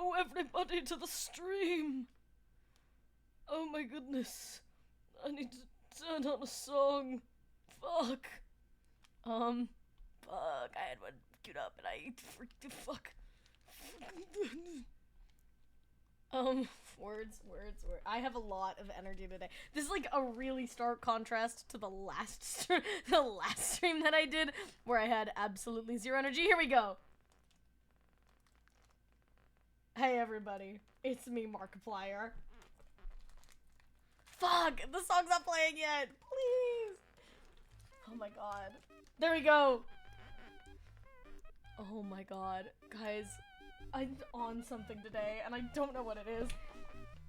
No, everybody to the stream! Oh my goodness. I need to turn on a song. Fuck. Fuck. I had one queued up and I freaked the fuck. Words. I have a lot of energy today. This is like a really stark contrast to the last stream that I did, where I had absolutely zero energy. Here we go. Hey everybody, it's me, Markiplier. Fuck, the song's not playing yet. Please. Oh my god. There we go. Oh my god, guys. I'm on something today, and I don't know what it is.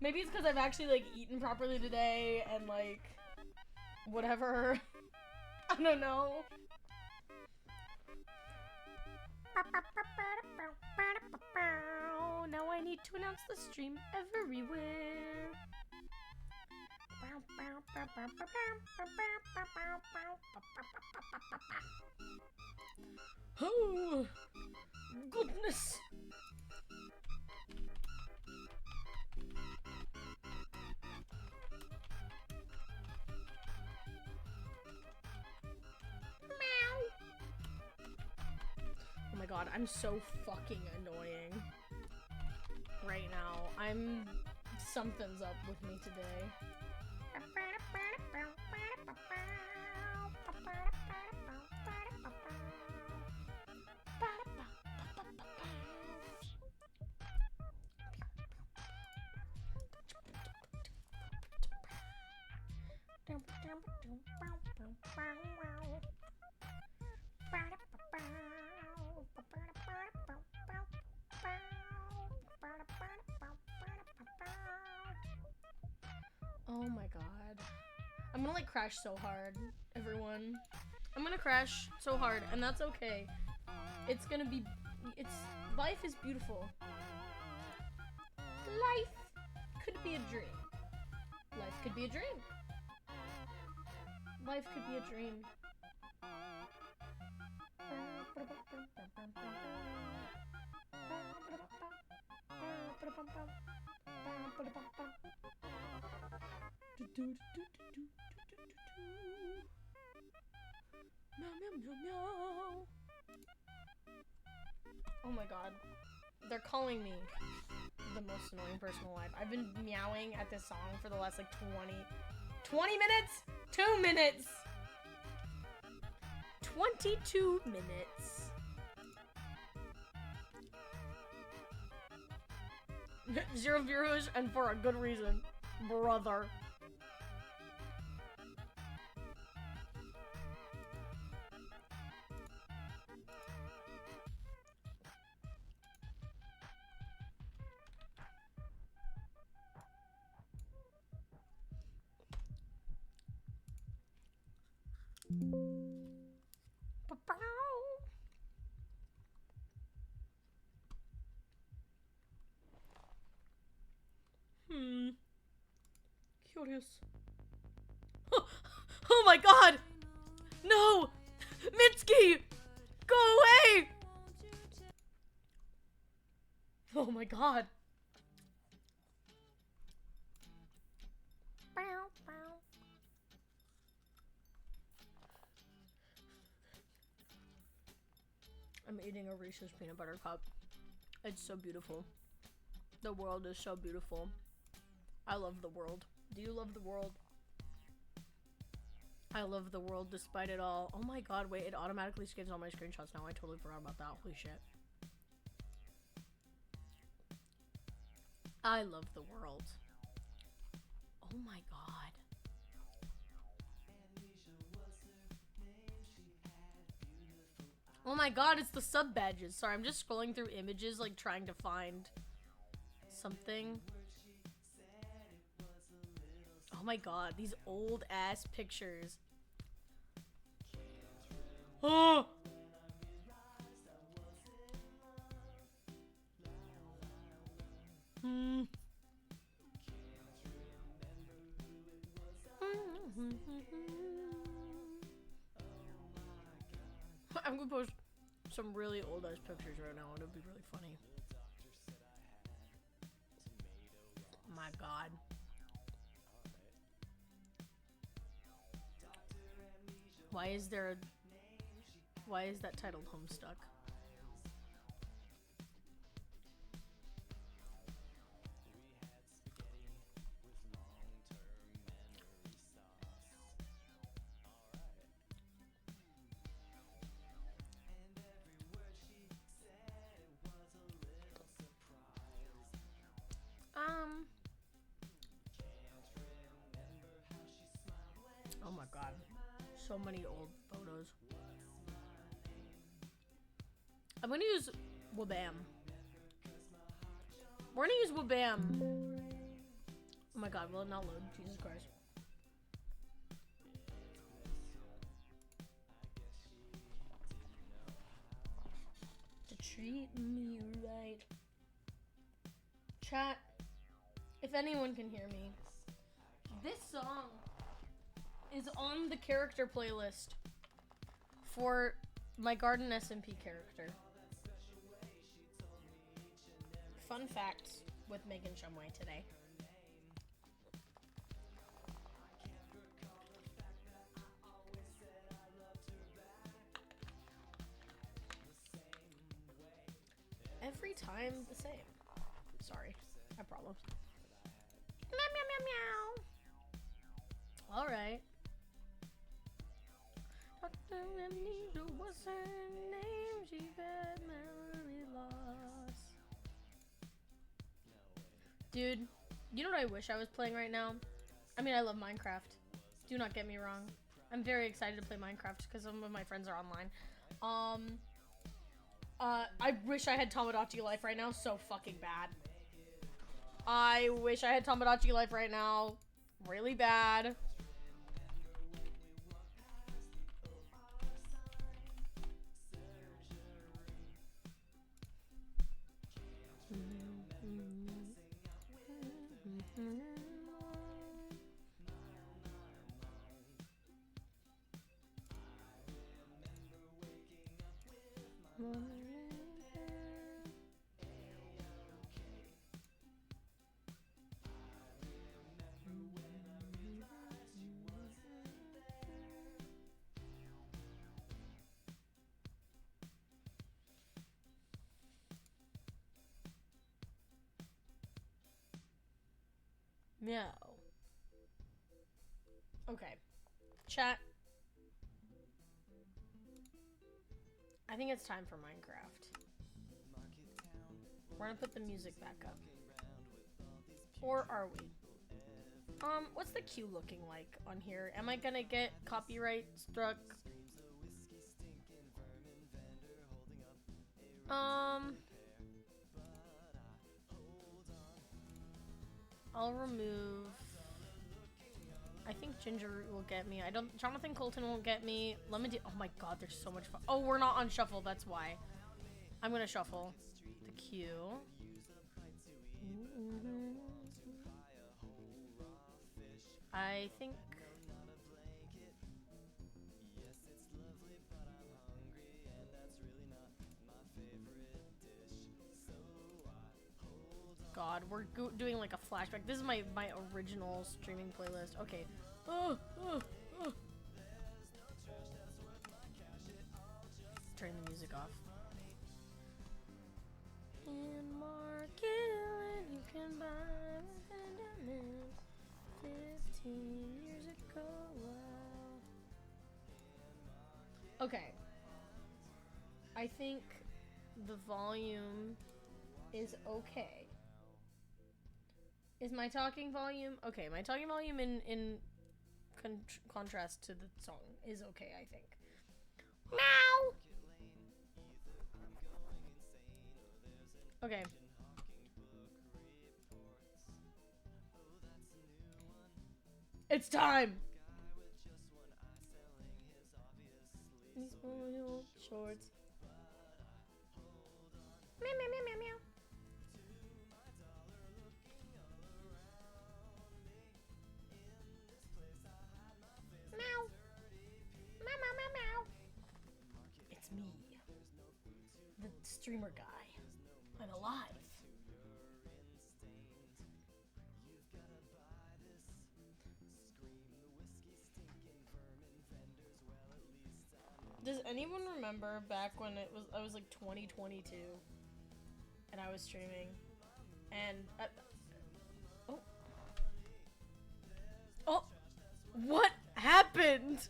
Maybe it's because I've actually, like, eaten properly today, and, like, whatever. I don't know. Now I need to announce the stream everywhere. Oh, goodness. Oh my god, I'm so fucking annoying right now. Something's up with me today. Oh my god. I'm gonna like crash so hard, everyone. I'm gonna crash so hard, and that's okay. It's gonna be, life is beautiful. Life could be a dream. Life could be a dream. Life could be a dream. Oh my god. They're calling me the most annoying person alive. I've been meowing at this song for the last like 20 minutes? 2 minutes! 22 minutes. Zero viewers, and for a good reason, brother. Curious. Oh my god! No! Mitsuki! Go away! Oh my god. I'm eating a Reese's peanut butter cup. It's so beautiful. The world is so beautiful. I love the world. Do you love the world? I love the world despite it all. Oh my god, wait, it automatically scans all my screenshots now. I totally forgot about that. Holy shit. I love the world. Oh my god. Oh my god, it's the sub badges. Sorry, I'm just scrolling through images, like trying to find something. Oh my god, these old ass pictures. Oh! I'm gonna post some really old ass pictures right now, and it'll be really funny. god. Why is that titled Homestuck? Oh my god. So many old photos. I'm gonna use Wabam. We're gonna use Wabam. Oh my god, will it not load? Jesus Christ. To treat me right. Chat, if anyone can hear me, this song is on the character playlist for my Garden SMP character. Fun facts with Megan Shumway today. Every time the same. Sorry, I have problems. Meow, meow, meow, meow. All right. Dr. Amnesia, what's her name? She got memory loss. Dude, you know what I wish I was playing right now? I mean, I love Minecraft. Do not get me wrong. I'm very excited to play Minecraft because some of my friends are online. I wish I had Tamagotchi life right now so fucking bad. I wish I had Tamagotchi life right now really bad. Meow. Okay. Chat. I think it's time for Minecraft. We're gonna put the music back up. Or are we? What's the queue looking like on here? Am I gonna get copyright struck? I'll remove... I think Ginger Root will get me. Jonathan Colton won't get me. Lemon oh my god, there's so much fun. Oh, we're not on shuffle, that's why. I'm gonna shuffle the queue. I think... God, we're doing like a flashback. This is my original streaming playlist. Okay. Turn the music off. In Markillen, you can buy Ascendant 15 years ago. Okay. I think the volume is okay. Is my talking volume? Okay, my talking volume in contrast to the song is okay, I think. Meow! Okay. It's time! These old shorts. Meow, meow, meow, meow, meow. Meow. Meow, meow, meow, meow. It's me. The streamer guy. I'm alive. remember back when I was like 2022, and I was streaming, and oh, oh, what happened?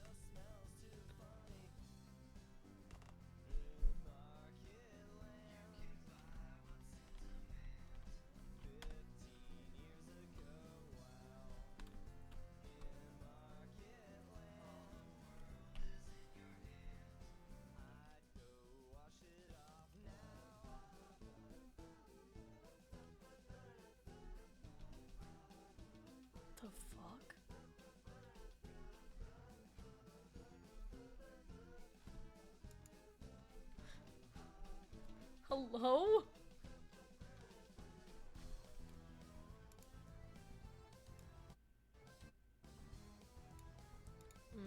The fuck? Hello?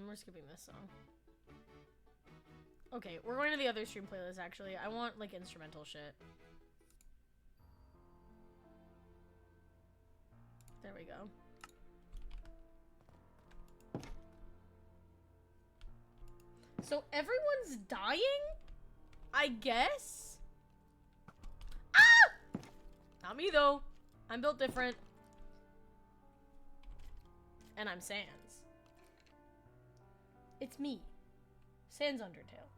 We're skipping this song. Okay, we're going to the other stream playlist, actually. I want, like, instrumental shit. There we go. So everyone's dying? I guess? Ah! Not me, though. I'm built different. And I'm Sans. It's me. Sans Undertale.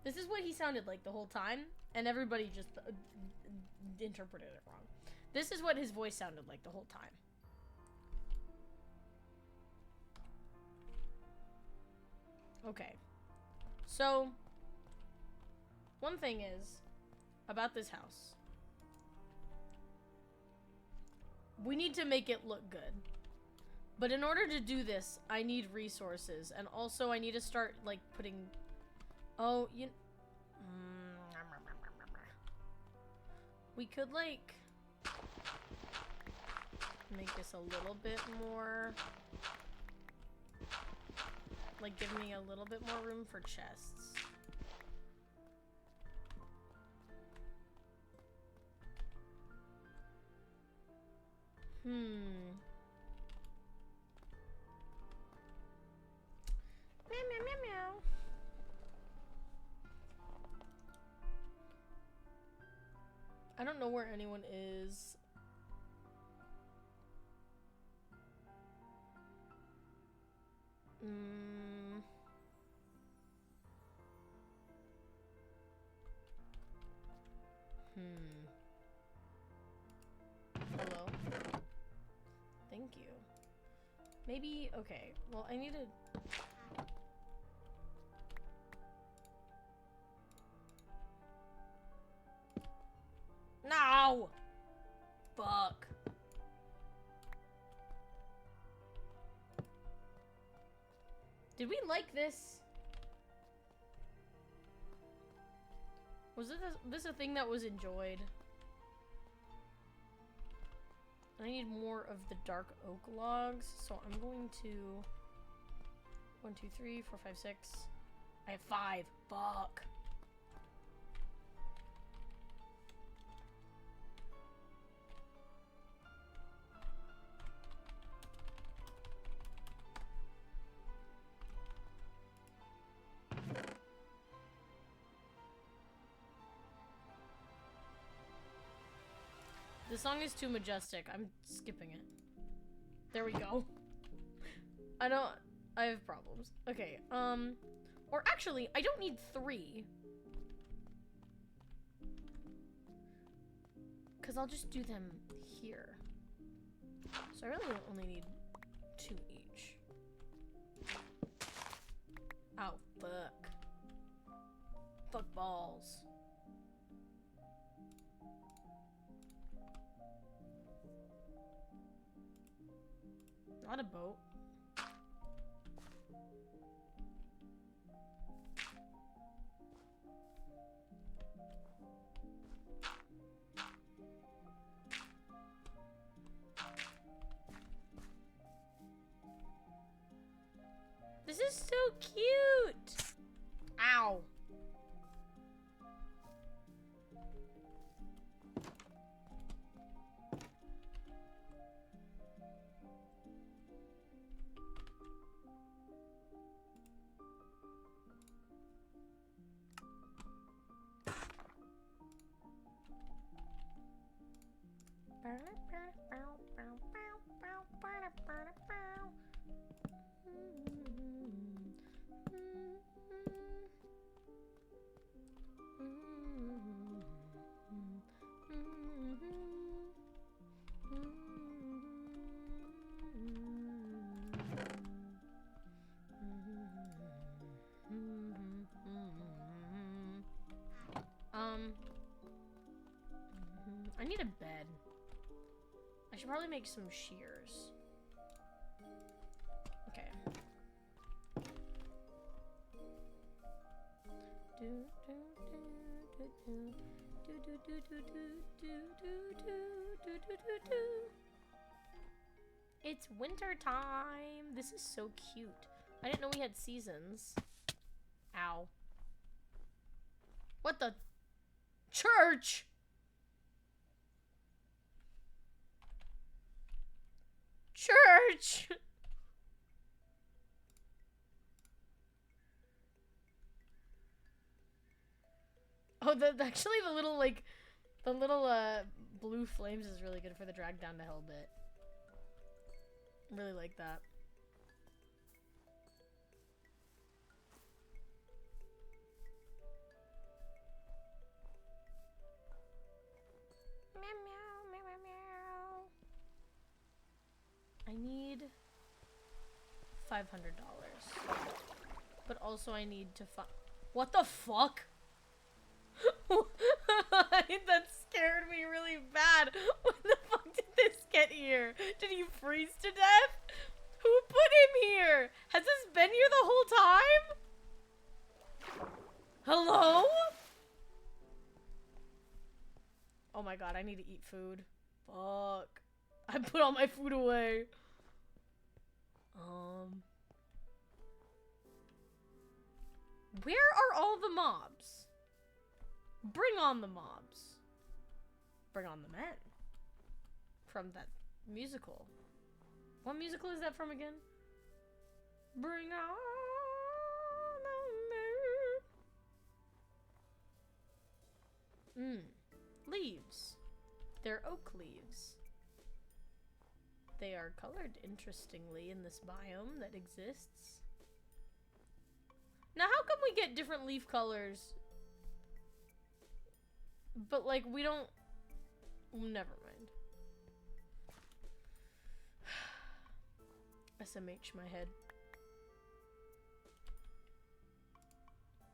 This is what he sounded like the whole time, and everybody just interpreted it wrong. This is what his voice sounded like the whole time. Okay. So, one thing is, about this house. We need to make it look good. But in order to do this, I need resources. And also, I need to start, like, putting... Oh, you... We could, like... make this a little bit more... Like, give me a little bit more room for chests. Meow, meow, meow, meow. I don't know where anyone is. Hello? Thank you. Maybe, okay. Well, I need to... No! Fuck. Did we like this? Was this a thing that was enjoyed? I need more of the dark oak logs, so I'm going to... 1, 2, 3, 4, 5, 6. I have 5. Fuck. The song is too majestic. I'm skipping it. There we go. I have problems. Okay, or actually, I don't need 3. Because I'll just do them here. So I really only need 2 each. Oh, fuck. Fuck balls. Not a boat. This is so cute! Ow. I need a bed. I should probably make some shears. Okay. It's winter time. This is so cute. I didn't know we had seasons. Ow. What the? Church! Church! Oh, actually the little, like, the little, blue flames is really good for the drag down to hell bit. Really like that. Meow, meow, meow, meow, meow. I need $500. But also I need to find... What the fuck? That scared me really bad. When the fuck did this get here? Did he freeze to death? Who put him here? Has this been here the whole time? Hello? Oh my god, I need to eat food. Fuck. I put all my food away. Where are all the mobs? Bring on the mobs. Bring on the men. From that musical. What musical is that from again? Bring on the men. Leaves. They're oak leaves. They are colored interestingly in this biome that exists. Now, how come we get different leaf colors? But, like, we don't... Never mind. SMH my head.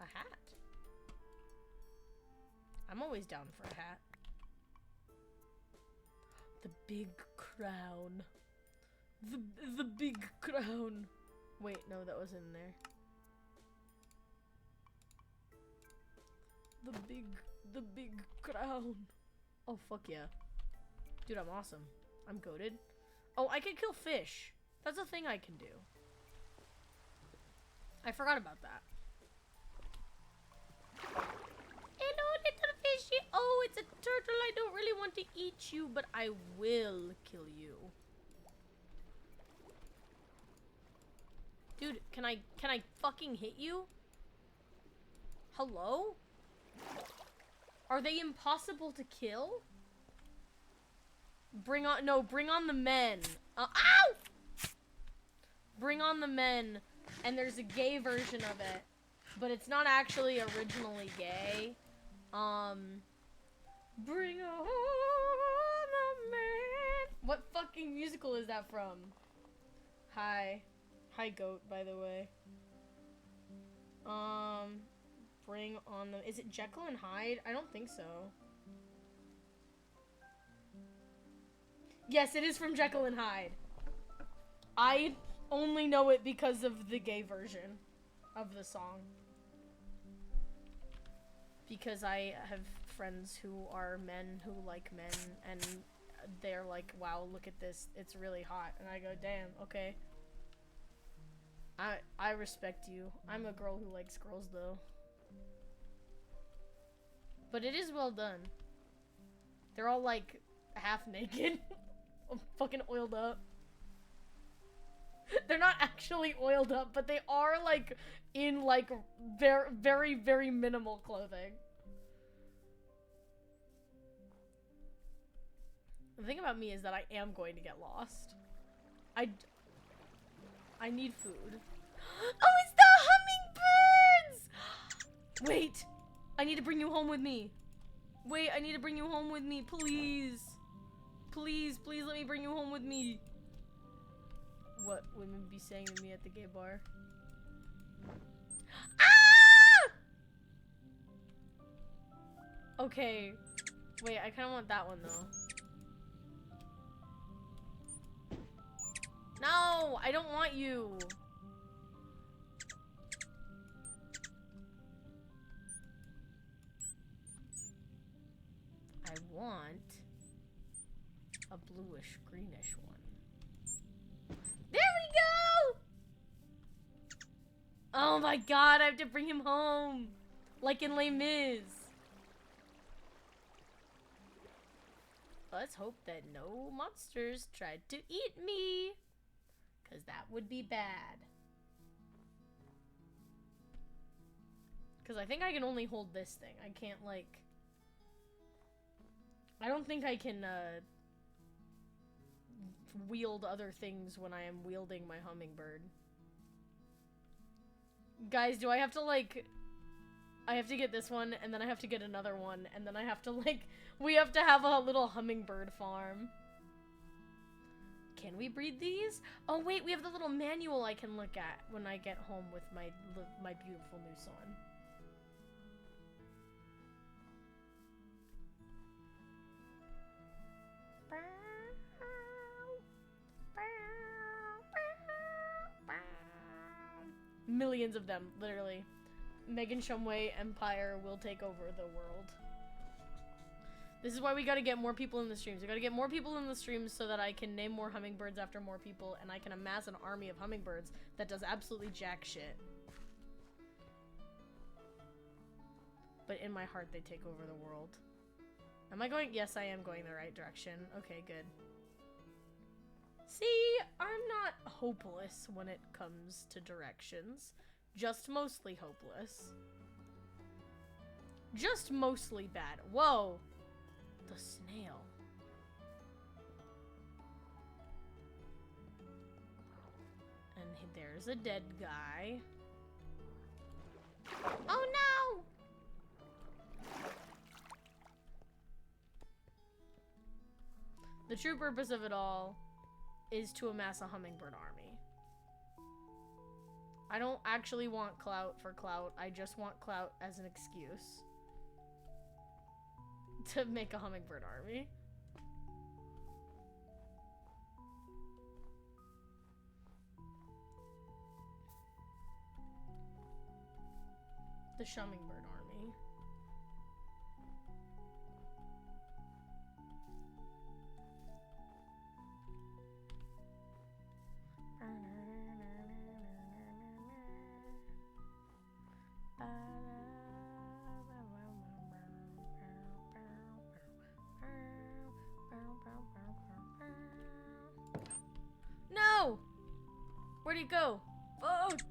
A hat? I'm always down for a hat. The big crown. The big crown. Wait, no, that was in there. The big crown. Oh, fuck yeah. Dude, I'm awesome. I'm goated. Oh, I can kill fish. That's a thing I can do. I forgot about that. Hello, little fishy. Oh, it's a turtle. I don't really want to eat you, but I will kill you. Dude, can I fucking hit you? Hello? Are they impossible to kill? Bring on the men. Ow! Bring on the men. And there's a gay version of it. But it's not actually originally gay. Bring on the men. What fucking musical is that from? Hi. Hi, goat, by the way. Bring on the... Is it Jekyll and Hyde? I don't think so. Yes, it is from Jekyll and Hyde. I only know it because of the gay version of the song. Because I have friends who are men who like men, and they're like, wow, look at this. It's really hot. And I go, damn, okay. I respect you. I'm a girl who likes girls, though. But it is well done. They're all, like, half naked. Fucking oiled up. They're not actually oiled up, but they are, like, in, like, very, very, very minimal clothing. The thing about me is that I am going to get lost. I need food. Oh, it's the hummingbirds! Wait, I need to bring you home with me. Wait, I need to bring you home with me, please. Please, please let me bring you home with me. What women be saying to me at the gay bar? Ah! Okay. Wait, I kind of want that one though. No, I don't want you. I want a bluish greenish one. There we go! Oh my god, I have to bring him home. Like in Les Mis. Let's hope that no monsters tried to eat me. Because that would be bad. Because I think I can only hold this thing. I can't, like... I don't think I can, wield other things when I am wielding my hummingbird. Guys, do I have to, like... I have to get this one, and then I have to get another one, and then I have to, like... We have to have a little hummingbird farm. Can we breed these? Oh wait, we have the little manual I can look at when I get home with my beautiful new son. Millions of them, literally. Megan Shumway Empire will take over the world. This is why we gotta get more people in the streams. We gotta get more people in the streams so that I can name more hummingbirds after more people and I can amass an army of hummingbirds that does absolutely jack shit. But in my heart, they take over the world. Am I going? Yes, I am going the right direction. Okay, good. See, I'm not hopeless when it comes to directions. Just mostly hopeless. Just mostly bad. Whoa! The snail. And there's a dead guy. Oh no! The true purpose of it all is to amass a hummingbird army. I don't actually want clout for clout. I just want clout as an excuse to make a hummingbird army. The hummingbird army. No! Where'd he go? Fuck!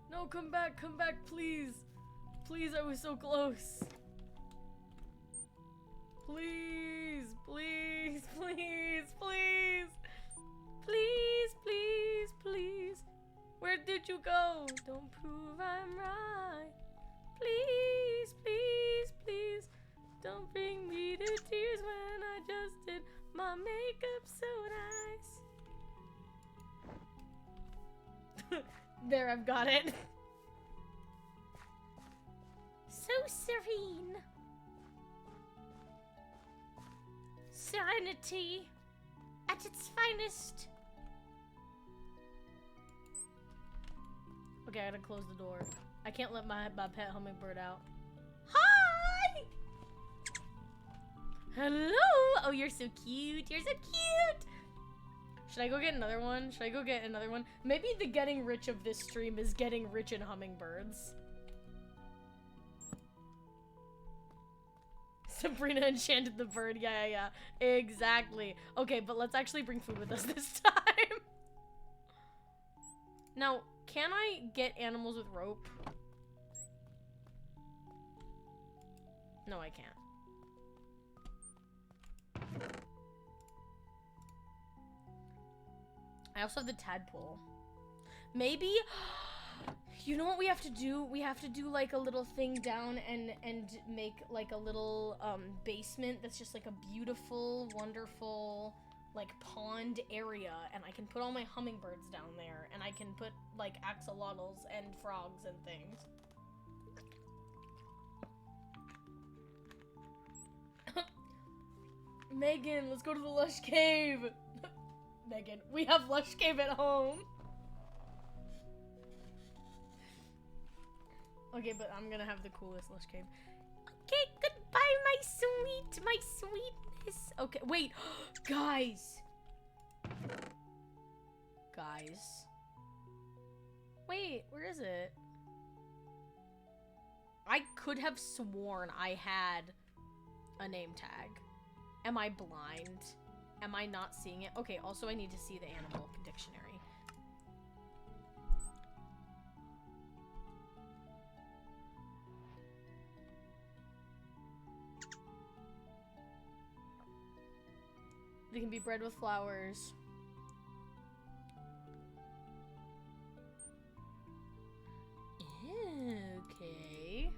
No, come back, please. Please, I was so close. Please, please, please, please. Please, please, please. Where did you go? Don't prove I'm right. Please, please, please. Don't bring me to tears when I just did my makeup so nice. There, I've got it. So serene. Serenity at its finest. Okay, I gotta close the door. I can't let my pet hummingbird out. Hi! Hello! Oh, you're so cute. You're so cute! Should I go get another one? Should I go get another one? Maybe the getting rich of this stream is getting rich in hummingbirds. Sabrina enchanted the bird. Yeah. Exactly. Okay, but let's actually bring food with us this time. Now, can I get animals with rope? No, I can't. also have the tadpole. Maybe, you know what we have to do? We have to do like a little thing down and make like a little basement that's just like a beautiful, wonderful like pond area, and I can put all my hummingbirds down there, and I can put like axolotls and frogs and things. Megan, let's go to the Lush Cave. Megan, we have Lush Cave at home. Okay, but I'm gonna have the coolest Lush Cave. Okay, goodbye, my sweetness. Okay, wait, guys. Wait, where is it? I could have sworn I had a name tag. Am I blind? Am I not seeing it? Okay, also I need to see the animal dictionary. They can be bred with flowers. Okay.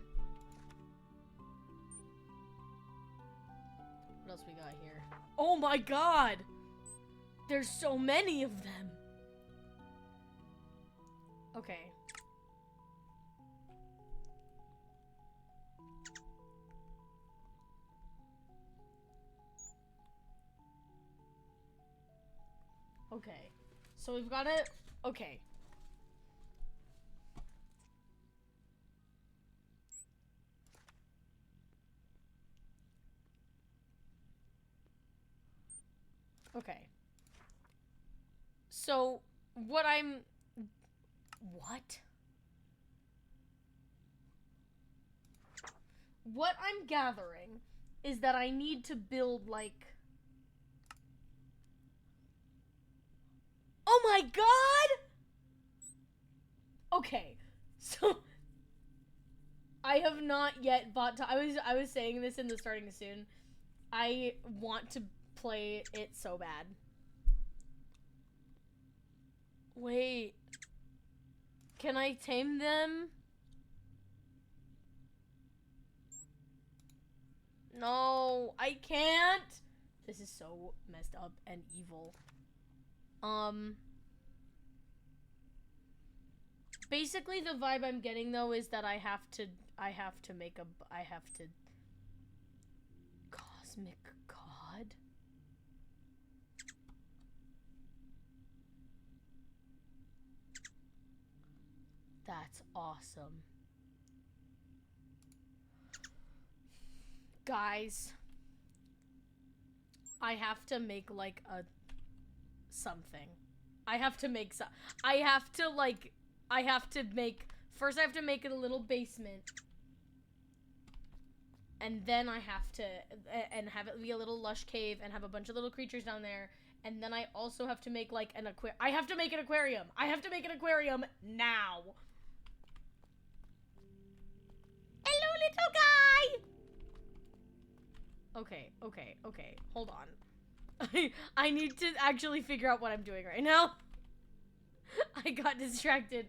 What else we got here? Oh my god! There's so many of them! Okay. Okay. So we've got it. Okay. Okay. So, what I'm gathering is that I need to build, like... Oh my god! Okay. So, I have not yet bought... I was saying this in the starting soon. I want to play it so bad. Wait. Can I tame them? No, I can't. This is so messed up and evil. Basically the vibe I'm getting though is that I have to Cosmic God? That's awesome. Guys, I have to make like a something. I have to make first I have to make it a little basement. And then I have to and have it be a little lush cave and have a bunch of little creatures down there. And then I also have to make like an aquarium. I have to make an aquarium. I have to make an aquarium now. Hello, little guy. Okay. Hold on. I need to actually figure out what I'm doing right now. I got distracted.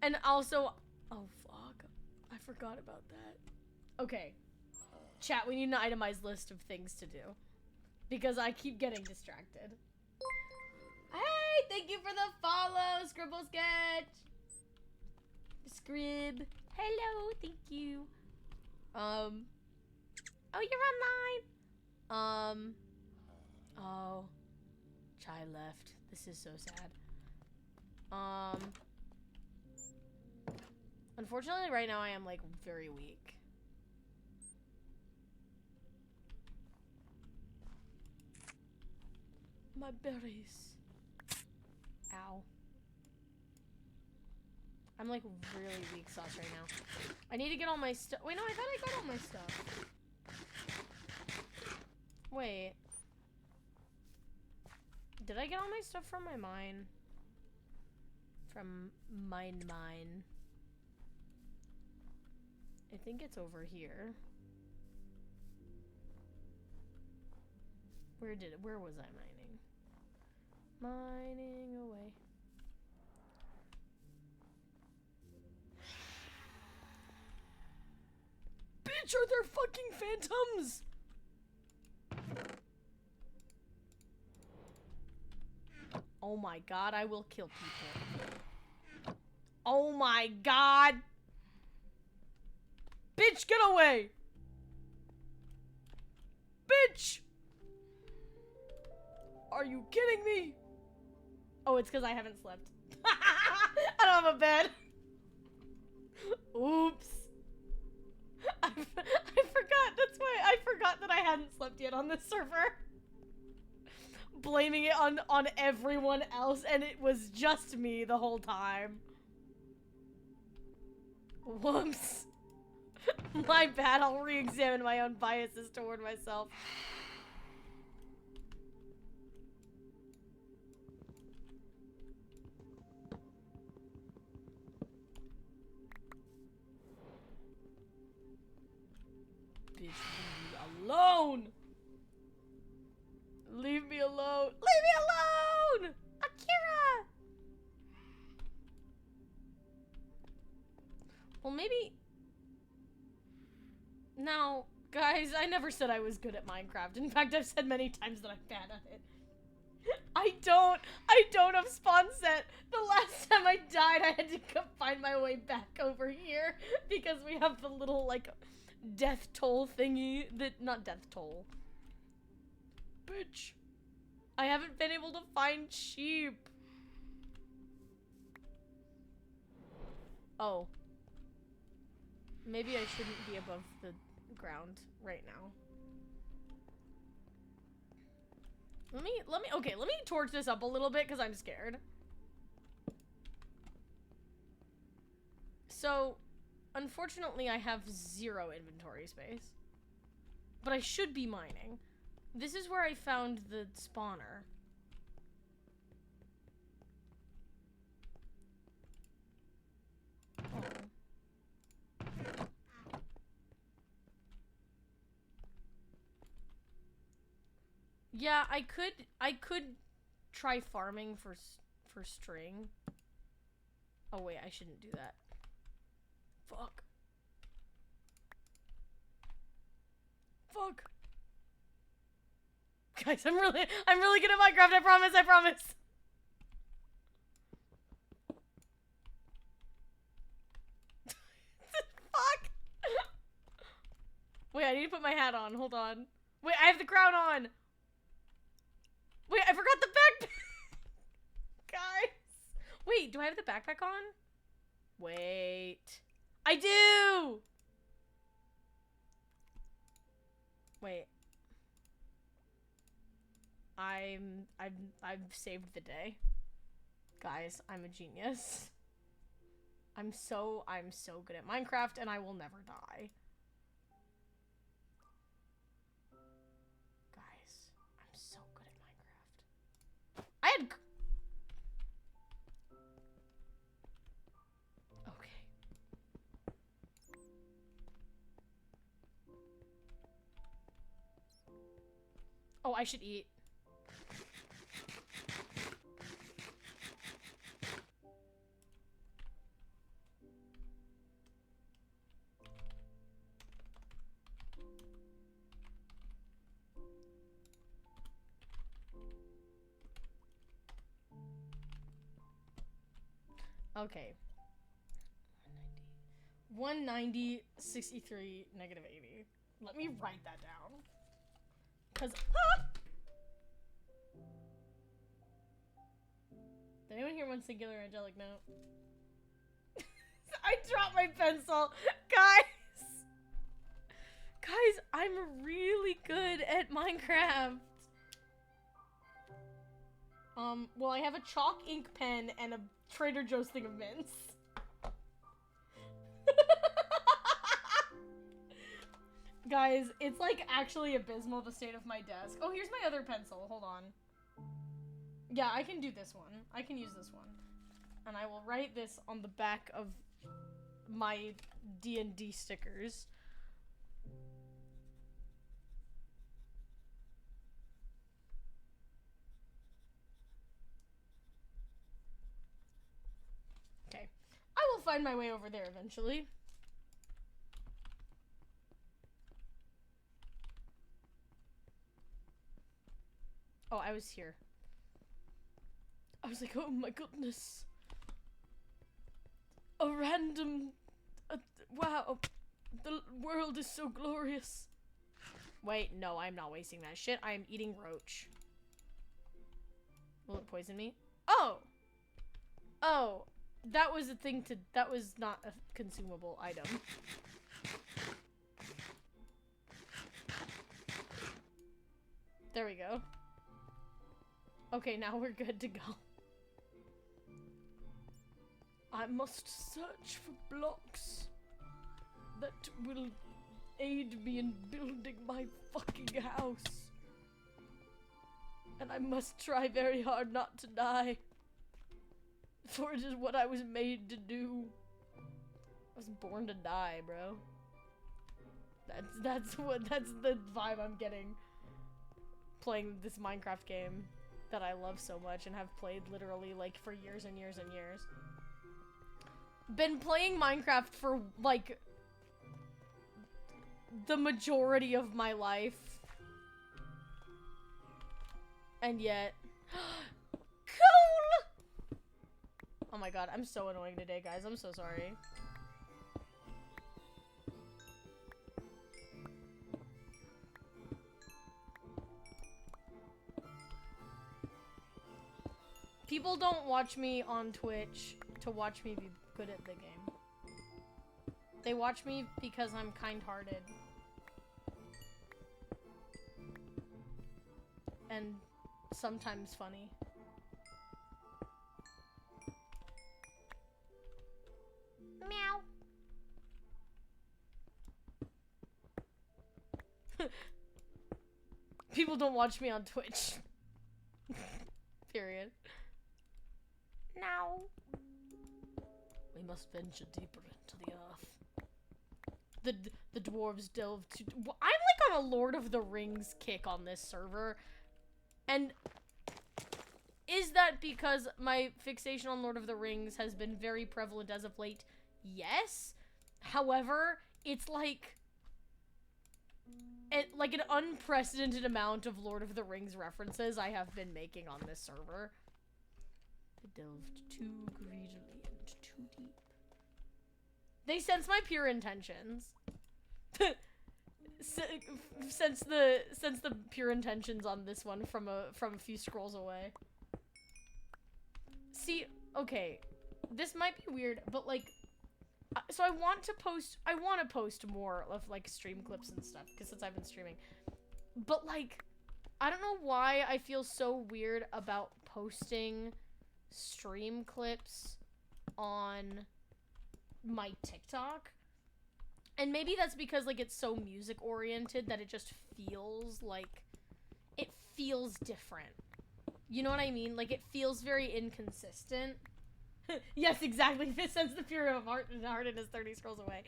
And also, oh fuck. I forgot about that. Okay. Chat, we need an itemized list of things to do. Because I keep getting distracted. Hey, thank you for the follow, Scribble Sketch. Scrib. Hello, thank you. Oh, you're online. Oh. Chai left. This is so sad. Unfortunately, right now I am, like, very weak. My berries. Ow. I'm, like, really weak sauce right now. I need to get all my stuff. Wait, no, I thought I got all my stuff. Wait. Did I get all my stuff from my mine? From mine. I think it's over here. Where was I mining? Mining away. Bitch, are there fucking phantoms? Oh my god, I will kill people. Oh my god! Bitch, get away! Bitch! Are you kidding me? Oh, it's because I haven't slept. I don't have a bed. Oops. I forgot. That's why I forgot that I hadn't slept yet on this server. Blaming it on everyone else, and it was just me the whole time. Whoops. My bad. I'll re-examine my own biases toward myself. Bitch, leave me alone! Leave me alone! Leave me alone! Akira! Well, maybe... No, guys, I never said I was good at Minecraft. In fact, I've said many times that I'm bad at it. I don't have spawn set. The last time I died, I had to find my way back over here because we have the little, like, death toll thingy that, not death toll. Bitch. I haven't been able to find sheep. Oh. Maybe I shouldn't be above the ground right now. Let me torch this up a little bit because I'm scared. So, unfortunately, I have 0 inventory space. But I should be mining. This is where I found the spawner. Oh. Yeah, I could try farming for string. Oh wait, I shouldn't do that. Fuck. Fuck. Guys, I'm really good at Minecraft, I promise. Fuck. Wait, I need to put my hat on. Hold on. Wait, I have the crown on. Wait, I forgot the backpack. Guys. Wait, do I have the backpack on? Wait. I do. Wait. I've saved the day. Guys, I'm a genius. I'm so good at Minecraft and I will never die. Guys, I'm so good at Minecraft. I had... Okay. Oh, I should eat. Okay. 190, 63, negative 80. Let me write that down. Cause Did anyone hear one singular angelic note? I dropped my pencil. Guys, I'm really good at Minecraft. Well, I have a chalk ink pen and a Trader Joe's thing of mints. Guys, it's like actually abysmal, the state of my desk. Oh, here's my other pencil. Hold on. Yeah, I can do this one. I can use this one. And I will write this on the back of my D&D stickers. find my way over there eventually. Oh, I was here. I was like, oh my goodness. A random... wow. The world is so glorious. Wait, no, I'm not wasting that shit. I am eating roach. Will it poison me? Oh! Oh. That was a thing to... That was not a consumable item. There we go. Okay, now we're good to go. I must search for blocks that will aid me in building my fucking house. And I must try very hard not to die. For it is what I was made to do. I was born to die, bro. That's the vibe I'm getting playing this Minecraft game that I love so much and have played literally like for years and years and years. Been playing Minecraft for like the majority of my life. And yet cool! Oh my god, I'm so annoying today, guys. I'm so sorry. People don't watch me on Twitch to watch me be good at the game. They watch me because I'm kind-hearted. And sometimes funny. Meow. People don't watch me on Twitch. Period. Now. We must venture deeper into the earth. The dwarves delve to... I'm like on a Lord of the Rings kick on this server. And is that because my fixation on Lord of the Rings has been very prevalent as of late? Yes. However, it's like an unprecedented amount of Lord of the Rings references I have been making on this server. They delved too greedily and too deep. They sense my pure intentions. Sense the pure intentions on this one from a few scrolls away. See, okay, this might be weird, but like, so I want to post more of like stream clips and stuff, because since I've been streaming, but like, I don't know why I feel so weird about posting stream clips on my TikTok. And maybe that's because, like, it's so music-oriented that it just feels, like, it feels different. You know what I mean? Like, it feels very inconsistent. Yes, exactly. This sense the fury of heart and hardness 30 scrolls away.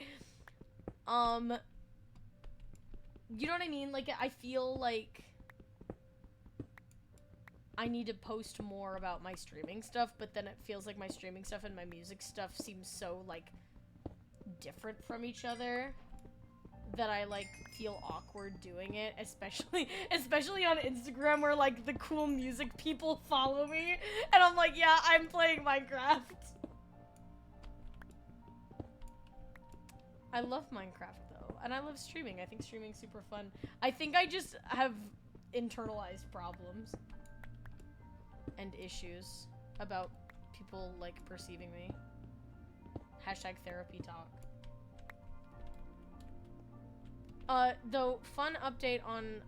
You know what I mean? Like, I feel like I need to post more about my streaming stuff, but then it feels like my streaming stuff and my music stuff seems so, like, different from each other that I like feel awkward doing it, especially on Instagram where like the cool music people follow me and I'm like, yeah, I'm playing Minecraft. I love Minecraft though, and I love streaming. I think streaming's super fun. I think I just have internalized problems and issues about people like perceiving me. #therapy talk. Though, fun update on,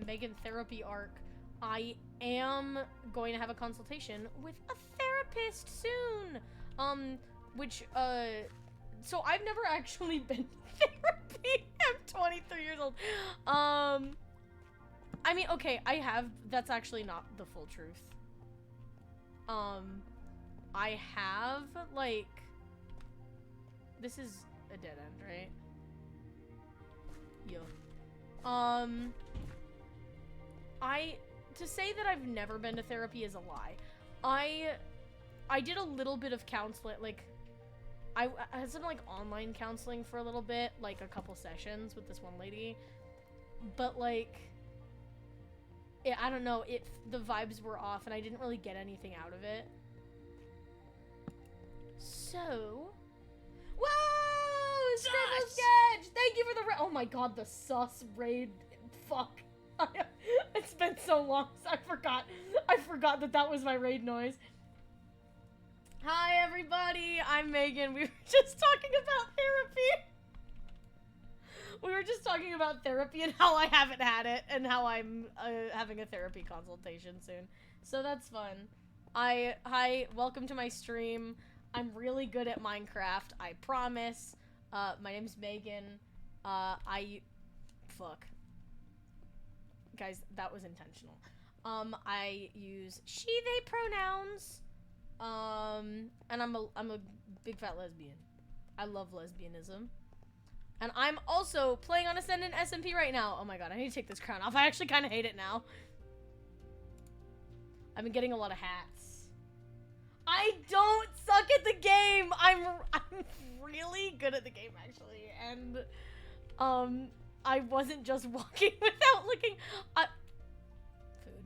Megan therapy arc. I am going to have a consultation with a therapist soon! Which, so I've never actually been to therapy. I'm 23 years old. I mean, okay, I have, that's actually not the full truth. I have, like, this is a dead end, right? Yeah. To say that I've never been to therapy is a lie. I did a little bit of counseling, like, I had some like online counseling for a little bit, like a couple sessions with this one lady, but like, I don't know, the vibes were off and I didn't really get anything out of it. So, whoa, Scribble Sketch! Thank you for the oh my god, the sus raid, fuck. It's been so long, so I forgot that was my raid noise. Hi everybody, I'm Megan. We were just talking about therapy. We were just talking about therapy and how I haven't had it and how I'm having a therapy consultation soon. So that's fun. Hi, welcome to my stream. I'm really good at Minecraft, I promise. My name's Megan. Fuck. Guys, that was intentional. I use she, they pronouns. And I'm a big fat lesbian. I love lesbianism. And I'm also playing on Ascendant SMP right now. Oh my god, I need to take this crown off. I actually kind of hate it now. I've been getting a lot of hats. I don't suck at the game. I'm really good at the game actually. And I wasn't just walking without looking. Food.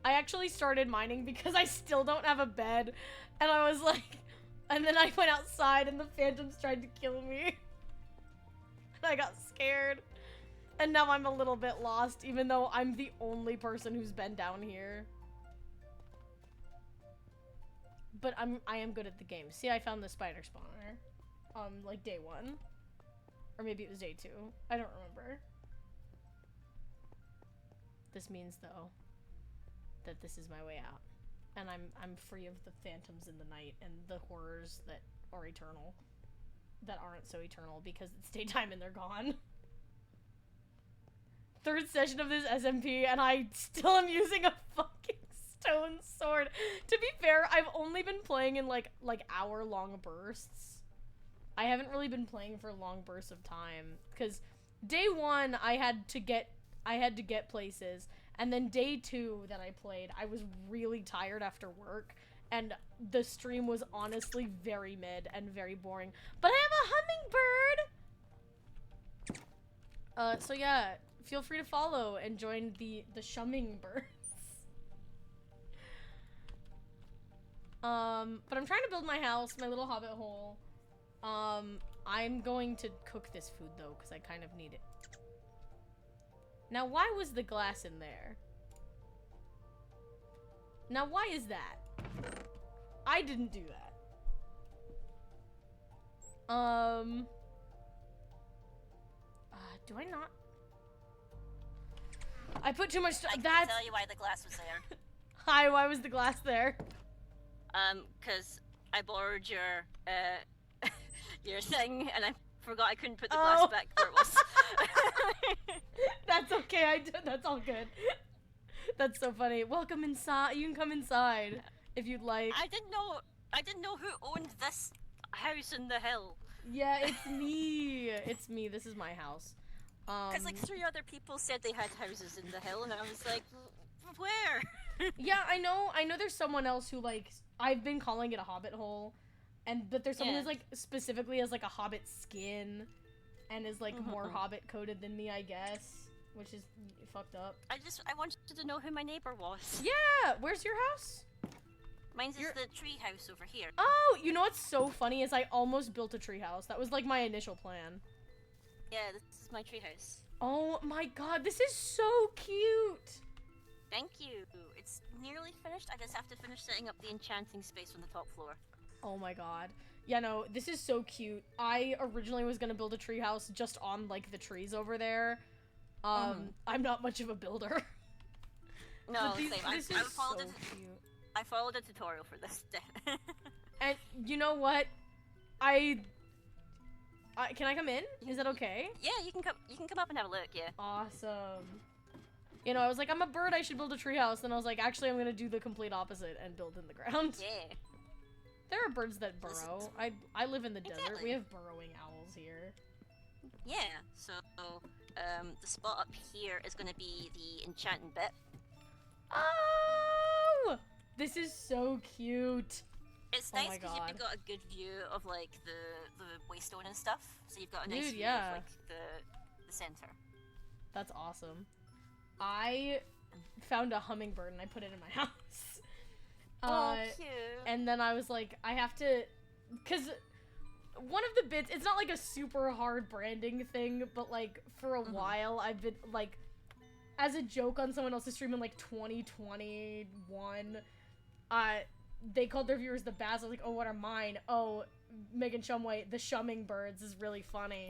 I actually started mining because I still don't have a bed, and I was like, and then I went outside and the phantoms tried to kill me. And I got scared. And now I'm a little bit lost, even though I'm the only person who's been down here. But I am good at the game. See, I found the spider spawner. Like day 1. Or maybe it was day 2. I don't remember. This means, though, that this is my way out. And I'm free of the phantoms in the night and the horrors that are eternal. That aren't so eternal because it's daytime and they're gone. 3rd session of this SMP and I still am using a fucking stone sword. To be fair, I've only been playing in like hour-long bursts. I haven't really been playing for long bursts of time because day 1 I had to get places, and then day 2 that I played, I was really tired after work, and the stream was honestly very mid and very boring. But I have a hummingbird. So yeah, feel free to follow and join the shumming birds. But I'm trying to build my house, my little hobbit hole. I'm going to cook this food though, because I kind of need it. Now, why was the glass in there? Now, why is that? I didn't do that. Do I not? I put too much. I can tell you why the glass was there. Hi, why was the glass there? Cause I borrowed your your thing, and I forgot I couldn't put the glass back where it was. That's okay. That's all good. That's so funny. Welcome inside. You can come inside if you'd like. I didn't know who owned this house in the hill. Yeah, it's me. It's me. This is my house. Cause like 3 other people said they had houses in the hill, and I was like, where? Yeah, I know. There's someone else who like I've been calling it a hobbit hole, but there's someone who's like specifically has like a hobbit skin, and is like more hobbit coded than me, I guess, which is fucked up. I wanted to know who my neighbor was. Yeah, where's your house? Mine's is the tree house over here. Oh, you know what's so funny is I almost built a tree house. That was like my initial plan. Yeah, this is my tree house. Oh my god, this is so cute. Thank you. It's nearly finished. I just have to finish setting up the enchanting space on the top floor. Oh my god. Yeah, no, this is so cute. I originally was gonna build a tree house just on like the trees over there. I'm not much of a builder. No, same. This is so cute. I followed a tutorial for this. And you know what? Can I come in? Is that okay? Yeah, you can come up and have a look. Yeah. Awesome. You know, I was like, I'm a bird. I should build a treehouse. Then I was like, actually, I'm gonna do the complete opposite and build in the ground. Yeah. There are birds that burrow. I live in the desert. We have burrowing owls here. Yeah. So, the spot up here is gonna be the enchanting bit. Oh! This is so cute. It's Oh nice my because God. you've got a good view of like the waystone and stuff. So you've got a nice Dude, view yeah. of like the center. That's awesome. I found a hummingbird and I put it in my house. Oh, cute. And then I was like, I have to, because one of the bits, it's not like a super hard branding thing, but like for a while I've been like, as a joke on someone else's stream in like 2021, they called their viewers the Baz. I was like, oh, what are mine? Oh, Megan Shumway, the Shumming Birds is really funny.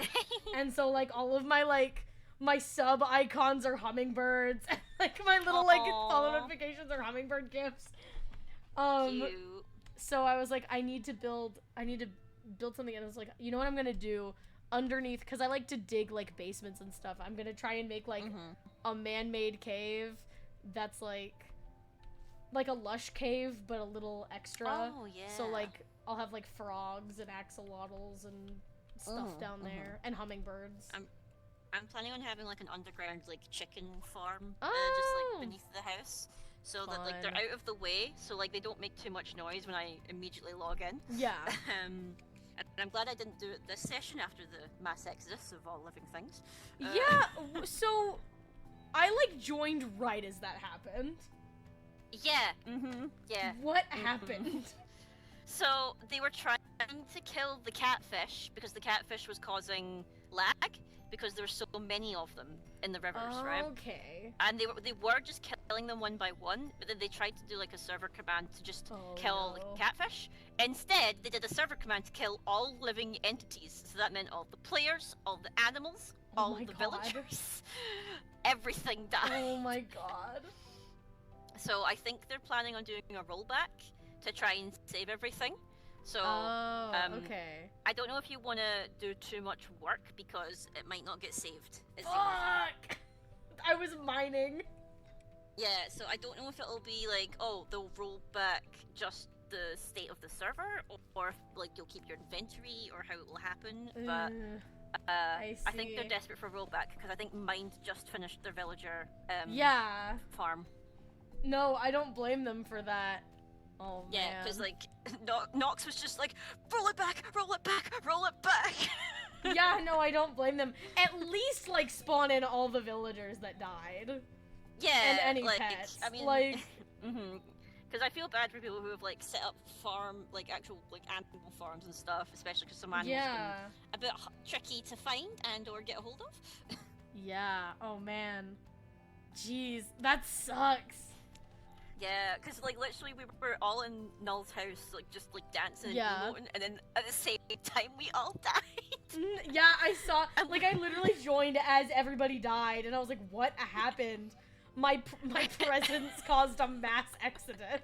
And so like all of my like, my sub icons are hummingbirds. Like my little like follow notifications are hummingbird gifs. Cute. So I was like, I need to build something, and I was like, you know what I'm gonna do underneath, because I like to dig like basements and stuff. I'm gonna try and make like a man-made cave that's like a lush cave, but a little extra. Oh yeah. So like I'll have like frogs and axolotls and stuff down there, and hummingbirds. I'm planning on having like an underground like chicken farm, just like beneath the house, so that like they're out of the way, so like they don't make too much noise when I immediately log in. Yeah. And I'm glad I didn't do it this session after the mass exodus of all living things. Yeah. So I like joined right as that happened. Yeah. Yeah. What happened? So they were trying to kill the catfish because the catfish was causing lag because there were so many of them in the rivers, right? Okay. And they were just killing them one by one, but then they tried to do like a server command to just kill the catfish. Instead, they did a server command to kill all living entities. So that meant all the players, all the animals, all the villagers. Everything died. Oh my god. So I think they're planning on doing a rollback to try and save everything. So, okay. I don't know if you want to do too much work because it might not get saved. Fuck! I was mining. Yeah, so I don't know if it'll be like, oh, they'll roll back just the state of the server, or if, like, you'll keep your inventory, or how it will happen, but I think they're desperate for rollback, because I think Mind just finished their villager farm. No, I don't blame them for that. Oh, yeah, man. because, like, Nox was just like, roll it back, roll it back, roll it back! Yeah, no, I don't blame them. At least, like, spawn in all the villagers that died. Yeah, and any like, pets. I mean, like... Because I feel bad for people who have, like, set up actual, like, animal farms and stuff, especially because some animals can a bit tricky to find and or get a hold of. Yeah, oh man. Jeez, that sucks. Yeah, because, like, literally we were all in Null's house, like, just, like, dancing and emoting, and then at the same time we all died. Yeah, I saw, like, I literally joined as everybody died, and I was like, what happened? My presence caused a mass exodus.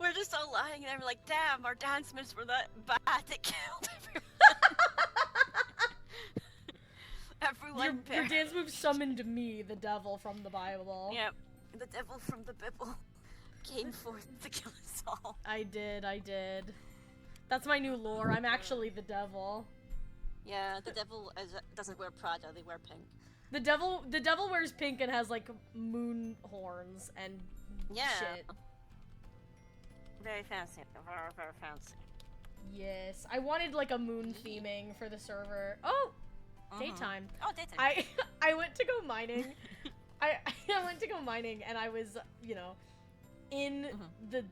We're just all lying there, we're like, damn, our dance moves were that bad, it killed everyone. Your dance move summoned me, the devil from the Bible. Yep, the devil from the Bible came forth to kill us all. I did. That's my new lore, I'm actually the devil. Yeah, the devil doesn't wear Prada, they wear pink. The devil wears pink and has, like, moon horns and shit. Very fancy. Very, very fancy. Yes. I wanted, like, a moon theming for the server. Oh! Daytime. Oh, daytime. I went to go mining. I went to go mining, and I was, you know, in the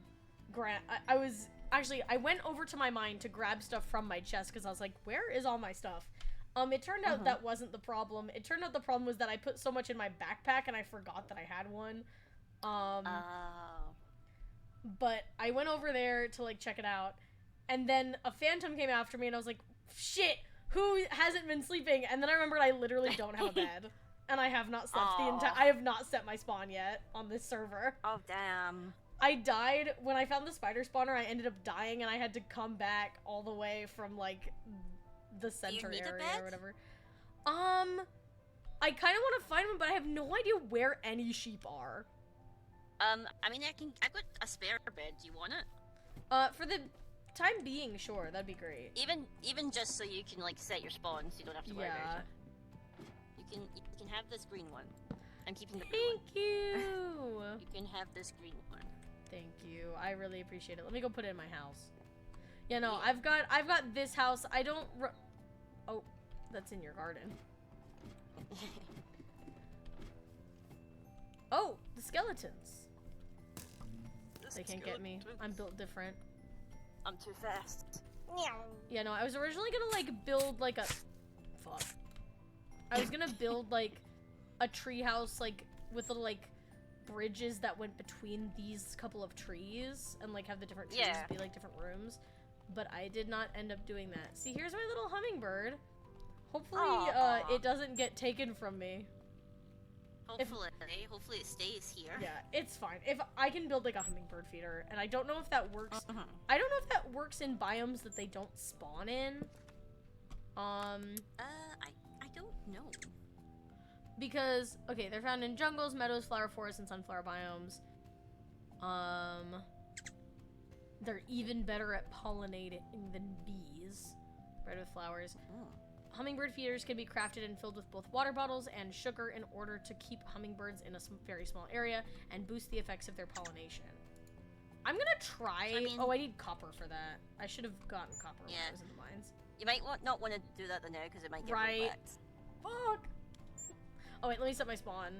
I went over to my mine to grab stuff from my chest, because I was like, where is all my stuff? It turned out that wasn't the problem. It turned out the problem was that I put so much in my backpack and I forgot that I had one. But I went over there to, like, check it out, and then a phantom came after me, and I was like, shit, who hasn't been sleeping? And then I remembered I literally don't have a bed, and I have not slept I have not set my spawn yet on this server. Oh, damn. I died when I found the spider spawner. I ended up dying, and I had to come back all the way from, like, the center area or whatever. I kind of want to find one, but I have no idea where any sheep are. I mean, I've got a spare bed. Do you want it? For the time being, sure, that'd be great. Even just so you can, like, set your spawn, so you don't have to worry about it. You can have this green one. I'm keeping the blue one. Thank you. You can have this green one. Thank you. I really appreciate it. Let me go put it in my house. Yeah, no, I've got this house. I don't. Oh, that's in your garden. Oh, the skeletons. They can't get me. I'm built different. I'm too fast. Yeah, no, I was originally gonna like build like a. Fuck. I was gonna build like a tree house like with little like bridges that went between these couple of trees and like have the different trees be like different rooms, but I did not end up doing that. See, here's my little hummingbird. Hopefully it doesn't get taken from me. Hopefully it stays here. Yeah, it's fine. If I can build like a hummingbird feeder, and I don't know if that works. I don't know if that works in biomes that they don't spawn in. I don't know. Because, okay, they're found in jungles, meadows, flower forests, and sunflower biomes. They're even better at pollinating than bees. Bred with flowers. Hummingbird feeders can be crafted and filled with both water bottles and sugar in order to keep hummingbirds in a very small area and boost the effects of their pollination. I'm gonna try... Oh, I need copper for that. I should have gotten copper when I was in the mines. You might not want to do that now because it might get wet. Fuck! Oh wait, let me set my spawn.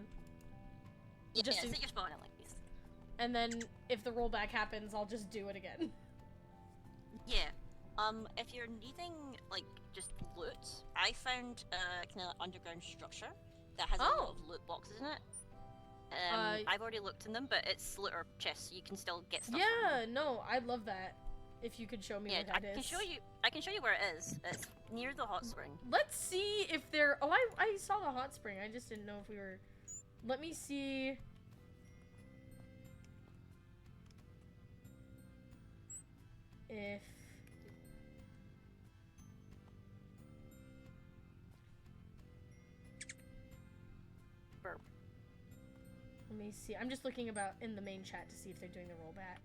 Yeah, set your spawn at least. And then, if the rollback happens, I'll just do it again. Yeah. If you're needing, like, just loot, I found a kind of underground structure that has a lot of loot boxes in it. I've already looked in them, but it's looter chests, so you can still get stuff. Yeah, no, I'd love that. If you could show me where that is. I can show you where it is. It's near the hot spring. Let's see if they're... Oh, I saw the hot spring. I just didn't know if we were... Let me see... If... Burp. Let me see. I'm just looking about in the main chat to see if they're doing the rollback.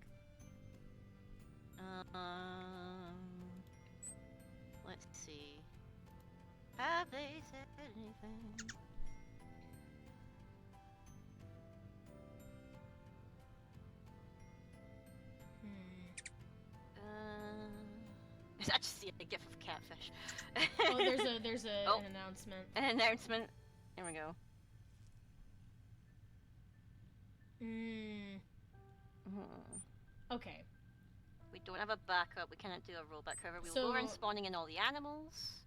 Let's see. Have they said anything? I just see a gif of catfish. Oh, there's an announcement. An announcement. Here we go. Okay. We don't have a backup. We cannot do a rollback. However, we will go around spawning in all the animals.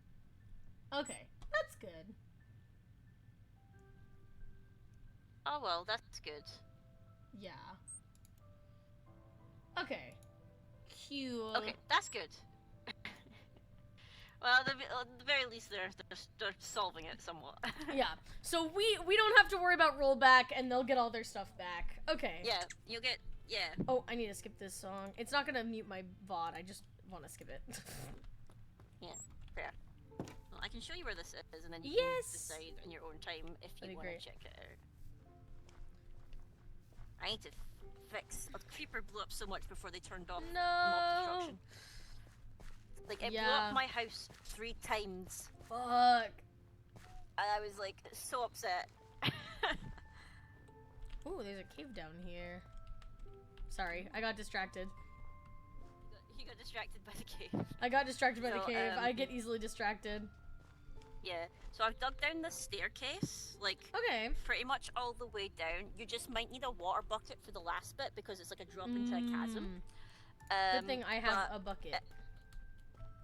Okay, that's good. Oh well, that's good. Yeah. Okay. Cute. Okay, that's good. Well, at the very least, they're solving it somewhat. Yeah. So we don't have to worry about rollback, and they'll get all their stuff back. Okay. Yeah, you'll get. Yeah. Oh, I need to skip this song. It's not gonna mute my VOD. I just want to skip it. Yeah. Fair. Well, I can show you where this is, and then you can decide in your own time if you want to check it out. I need to fix. A creeper blew up so much before they turned off mob destruction. Like, it blew up my house 3 times. Fuck. And I was, like, so upset. Ooh, there's a cave down here. Sorry, I got distracted. You got distracted by the cave. I got distracted by the cave. I get easily distracted. Yeah, so I've dug down the staircase, like, pretty much all the way down. You just might need a water bucket for the last bit because it's like a drop into a chasm. Good thing I have a bucket.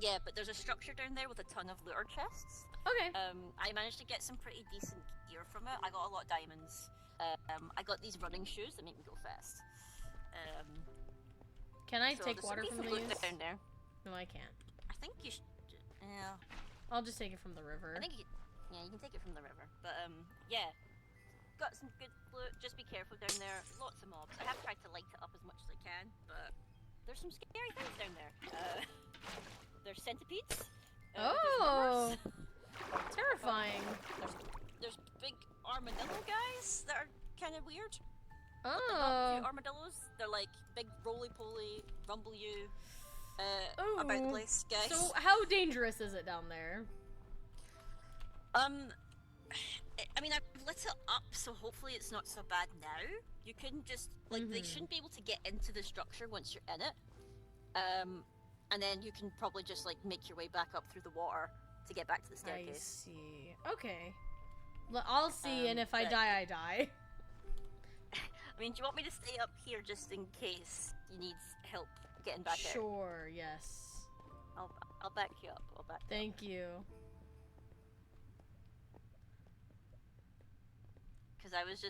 Yeah, but there's a structure down there with a ton of looter chests. Okay. I managed to get some pretty decent gear from it. I got a lot of diamonds. I got these running shoes that make me go fast. Can I take water from these? Down there. No, I can't. I think you should. Yeah. I'll just take it from the river. I think you can take it from the river. But yeah, got some good loot. Just be careful down there. Lots of mobs. I have tried to light it up as much as I can, but there's some scary things down there. There's centipedes. Oh, terrifying. There's big armadillo guys that are kind of weird. Oh. Armadillos. They're like big roly-poly, rumble you about the place guys. So how dangerous is it down there? I mean, I've lit it up, so hopefully it's not so bad now. You couldn't just, like, they shouldn't be able to get into the structure once you're in it. and then you can probably just like make your way back up through the water to get back to the I staircase. see. Okay. I'll see, and if I die, I die. I mean, do you want me to stay up here just in case you need help getting back there? Sure, yes. I'll back you up. Thank you. Because I was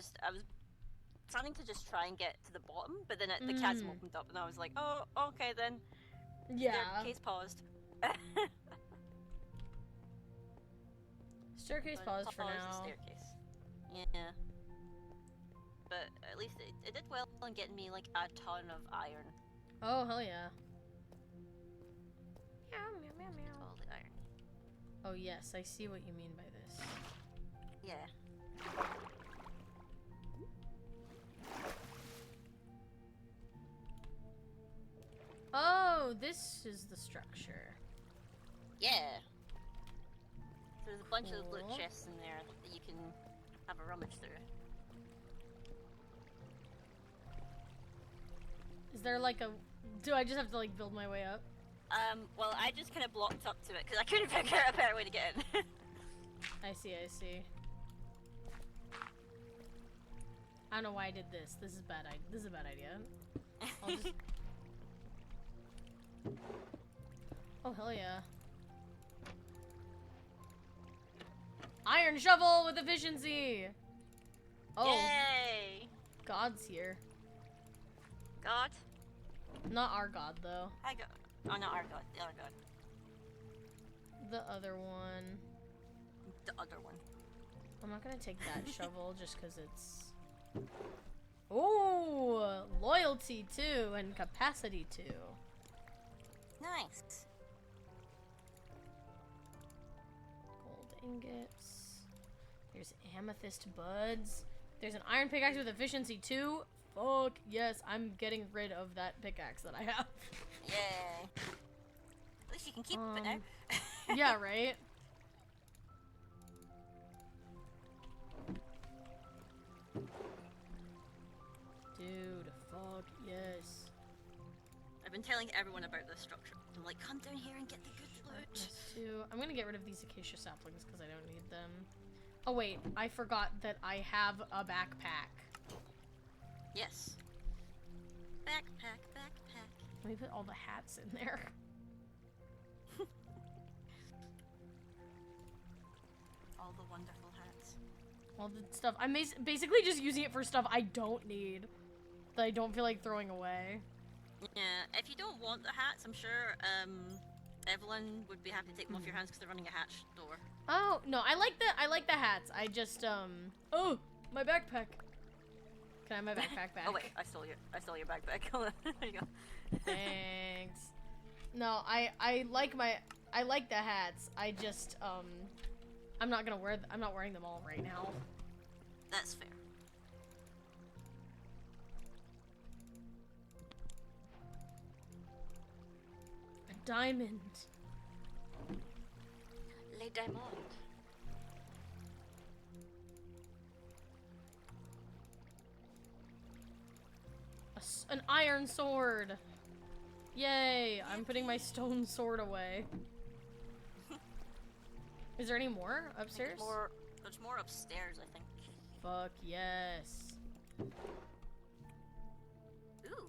planning to just try and get to the bottom, but then the chasm opened up, and I was like, oh, okay then. Yeah. Staircase paused. Staircase paused for now. The staircase. Yeah. But at least it did well in getting me like a ton of iron. Oh, hell yeah. Meow, meow, meow, meow. All the iron. Oh, yes, I see what you mean by this. Yeah. Oh, this is the structure. Yeah. There's a bunch of loot Cool. chests in there that you can have a rummage through. Is there like a... Do I just have to like build my way up? Well, I just kind of blocked up to it because I couldn't figure out a better way to get in. I see. I don't know why I did this. This is bad. This is a bad idea. I'll just... Oh, hell yeah. Iron shovel with efficiency! Oh, Yay! God's here. God? Not our God, though. I got. Oh, not our God. The other God. The other one. The other one. I'm not gonna take that shovel just because it's... Ooh! Loyalty, too, and capacity, too. Nice. Gold ingots. There's amethyst buds. There's an iron pickaxe with efficiency, too. Fuck, yes, I'm getting rid of that pickaxe that I have. Yay. At least you can keep it now. Yeah, right? Dude, fuck, yes. I've been telling everyone about this structure. I'm like, come down here and get the good loot. Yes, too. I'm gonna get rid of these acacia saplings because I don't need them. Oh wait, I forgot that I have a backpack. Yes. Backpack. Let me put all the hats in there. All the wonderful hats. All the stuff. I'm basically just using it for stuff I don't need. That I don't feel like throwing away. Yeah, if you don't want the hats, I'm sure Evelyn would be happy to take them off your hands because they're running a hatch door. Oh, no, I like the hats. I just, oh, my backpack. Can I have my backpack back? Oh wait, I stole your backpack. There you go. Thanks. No, I like the hats. I just, I'm not wearing them all right now. That's fair. A diamond. Les diamonds. An iron sword. Yay! I'm putting my stone sword away. Is there any more upstairs? There's more upstairs, I think. Fuck yes. Ooh.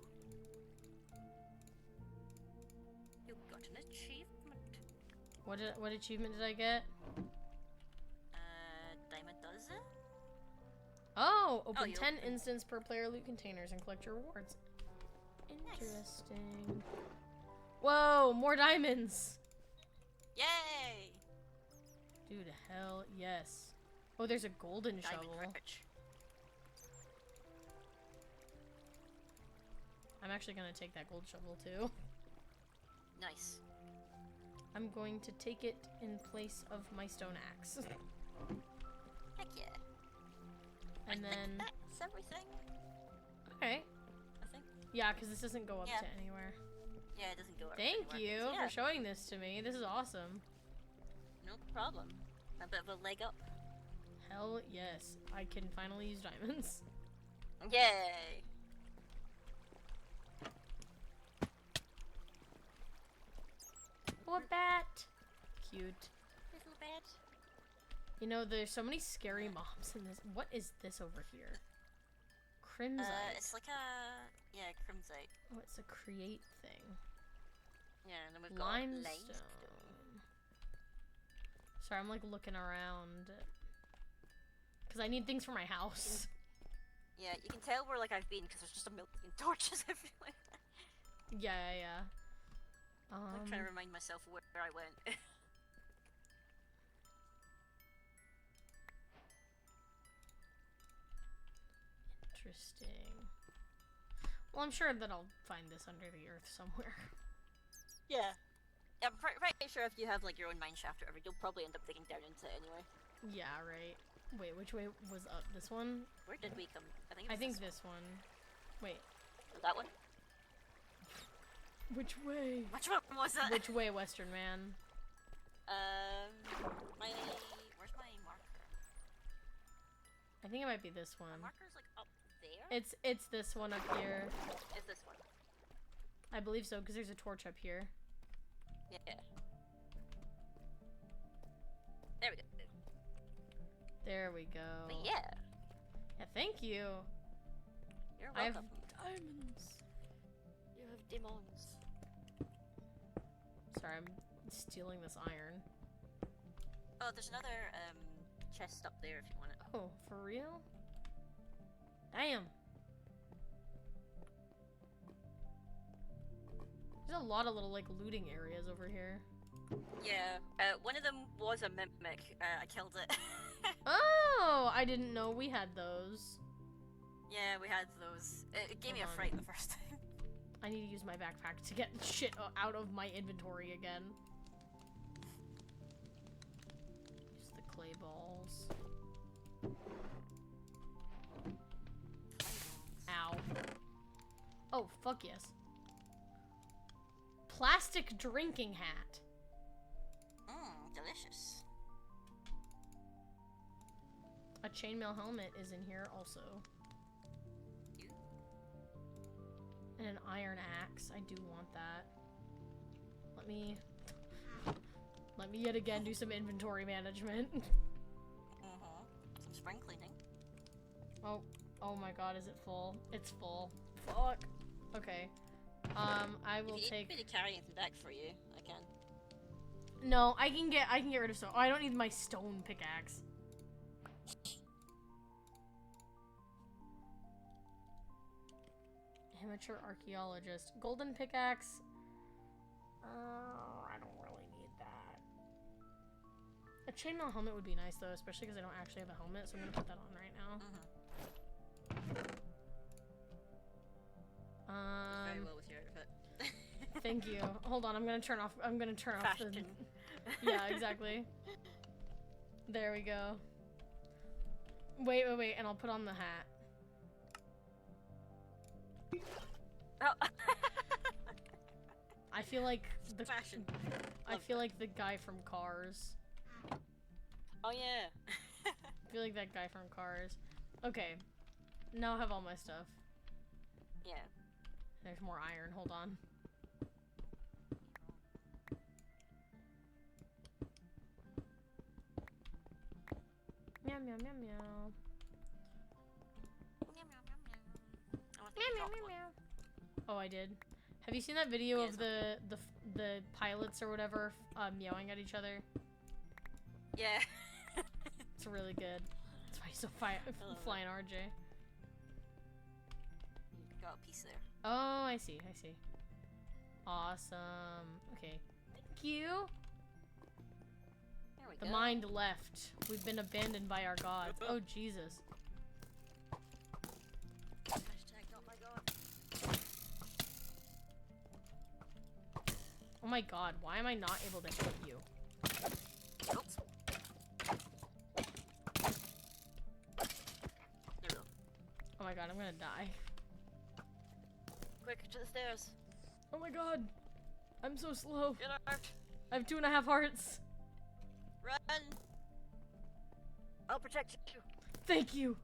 You got an achievement. What achievement did I get? Diamond dozen? Oh, open you 10 instants per player loot containers and collect your rewards. Interesting. Whoa, more diamonds! Yay! Dude, hell yes. Oh, there's a golden Diamond shovel. rich. I'm actually gonna take that gold shovel too. Nice. I'm going to take it in place of my stone axe. Heck yeah. And I then... think that's everything. Okay. I think. Yeah, because this doesn't go up Yeah. to anywhere. Yeah, it doesn't go up Thank anywhere. you Yeah, for showing this to me. This is awesome. no problem. A bit of a leg up. Hell yes. I can finally use diamonds. Yay! Oh, a bat. Cute. Little bed. You know, there's so many scary mobs in this. What is this over here? Crimsite. It's like a crimsite. Oh, it's a create thing. Yeah, and then we've got limestone. Sorry, I'm like looking around. Because I need things for my house. Yeah, you can tell where like I've been because there's just a million torches everywhere. Yeah. I'm trying to remind myself where I went. Interesting. Well, I'm sure that I'll find this under the earth somewhere. Yeah. I'm pretty sure if you have like your own mine shaft or whatever, you'll probably end up digging down into it anyway. Yeah, right. Wait, which way was up? This one? Where did we come? I think this one. Wait. That one? Which way? Which one was that? Which way, Western man? Where's my marker? I think it might be this one. My marker's like up there? It's this one up here. It's this one. I believe so, because there's a torch up here. Yeah. There we go. There we go. But yeah. Yeah, thank you. You're welcome. I have diamonds. You have demons. Sorry, I'm stealing this iron. Oh, there's another chest up there if you want it. Oh, for real? Damn. There's a lot of little like looting areas over here. Yeah, one of them was a mimic. I killed it. Oh, I didn't know we had those. Yeah, we had those. It gave me a fright the first time. I need to use my backpack to get shit out of my inventory again. Use the clay balls. Ow. Oh, fuck yes. Plastic drinking hat. Mmm, delicious. A chainmail helmet is in here also. And an iron axe. I do want that. Let me yet again do some inventory management. Some spring cleaning. Oh my god, is it full? It's full. Fuck. Okay. I will if you take. Need me to carry anything back for you, I can. No, I can get rid of stone. Oh, I don't need my stone pickaxe. Amateur archaeologist. Golden pickaxe. I don't really need that. A chainmail helmet would be nice though, especially because I don't actually have a helmet, so I'm gonna put that on right now. Very well with your outfit. Thank you. Hold on, I'm gonna turn off Fashion. the... Yeah, exactly. There we go. Wait, and I'll put on the hat. Oh. I feel like the fashion. I feel like the guy from Cars. Oh yeah. I feel like that guy from Cars. Okay. Now I have all my stuff. Yeah. There's more iron. Hold on. Meow meow meow meow. Meow, meow, meow. Oh, I did. Have you seen that video of the pilots or whatever meowing at each other? Yeah. It's really good. That's why he's so flying RJ. Got a piece there. Oh, I see. Awesome. Okay. Thank you. There we The go. mind left. We've been abandoned by our gods. Oh, Jesus. Hashtag not my god. Oh my god, why am I not able to hit you? Oops. There we go. Oh my god, I'm gonna die. Quick, to the stairs. Oh my god. I'm so slow. Get out. I have 2.5 hearts. Run. I'll protect you. Thank you.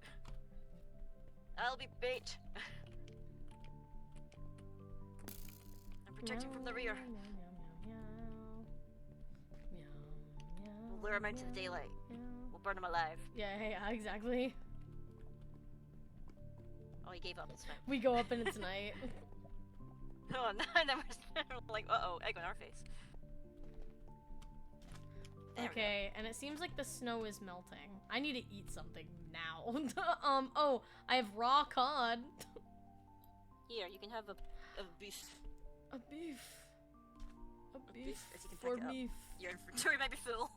I'll be bait. I'm protecting from the rear. lure them out to the daylight. We'll burn them alive. Yeah, exactly. Oh, he gave up. It's fine. We go up and it's night. Oh, no, I never. Like, uh-oh, egg on our face. Okay, and it seems like the snow is melting. I need to eat something now. Oh, I have raw cod. Here, you can have a beef. A beef. A beef as you can for pick it up. me. Your inventory might be full.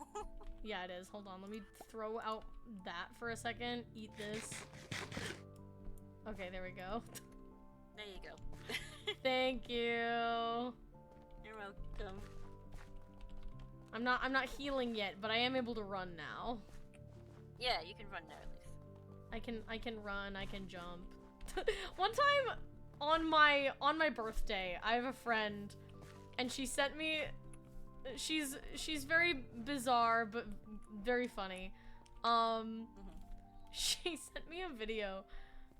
Yeah, it is. Hold on, let me throw out that for a second. Eat this. Okay, there we go. There you go. Thank you. You're welcome. I'm not healing yet, but I am able to run now. Yeah, you can run now at least. I can run, I can jump. One time on my birthday, I have a friend and she sent me she's very bizarre but very funny. She sent me a video,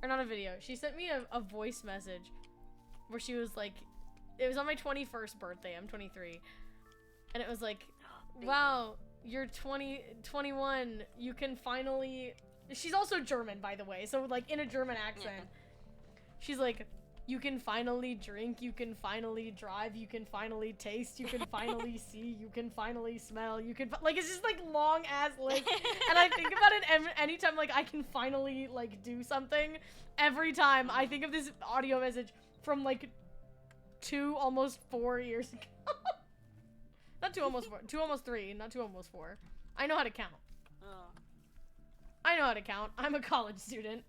or not a video. She sent me a voice message where she was like, it was on my 21st birthday. I'm 23. And it was like, wow, you're 21. You can finally... She's also German, by the way. So, like, in a German accent. She's like, you can finally drink. You can finally drive. You can finally taste. You can finally see. You can finally smell. You can... Like, it's just, like, long-ass list. And I think about it anytime, like, I can finally, like, do something. Every time I think of this audio message from, like, 2, almost 4 years ago. Not 2, almost 4. 2, almost 3. Not 2, almost 4. I know how to count. Oh. I know how to count. I'm a college student.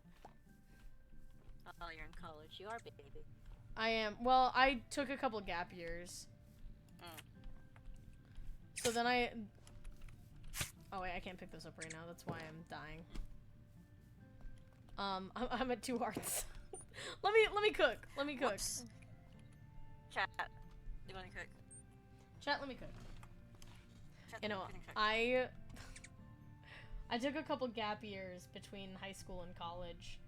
Oh, you're in college. You are, baby. I am. Well, I took a couple gap years. So then I... Oh, wait, I can't pick this up right now. That's why I'm dying. I'm at 2 hearts. let me cook. Let me cook. Whoops. Chat. You wanna cook? Chat, let me cook. Chat, You know, cook. I took a couple gap years between high school and college.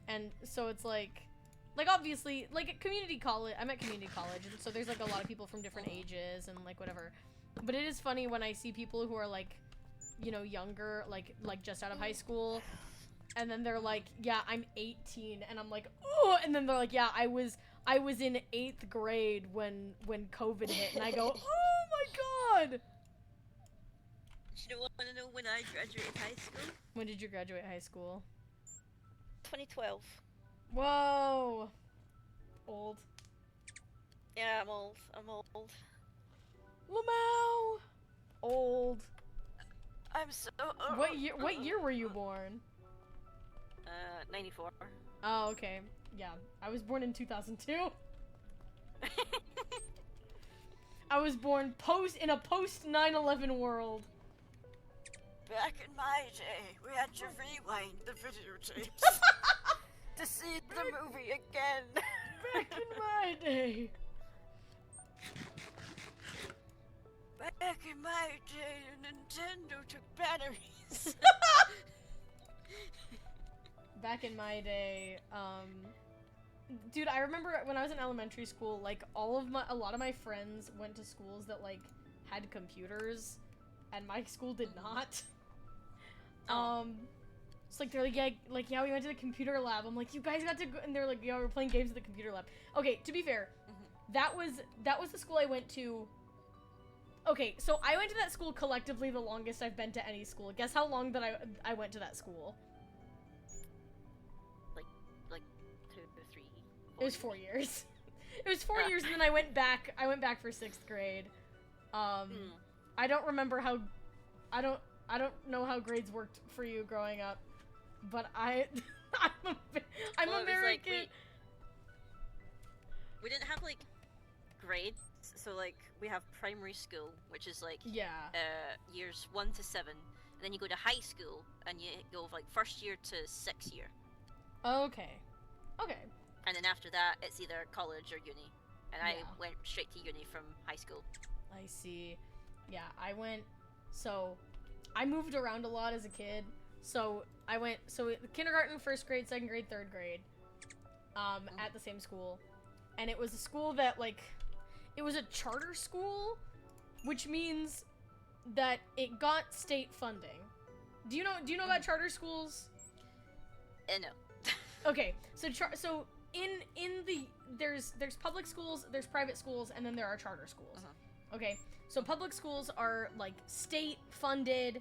And so it's like obviously, like at community college, I'm at community college, and so there's like a lot of people from different ages and like whatever. But it is funny when I see people who are like, you know, younger, like just out of high school, and then they're like, yeah, I'm 18, and I'm like, oh, and then they're like, yeah, I was in 8th grade when COVID hit, and I go, oh my god. You don't want to know when I graduated high school? When did you graduate high school? 2012. Whoa. Old. Yeah, I'm old. I'm old. Lamau. Old. I'm so old. What year were you born? 94. Oh, okay. Yeah, I was born in 2002. I was born in a post 9/11 world. Back in my day, we had to rewind the videotapes to see the movie again. Back in my day. Back in my day, Nintendo took batteries. Back in my day, dude, I remember when I was in elementary school, like a lot of my friends went to schools that like had computers, and my school did not. It's like they're like, yeah, we went to the computer lab. I'm like, you guys got to go, and they're like, yeah, we're playing games at the computer lab. Okay, to be fair, that was the school I went to. Okay, so I went to that school collectively the longest I've been to any school. Guess how long that I went to that school? Like 2 or 3. It was 4 years. It was 4 years, and then I went back for 6th grade. I don't remember how. I don't know how grades worked for you growing up, but I'm American. Like we didn't have like grades, so like we have primary school, which is like years 1 to 7, and then you go to high school and you go like 1st year to 6th year. Okay. And then after that, it's either college or uni, and I went straight to uni from high school. I see. Yeah, I moved around a lot as a kid, so I went kindergarten, 1st grade, 2nd grade, 3rd grade, at the same school, and it was a school that like, it was a charter school, which means that it got state funding. Do you know about charter schools? No. Okay, so there's public schools, there's private schools, and then there are charter schools. Okay, so public schools are like state-funded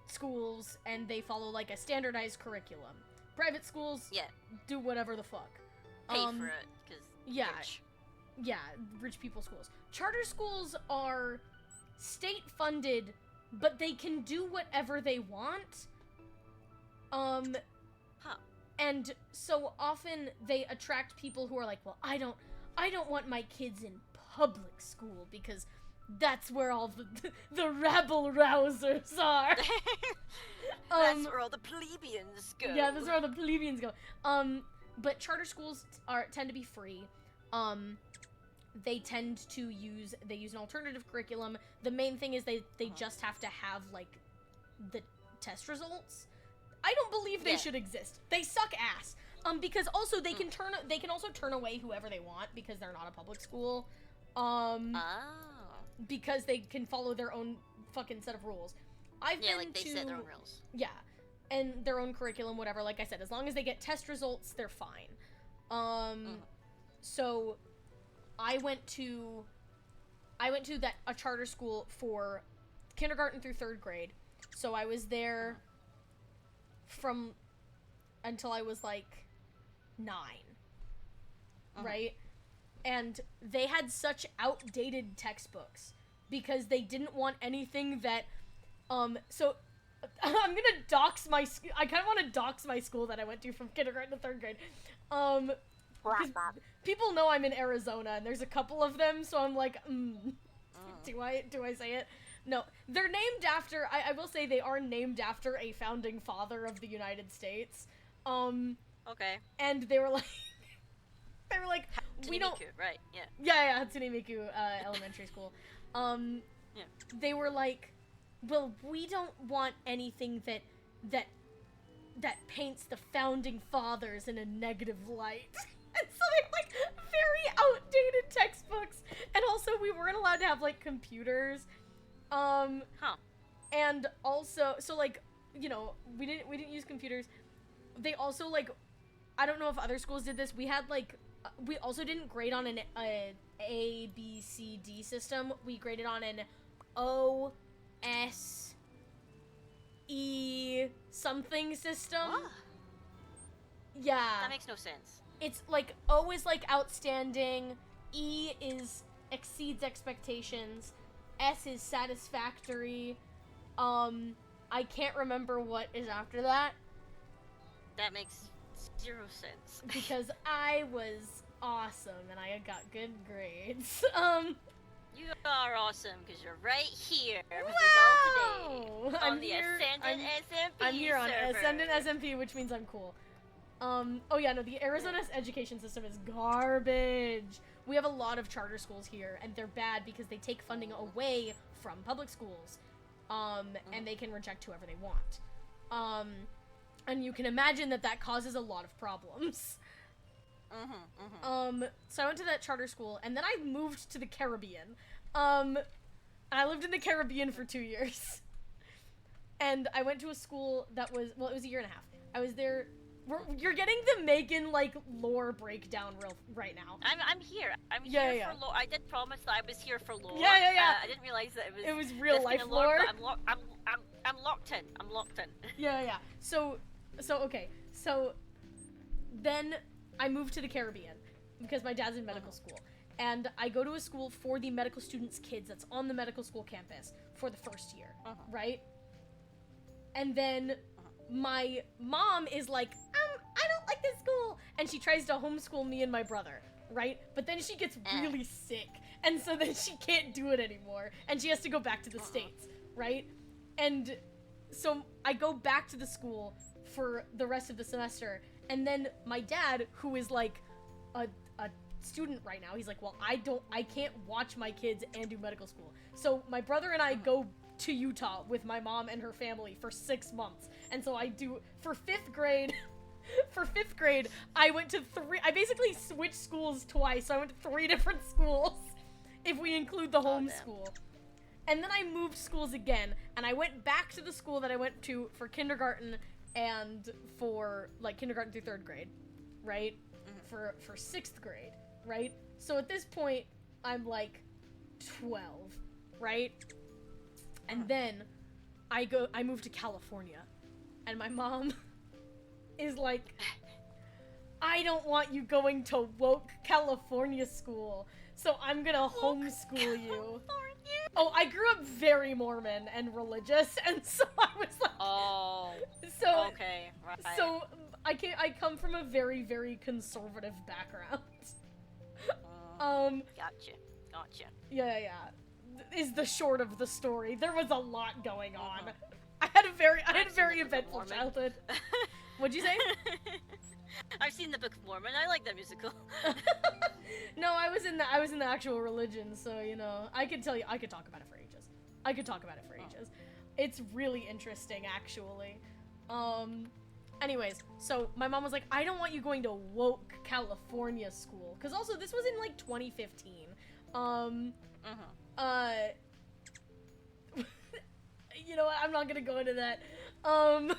schools, and they follow like a standardized curriculum. Private schools, do whatever the fuck. Pay for it, because rich. Yeah, rich people schools. Charter schools are state-funded, but they can do whatever they want. And so often they attract people who are like, well, I don't want my kids in public school because that's where all the rabble-rousers are. That's where all the plebeians go. Yeah, that's where all the plebeians go. But charter schools tend to be free. They tend to use an alternative curriculum. The main thing is they just have to have like the test results. I don't believe they should exist. They suck ass. Because also they can also turn away whoever they want because they're not a public school. Because they can follow their own fucking set of rules. They set their own rules. Yeah, and their own curriculum, whatever. Like I said, as long as they get test results, they're fine. So I went to a charter school for kindergarten through 3rd grade. So I was there from until I was like 9, right? And they had such outdated textbooks because they didn't want anything that, so I'm gonna dox my, I kind of want to dox my school that I went to from kindergarten to 3rd grade, people know I'm in Arizona and there's a couple of them, so I'm like, do I say it? No, they're named after, I will say they are named after a founding father of the United States. Okay. And they were like, we don't... Right, yeah. Yeah, Hatsune Miku Elementary School. They were like, well, we don't want anything that paints the founding fathers in a negative light. And so they're like very outdated textbooks. And also we weren't allowed to have like computers. And also, so like, you know, we didn't use computers. They also like, I don't know if other schools did this. We had like, we also didn't grade on an A, B, C, D system. We graded on an O, S, E something system. What? Yeah. That makes no sense. It's like O is like outstanding, E is exceeds expectations, S is satisfactory. I can't remember what is after that. That makes 0 sense. Because I was awesome and I got good grades. You are awesome because you're right here with wow! us all today on the Ascendant SMP I'm here on server. Ascendant SMP, which means I'm cool. Oh yeah, no, the Arizona's education system is garbage. We have a lot of charter schools here, and they're bad because they take funding away from public schools. And they can reject whoever they want. And you can imagine that causes a lot of problems. So I went to that charter school, and then I moved to the Caribbean. And I lived in the Caribbean for 2 years. And I went to a school that was, well, it was a year and a half. I was there. You're getting the Megan, like, lore breakdown right now. I'm here. I'm here for lore. I did promise that I was here for lore. Yeah. I didn't realize that it was real life lore. I'm locked in. I'm locked in. Yeah. So okay. So then I moved to the Caribbean because my dad's in medical school. And I go to a school for the medical students' kids that's on the medical school campus for the first year, right? And then my mom is like, I don't like this school. And she tries to homeschool me and my brother, right? But then she gets really sick. And so then she can't do it anymore. And she has to go back to the States, right? And so I go back to the school for the rest of the semester. And then my dad, who is like a student right now, he's like, well, I can't watch my kids and do medical school. So my brother and I go to Utah with my mom and her family for 6 months. And so I do, for 5th grade, I went to I basically switched schools twice. So I went to 3 different schools, if we include the homeschool. And then I moved schools again, and I went back to the school that I went to for kindergarten and for, like, kindergarten through 3rd grade, right? For 6th grade, right? So at this point, I'm, like, 12, right? And then I moved to California, and my mom is like, I don't want you going to woke California school, so I'm gonna homeschool you. Oh, I grew up very Mormon and religious, and so I was like, oh, so okay, right. So I come from a very, very conservative background. Gotcha. Yeah. Is the short of the story. There was a lot going on. I had a very eventful childhood. What'd you say? I've seen the Book of Mormon. I like that musical. No, I was in the actual religion, so you know, I could talk about it for ages. It's really interesting, actually. Anyways, so my mom was like, I don't want you going to woke California school, because also this was in like 2015. You know what? I'm not gonna go into that. I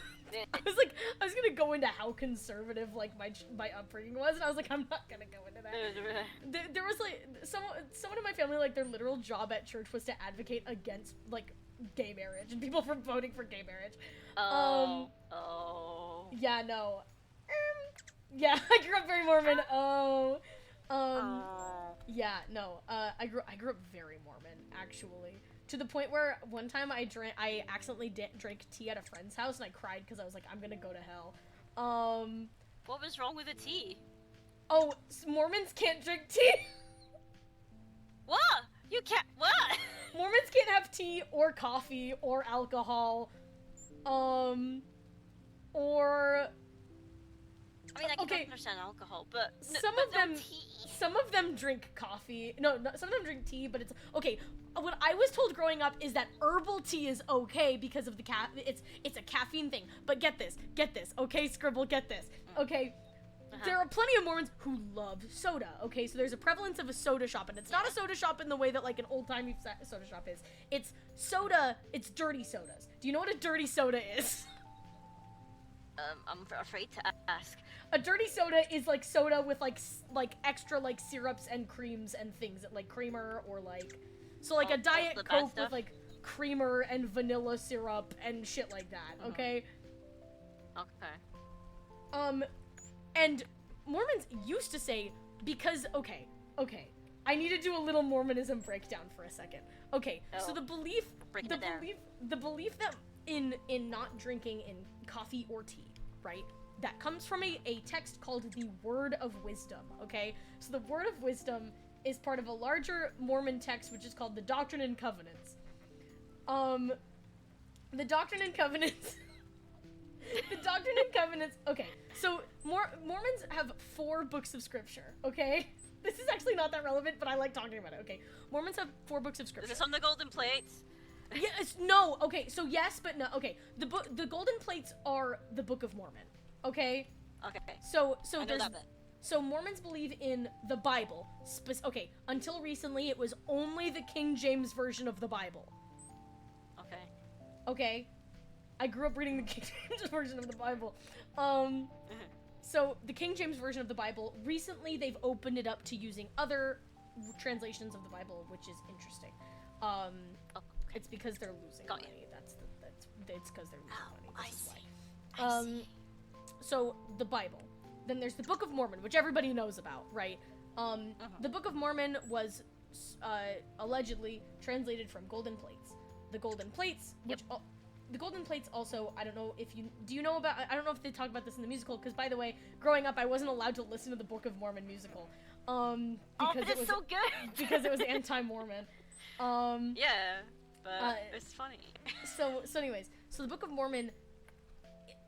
was gonna go into how conservative like my upbringing was, and I was like, I'm not gonna go into that. There was like someone in my family, like their literal job at church was to advocate against like gay marriage and people for voting for gay marriage. Yeah, no. Yeah, I grew up very Mormon. Yeah, no. I grew up very Mormon, actually. To the point where one time I accidentally drank tea at a friend's house and I cried because I was like, I'm gonna go to hell. What was wrong with the tea? Oh, Mormons can't drink tea. What? You can't, what? Mormons can't have tea or coffee or alcohol. Or... I mean, I can understand alcohol, but some of them drink coffee. No, some of them drink tea, but it's okay. What I was told growing up is that herbal tea is okay because of the it's a caffeine thing. But get this, okay, Scribble, get this, okay. There are plenty of Mormons who love soda, okay? So there's a prevalence of a soda shop, and it's not a soda shop in the way that like an old-timey soda shop is. It's soda, it's dirty sodas. Do you know what a dirty soda is? I'm afraid to ask. A dirty soda is like soda with like extra like syrups and creams and things, like creamer or like, so like a Diet Coke with like creamer and vanilla syrup and shit like that, okay? Okay. And Mormons used to say, because, okay, I need to do a little Mormonism breakdown for a second. Okay, so the belief that in not drinking in coffee or tea, right? That comes from a text called the Word of Wisdom, okay? So the Word of Wisdom is part of a larger Mormon text, which is called the Doctrine and Covenants. The Doctrine and Covenants... The Doctrine and Covenants... Okay, so Mormons have 4 books of scripture, okay? This is actually not that relevant, but I like talking about it, okay? Mormons have 4 books of scripture. Is this on the golden plates? Yes, no, okay, so yes, but no, okay. The golden plates are the Book of Mormon, okay? Okay. So there's... So Mormons believe in the Bible. Okay, until recently, it was only the King James Version of the Bible. Okay. Okay? I grew up reading the King James Version of the Bible. So the King James Version of the Bible, recently they've opened it up to using other translations of the Bible, which is interesting. It's because they're losing money. It's because they're losing money. This is why. I see. So the Bible. Then there's the Book of Mormon, which everybody knows about, right? The Book of Mormon was allegedly translated from golden plates. The golden plates, which the golden plates also, I don't know if I don't know if they talk about this in the musical, because by the way, growing up I wasn't allowed to listen to the Book of Mormon musical. Because it was so good! Because it was anti-Mormon. Yeah, but it's funny. So anyways, so the Book of Mormon,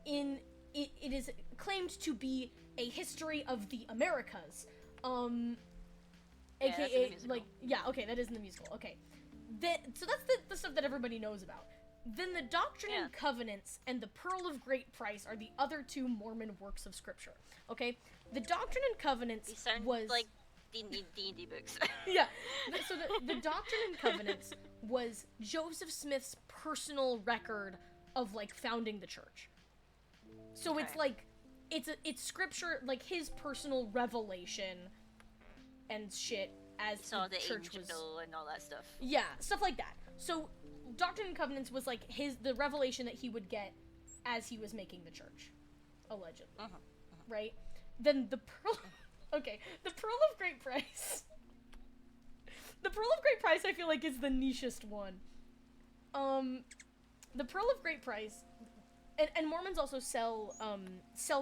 it is claimed to be a history of the Americas. AKA, like, yeah, okay, that is in the musical, okay. So that's the stuff that everybody knows about. Then the Doctrine and Covenants and the Pearl of Great Price are the other 2 Mormon works of scripture, okay? The Doctrine and Covenants was... like D&D books. Yeah, so the Doctrine and Covenants was Joseph Smith's personal record of, like, founding the church. So it's like, it's scripture, like, his personal revelation and shit as the church was... and all that stuff. Yeah, stuff like that. So, Doctrine and Covenants was, like, the revelation that he would get as he was making the church. Allegedly. Right? Then the Pearl... Okay, the Pearl of Great Price. The Pearl of Great Price, I feel like, is the nichest one. The Pearl of Great Price... And Mormons also sell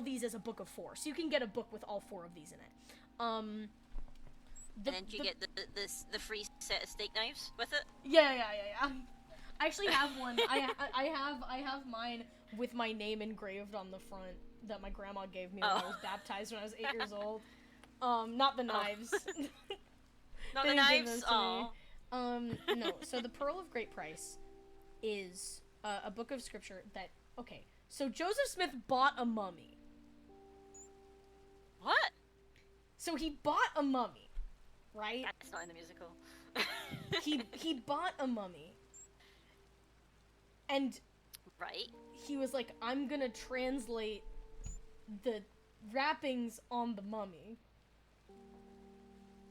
these as a book of 4. So you can get a book with all 4 of these in it. And then you get the free set of steak knives with it? Yeah. I actually have one. I have mine with my name engraved on the front that my grandma gave me when I was baptized when I was 8 years old. Not the knives. Not the knives? Oh. No. So the Pearl of Great Price is a book of scripture that... Okay, so Joseph Smith bought a mummy. What? So he bought a mummy, right? That's not in the musical. he bought a mummy. And right. He was like, I'm gonna translate the wrappings on the mummy.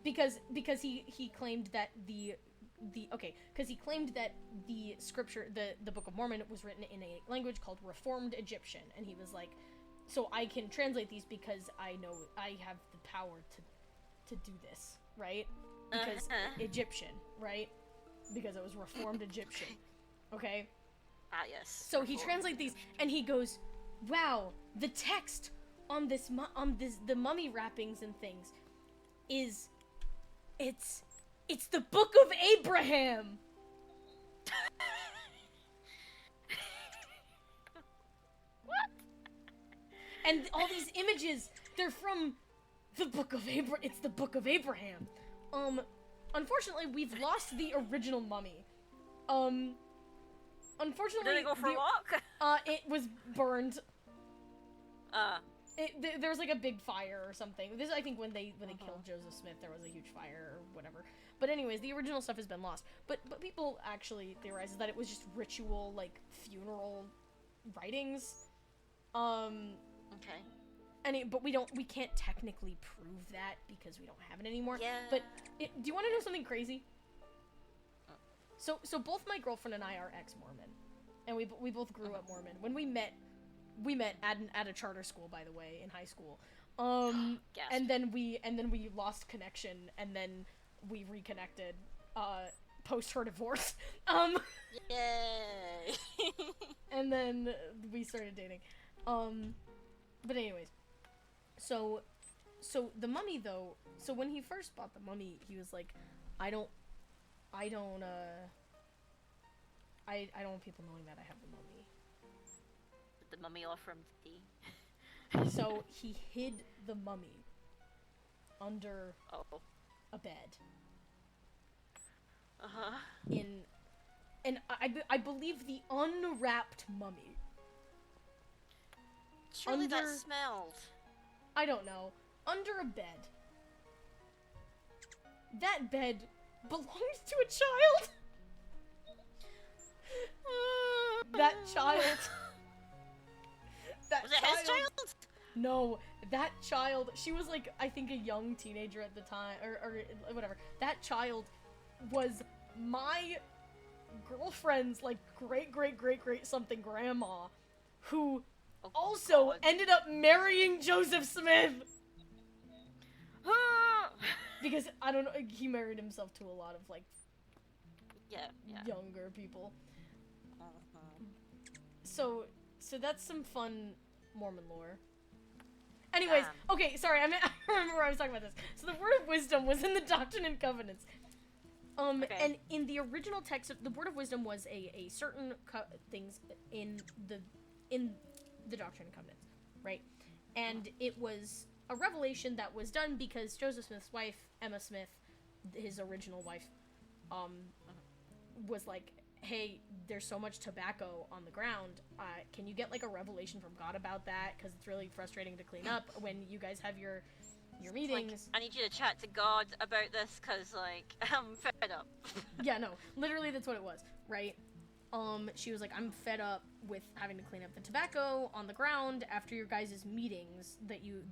Because he claimed that because he claimed that the scripture, the Book of Mormon, was written in a language called Reformed Egyptian, and he was like, so I can translate these because I know I have the power to do this, right? Because Egyptian, right? Because it was Reformed Egyptian, okay? Ah, yes. So he translates these, and he goes, wow, the text on the mummy wrappings and things it's the Book of Abraham! What? And all these images, they're from the Book of Abraham. It's the Book of Abraham. Unfortunately, we've lost the original mummy. Unfortunately... Did they go for a walk? It was burned. There was like a big fire or something. This, I think, when they killed Joseph Smith, there was a huge fire or whatever. But anyways, the original stuff has been lost. But people actually theorize that it was just ritual, like, funeral writings. Okay. But we can't technically prove that because we don't have it anymore. Yeah. But do you want to know something crazy? So both my girlfriend and I are ex-Mormon, and we both grew up Mormon. When we met at a charter school, by the way, in high school. And then we lost connection, and then we reconnected post her divorce. Yay! And then we started dating. But anyways, so the mummy though. So when he first bought the mummy, he was like, I don't want people knowing that I have the mummy. The mummy off from the... So he hid the mummy under a bed. I believe the unwrapped mummy. Surely that smelled. I don't know. Under a bed. That bed belongs to a child. That child. Was it his child? No, that child, she was like, I think a young teenager at the time, or whatever. That child was my girlfriend's, like, great something grandma, who also ended up marrying Joseph Smith. Because, I don't know, he married himself to a lot of, like, younger people. So that's some fun Mormon lore. Anyways, okay, sorry, I remember where I was talking about this. So the Word of Wisdom was in the Doctrine and Covenants. And in the original text, the Word of Wisdom was a certain things in the Doctrine and Covenants, right? And it was a revelation that was done because Joseph Smith's wife, Emma Smith, his original wife, was like, hey, there's so much tobacco on the ground, can you get, like, a revelation from God about that? Because it's really frustrating to clean up when you guys have your your meetings. Like, I need you to chat to God about this, because, like, I'm fed up. Yeah, no, literally that's what it was, right? She was like, I'm fed up with having to clean up the tobacco on the ground after your guys' meetings that you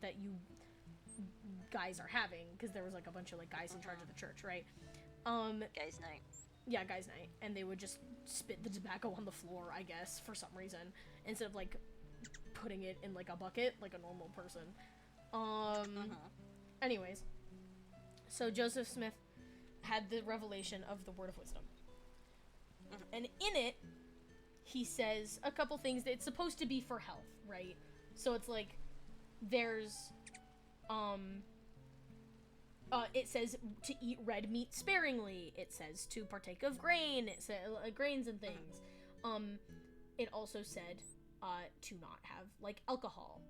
guys are having, because there was like a bunch of like guys in charge of the church, right? Guys' night. Yeah, guys' night, and they would just spit the tobacco on the floor, I guess, for some reason, instead of like putting it in like a bucket like a normal person. Anyways, so Joseph Smith had the revelation of the word of wisdom, and in it he says a couple things that it's supposed to be for health, right? So it's like there's it says to eat red meat sparingly. It says to partake of grain. It says grains and things. It also said to not have like alcohol,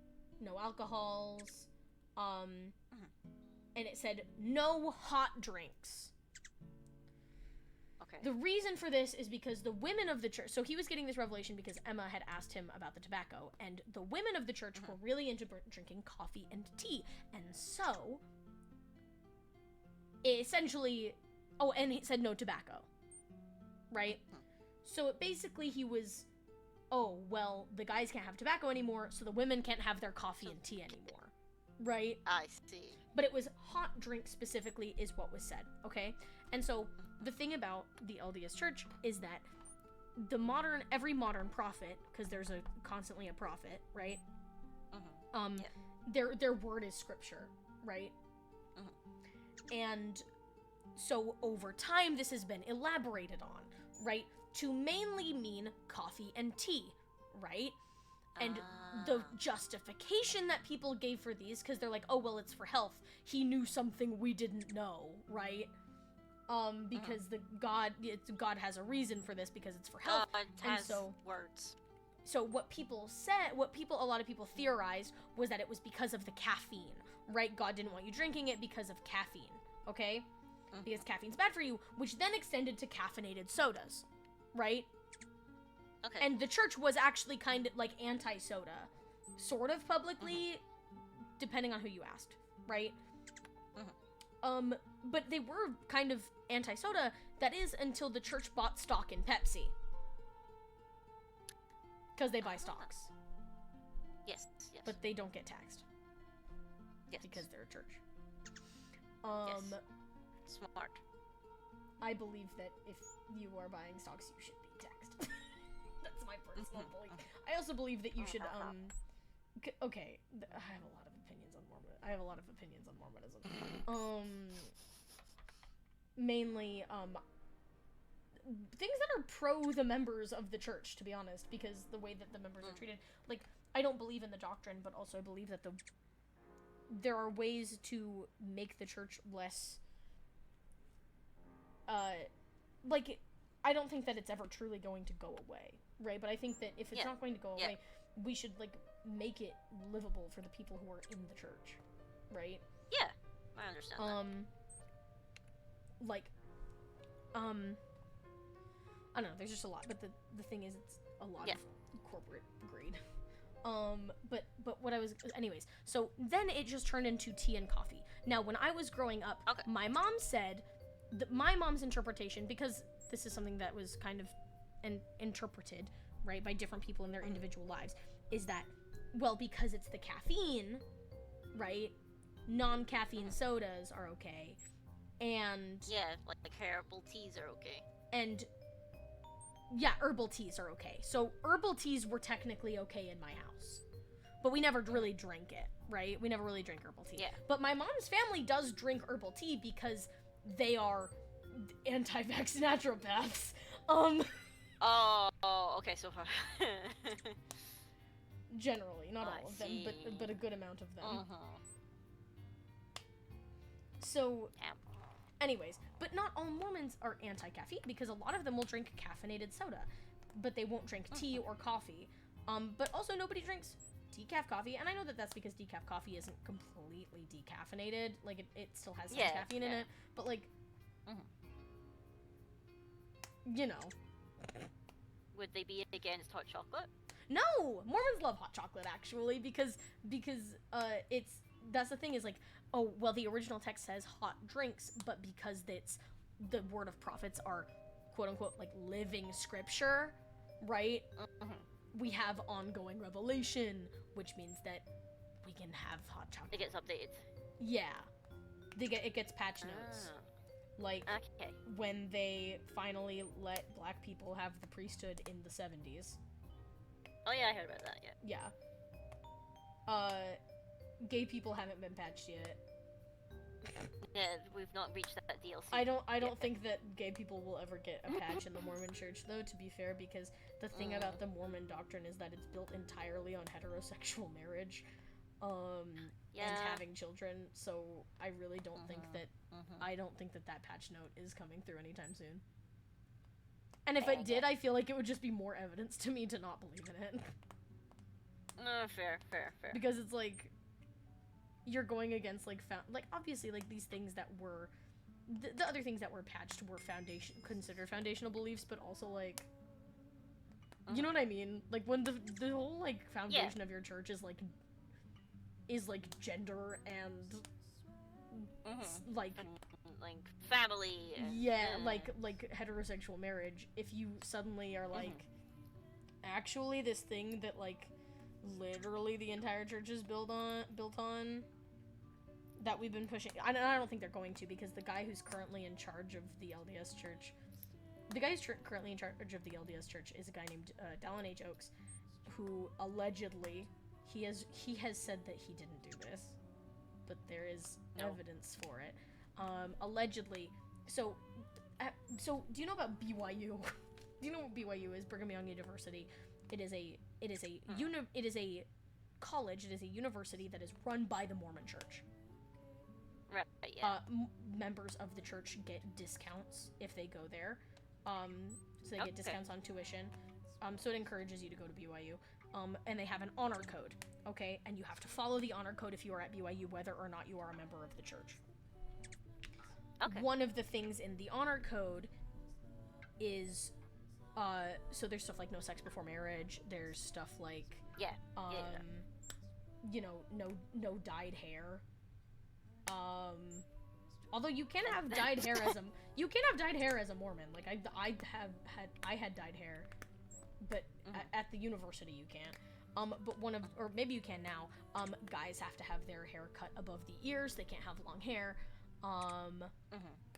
no alcohols. And it said no hot drinks. Okay. The reason for this is because the women of the church. So he was getting this revelation because Emma had asked him about the tobacco, and the women of the church were really into drinking coffee and tea, and so. Essentially, and he said no tobacco, right? So basically he was, the guys can't have tobacco anymore, so the women can't have their coffee and tea anymore, right? I see. But it was hot drink specifically is what was said, okay? And so the thing about the LDS Church is that every modern prophet, because there's constantly a prophet, right? Their word is scripture, right? And so over time, this has been elaborated on, right? To mainly mean coffee and tea, right? And the justification that people gave for these, because they're like, it's for health. He knew something we didn't know, right? Because God has a reason for this because it's for health. God has words. So what a lot of people theorized was that it was because of the caffeine, right? God didn't want you drinking it because of caffeine, okay? Because caffeine's bad for you, which then extended to caffeinated sodas, right? Okay. And the church was actually kind of like anti-soda, sort of publicly, depending on who you asked, right? But they were kind of anti-soda, that is, until the church bought stock in Pepsi. Because they buy stocks. Yes. But they don't get taxed. Yes. Because they're a church. Yes. Smart. I believe that if you are buying stocks, you should be taxed. That's my personal belief. I also believe that you should, okay, I have a lot of opinions on Mormonism. Mainly, things that are pro the members of the church, to be honest, because the way that the members are treated, like, I don't believe in the doctrine, but also I believe that there are ways to make the church less, I don't think that it's ever truly going to go away, right? But I think that if it's not going to go away, we should, like, make it livable for the people who are in the church, right? Yeah, I understand that. I don't know, there's just a lot, but the thing is, it's a lot of corporate greed. But what anyways, so then it just turned into tea and coffee. Now, when I was growing up, my mom said, my mom's interpretation, because this is something that was kind of interpreted, right, by different people in their individual lives, is that, because it's the caffeine, right, non-caffeine sodas are okay, and... Yeah, like herbal teas are okay. And... yeah, herbal teas are okay. So herbal teas were technically okay in my house. But we never really drank it, right? We never really drank herbal tea. Yeah. But my mom's family does drink herbal tea because they are anti-vax naturopaths. Oh, okay, so far. Generally, not all of them, but a good amount of them. So... anyways, but not all Mormons are anti-caffeine, because a lot of them will drink caffeinated soda, but they won't drink tea or coffee. But also nobody drinks decaf coffee, and I know that that's because decaf coffee isn't completely decaffeinated. Like, it still has some caffeine in it, but, like, you know. Would they be against hot chocolate? No! Mormons love hot chocolate, actually, because it's that's the thing is, like, oh, well, the original text says hot drinks, but because it's the word of prophets are, quote-unquote, like, living scripture, right? We have ongoing revelation, which means that we can have hot chocolate. It gets updated. Yeah. It gets patch notes. Like, when they finally let black people have the priesthood in the 70s. Oh yeah, I heard about that, yeah. Yeah. Gay people haven't been patched yet. Yeah, we've not reached that DLC. I don't think that gay people will ever get a patch in the Mormon church, though, to be fair, because the thing about the Mormon doctrine is that it's built entirely on heterosexual marriage, and having children, so I really don't think that, I don't think that patch note is coming through anytime soon. And if it did, I feel like it would just be more evidence to me to not believe in it. Fair. Because it's like, you're going against, like, obviously, like, these things that were, the other things that were patched were considered foundational beliefs, but also, like, you know what I mean? Like, when the whole, like, foundation of your church is, like, gender and, like family. And, like, heterosexual marriage, if you suddenly are, like, actually, this thing that, like, literally the entire church is built on, that we've been pushing. I don't think they're going to, because the guy who's currently in charge of the LDS church, currently in charge of the LDS church is a guy named Dallin H. Oaks, who allegedly he has said that he didn't do this, but there is evidence for it. Allegedly. So do you know about BYU? Do you know what BYU is? Brigham Young University. It is a college. It is a university that is run by the Mormon Church. Right. Yeah. Members of the church get discounts if they go there. So they get discounts on tuition. So it encourages you to go to BYU. And they have an honor code. Okay, and you have to follow the honor code if you are at BYU, whether or not you are a member of the church. Okay. One of the things in the honor code is, so there's stuff like no sex before marriage. There's stuff like, you know, no dyed hair. Although you can have dyed hair as a Mormon. Like I had dyed hair, but at the university you can't. But or maybe you can now. Guys have to have their hair cut above the ears. They can't have long hair.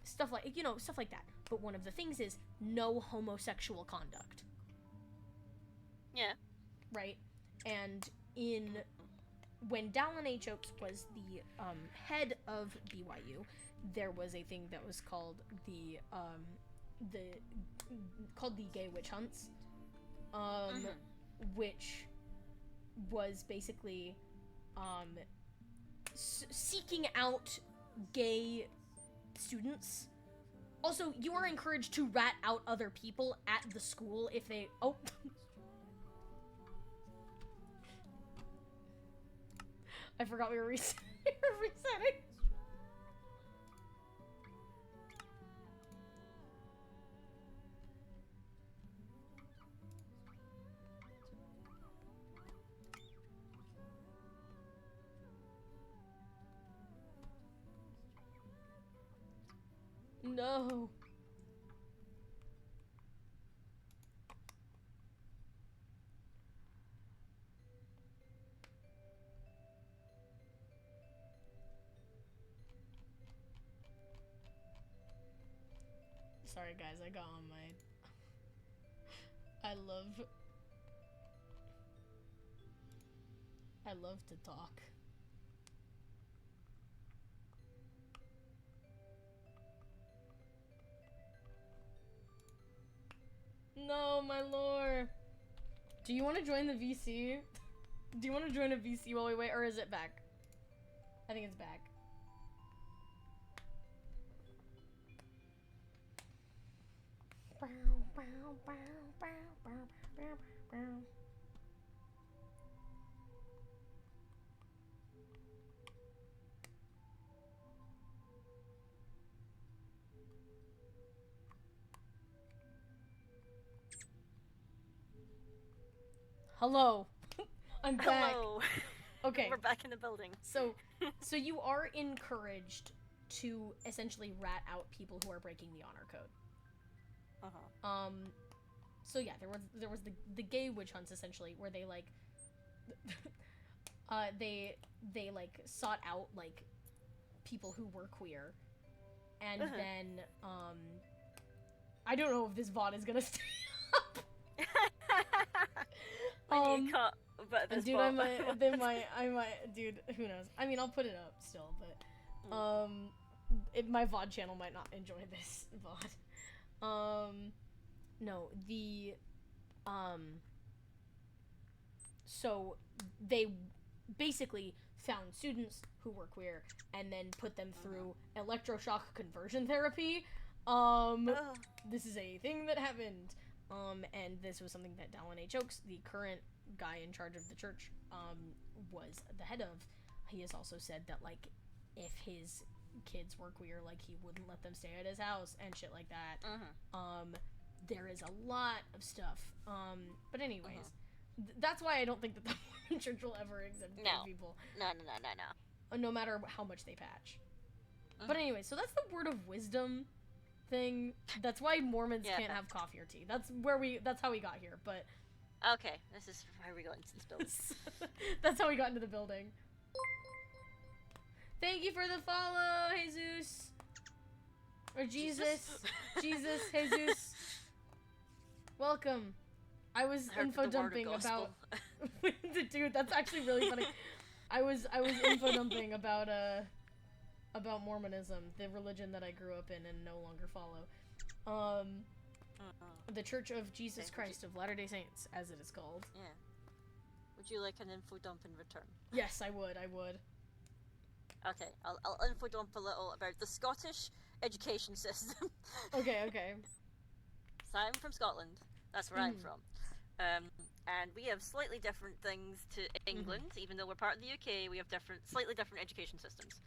Stuff like that. But one of the things is no homosexual conduct. Yeah. Right? And when Dallin H. Oaks was the head of BYU, there was a thing that was called the gay witch hunts, which was basically seeking out gay students. Also, you are encouraged to rat out other people at the school if they... Oh. I forgot we were resetting. No. Sorry guys, I got on my... I love to talk. No, my lord. Do you want to join the VC? Do you want to join a VC while we wait, or is it back? I think it's back. Hello. I'm back. Hello. Okay. We're back in the building. So you are encouraged to essentially rat out people who are breaking the honor code. So yeah, there was the gay witch hunts essentially, where they like they like sought out like people who were queer, and then I don't know if this VOD is gonna stay up. We need to cut, but this dude, VOD. I might, dude, who knows? I mean, I'll put it up still, but my VOD channel might not enjoy this VOD. No, so they basically found students who were queer and then put them through electroshock conversion therapy. This is a thing that happened. And this was something that Dallin H. Oakes, the current guy in charge of the church, was the head of. He has also said that, like, if his kids were queer, like, he wouldn't let them stay at his house and shit like that. There is a lot of stuff. But anyways, that's why I don't think that the Mormon church will ever accept gay people. No. No matter how much they patch. But anyway, so that's the word of wisdom thing. That's why Mormons can't have coffee or tea. That's how we got here, but... Okay, this is where we got into this building. That's how we got into the building. Thank you for the follow, Jesus. Or Jesus. Jesus, Jesus. Welcome. I was info dumping about... Dude, that's actually really funny. I was info dumping about Mormonism, the religion that I grew up in and no longer follow. The Church of Jesus Christ of Latter-day Saints, as it is called. Yeah. Would you like an info dump in return? Yes, I would. Okay, I'll info dump a little about the Scottish education system. Okay. So I'm from Scotland. That's where I'm from. And we have slightly different things to England, even though we're part of the UK. We have slightly different education systems.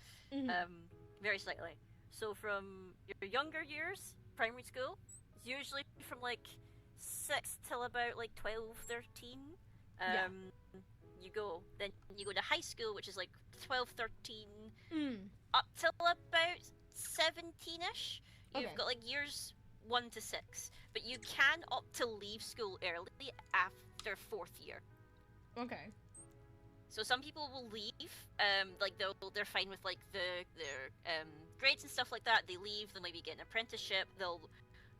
Very slightly. So from your younger years, primary school, it's usually from like 6 till about like 12, 13. You go to high school, which is like 12, 13, up till about 17ish. You've got like years 1 to 6, but you can opt to leave school early after 4th year. Okay. So some people will leave, like they're fine with like their grades and stuff like that. They leave, they'll maybe get an apprenticeship, they'll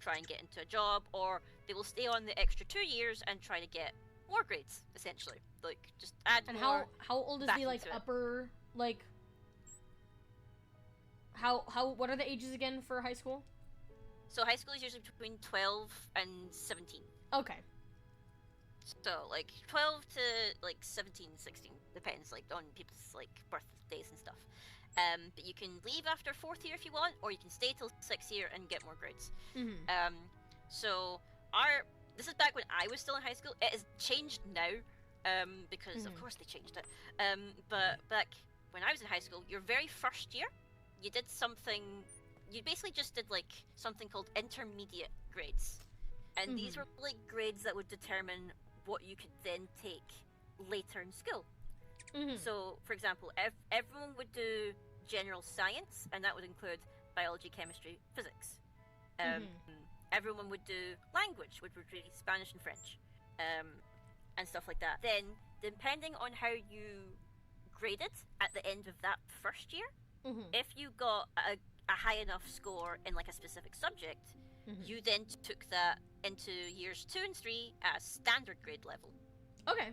try and get into a job, or they will stay on the extra 2 years and try to get more grades, essentially. Like just add and more. How old is the like upper like? What are the ages again for high school? So high school is usually between 12 and 17. Okay. So like 12 to like 17, 16, depends like on people's like birthdays and stuff. But you can leave after 4th year if you want, or you can stay till 6th year and get more grades. So this is back when I was still in high school. It has changed now, because of course they changed it. But back when I was in high school, your very first year, you did something. You basically just did like something called intermediate grades, and these were like grades that would determine what you could then take later in school. So, for example, everyone would do general science, and that would include biology, chemistry, physics. Everyone would do language, which would be Spanish and French, and stuff like that. Then, depending on how you graded at the end of that first year, if you got a high enough score in like a specific subject, you then took that into years 2 and 3 at standard grade level. Okay.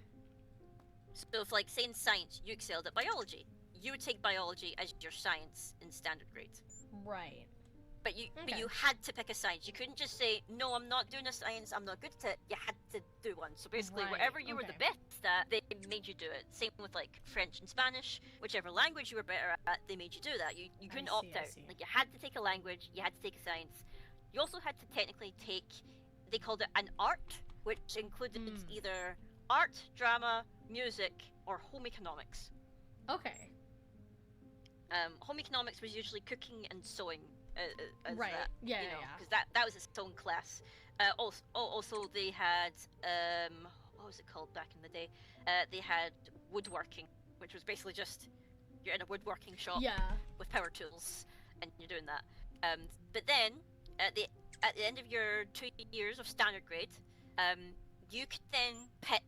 So if, like, say in science, you excelled at biology, you would take biology as your science in standard grades. Right. But you had to pick a science. You couldn't just say, no, I'm not doing a science, I'm not good at it. You had to do one. So basically, whatever you were the best at, they made you do it. Same with, like, French and Spanish. Whichever language you were better at, they made you do that. You couldn't opt out. Like, you had to take a language, you had to take a science. You also had to technically take, they called it an art, which included either art, drama, music, or home economics. Okay. Home economics was usually cooking and sewing. Right. That, yeah. Because that was its own class. Also they had what was it called back in the day? They had woodworking, which was basically just you're in a woodworking shop with power tools and you're doing that. But then at the end of your 2 years of standard grade, you could then pick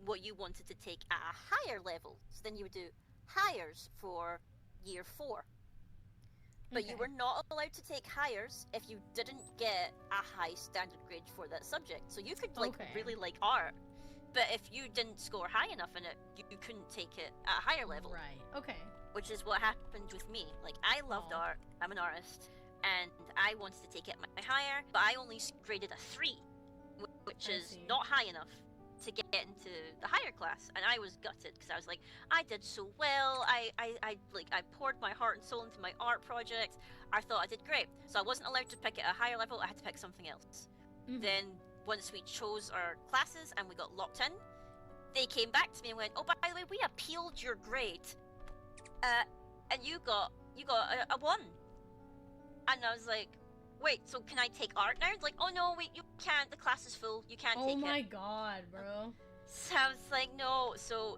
what you wanted to take at a higher level. So then you would do hires for year 4. But you were not allowed to take hires if you didn't get a high standard grade for that subject. So you could really like art, but if you didn't score high enough in it, you couldn't take it at a higher level. Right. Okay. Which is what happened with me. Like, I loved art. I'm an artist, and I wanted to take it my higher, but I only graded a 3, which is not high enough to get into the higher class, and I was gutted because I was like, I did so well. I poured my heart and soul into my art project. I thought I did great, so I wasn't allowed to pick at a higher level. I had to pick something else. Then once we chose our classes and we got locked in, they came back to me and went, "Oh, by the way, we appealed your grade, and you got a 1." And I was like, wait, so can I take art now? It's like, oh no, wait, you can't. The class is full. You can't take it. Oh my god, bro. So I was like, no. So,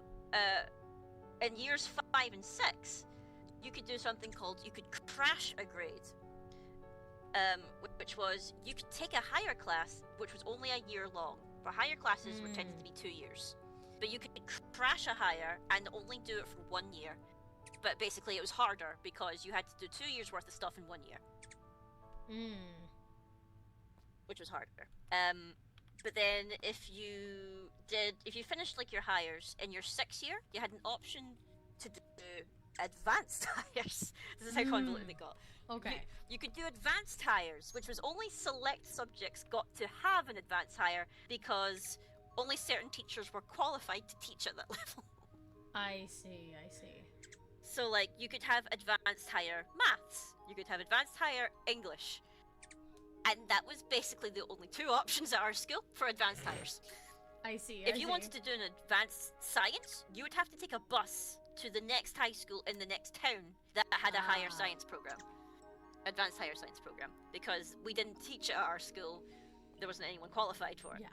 in years 5 and 6, you could do something called, you could crash a grade. Which was, you could take a higher class, which was only a year long. For higher classes, were tended to be 2 years. But you could crash a higher and only do it for 1 year. But basically it was harder because you had to do 2 years worth of stuff in 1 year. Which was harder. But then if you finished like your hires in your 6th year, you had an option to do advanced hires. This is how convoluted it got. Okay. You could do advanced hires, which was only select subjects got to have an advanced hire because only certain teachers were qualified to teach at that level. I see. So, like, you could have advanced higher maths, you could have advanced higher English, and that was basically the only 2 options at our school for advanced hires. I see. If you wanted to do an advanced science, you would have to take a bus to the next high school in the next town that had a higher science program, advanced higher science program, because we didn't teach it at our school. There wasn't anyone qualified for it. Yeah.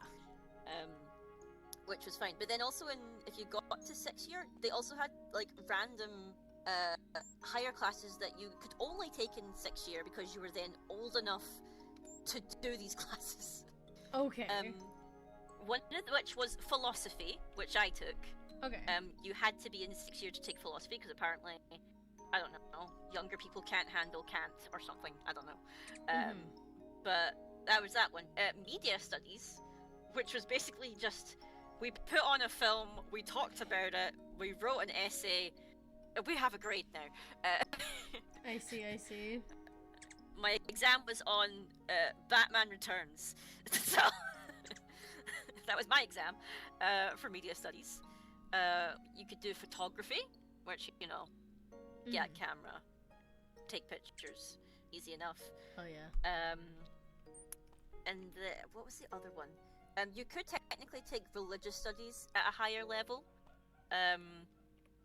Which was fine. But then also if you got to 6th year, they also had like random higher classes that you could only take in 6th year because you were then old enough to do these classes. Okay. One of which was philosophy, which I took. Okay. You had to be in 6th year to take philosophy because apparently, I don't know, younger people can't handle Kant or something. I don't know. But that was that one. Media studies, which was basically just, we put on a film, we talked about it, we wrote an essay, we have a grade now. I see. My exam was on Batman Returns, so that was my exam for media studies. You could do photography, which, you know, get a camera, take pictures, easy enough. Oh yeah. And what was the other one? You could technically take religious studies at a higher level,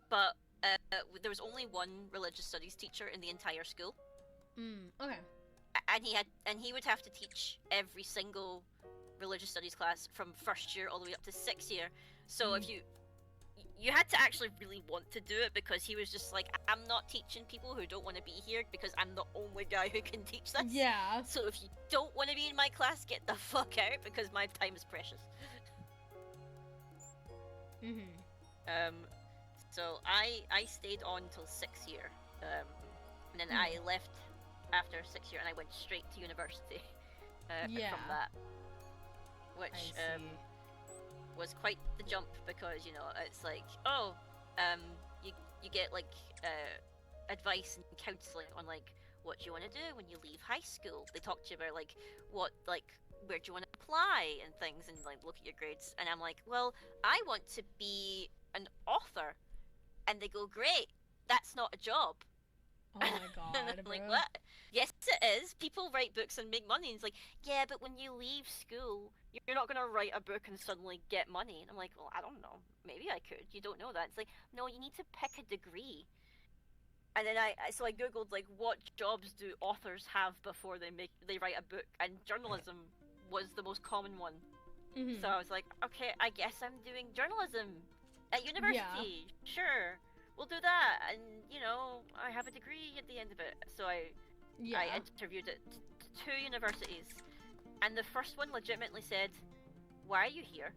but there was only one religious studies teacher in the entire school. Okay. And he would have to teach every single religious studies class from 1st year all the way up to 6th year. So if you had to actually really want to do it, because he was just like, I'm not teaching people who don't want to be here because I'm the only guy who can teach this. Yeah. So if you don't want to be in my class, get the fuck out because my time is precious. So I stayed on till 6th year, and then I left after 6th year and I went straight to university from that, which was quite the jump because, you know, it's like, you get like advice and counselling on like what do you want to do when you leave high school. They talk to you about like where do you want to apply and things, and like look at your grades. And I'm like, well, I want to be an author. And they go, great, that's not a job. Oh my god, and I'm like, what? Yes, it is. People write books and make money. And it's like, yeah, but when you leave school, you're not going to write a book and suddenly get money. And I'm like, well, I don't know. Maybe I could. You don't know that. It's like, no, you need to pick a degree. And then I googled like, what jobs do authors have before they write a book? And journalism was the most common one. So I was like, okay, I guess I'm doing journalism. at university. Yeah. Sure, we'll do that, and you know, I have a degree at the end of it. So I interviewed at 2 universities, and the first one legitimately said, "Why are you here?"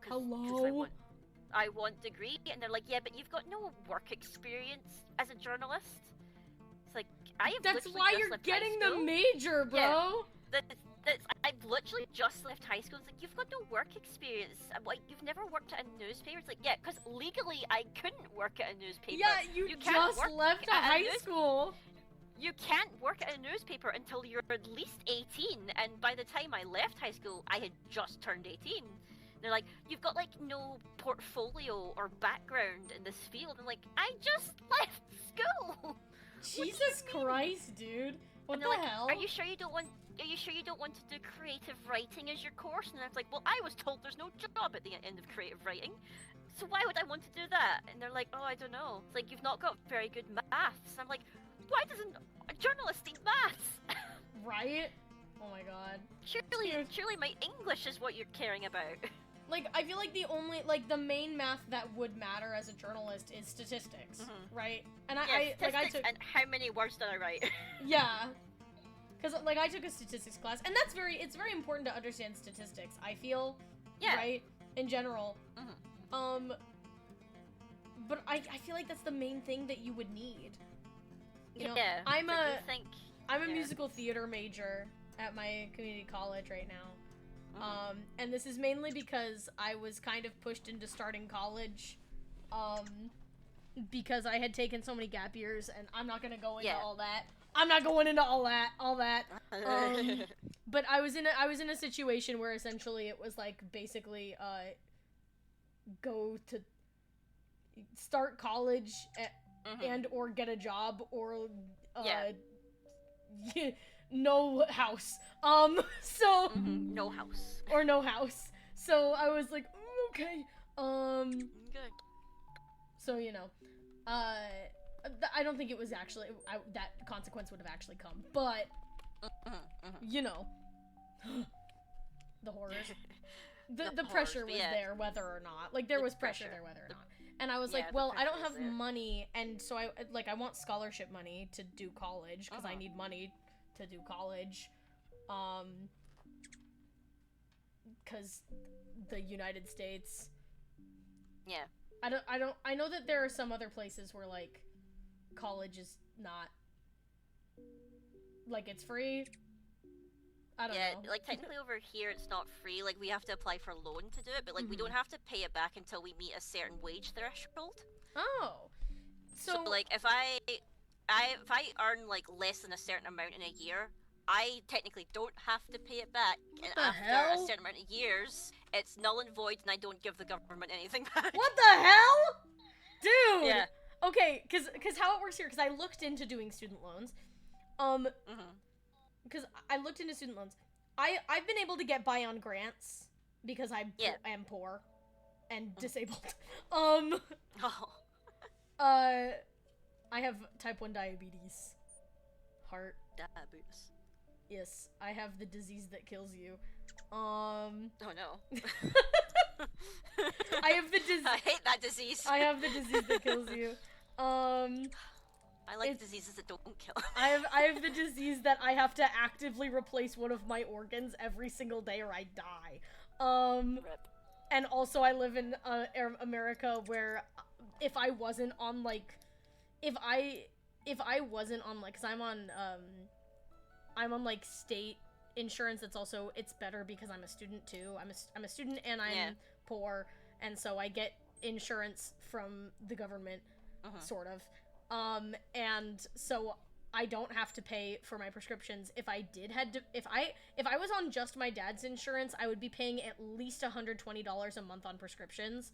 Hello. I want degree, and they're like, "Yeah, but you've got no work experience as a journalist." It's like That's why you're getting the major, bro. Yeah, I've literally just left high school. It's like, you've got no work experience. I'm like, you've never worked at a newspaper? It's like, yeah, because legally I couldn't work at a newspaper. Yeah, you just left high school. You can't work at a newspaper until you're at least 18, and by the time I left high school, I had just turned 18. They're like, you've got like no portfolio or background in this field. I'm like, I just left school. Jesus Christ, dude. What the hell? Are you sure you don't want to do creative writing as your course? And I was like, well, I was told there's no job at the end of creative writing, so why would I want to do that? And they're like, oh, I don't know. It's like, you've not got very good maths. I'm like, why doesn't a journalist need maths? Right? Oh my god. Surely my English is what you're caring about. Like, I feel like the main math that would matter as a journalist is statistics, right? And I took... and how many words did I write? Yeah. Because, like, I took a statistics class, and it's very important to understand statistics, I feel, right? In general. But I feel like that's the main thing that you would need. You know, I'm a musical theater major at my community college right now. And this is mainly because I was kind of pushed into starting college, because I had taken so many gap years, and I'm not gonna go into all that. I'm not going into all that. But I was in a situation where essentially it was like basically go to start college and or get a job or no house. So no house. Or no house. So I was like, okay. Good. So, you know, I don't think it was actually that consequence would have actually come, but you know, the horrors. The pressure was there whether or not. Like, there was pressure there whether or not. And I was like, well, I don't have money, and so I want scholarship money to do college, because I need money to do college. Because the United States. Yeah. I know that there are some other places where, like, college is not, like, it's free. I don't know. Like, technically over here it's not free. Like, we have to apply for a loan to do it, but, like, we don't have to pay it back until we meet a certain wage threshold. Oh. So like, if I earn, like, less than a certain amount in a year, I technically don't have to pay it back. What and the after hell? a certain amount of years, it's null and void, and I don't give the government anything back. What the hell? Dude! Yeah. Okay, because how it works here, because I looked into doing student loans. Because I looked into student loans. I've been able to get by on grants because I am poor and disabled. I have type 1 diabetes. Heart. Diabetes. Yes, I have the disease that kills you. Oh no. I have the disease. I hate that disease. I have the disease that kills you. I like diseases that don't kill. I have the disease that I have to actively replace one of my organs every single day or I die. Rip. And also I live in America where if I wasn't on like, if I wasn't on like, cause I'm on like state insurance. It's better because I'm a student too. I'm a student and I'm poor, and so I get insurance from the government, sort of. And so I don't have to pay for my prescriptions. If I was on just my dad's insurance, I would be paying at least $120 a month on prescriptions.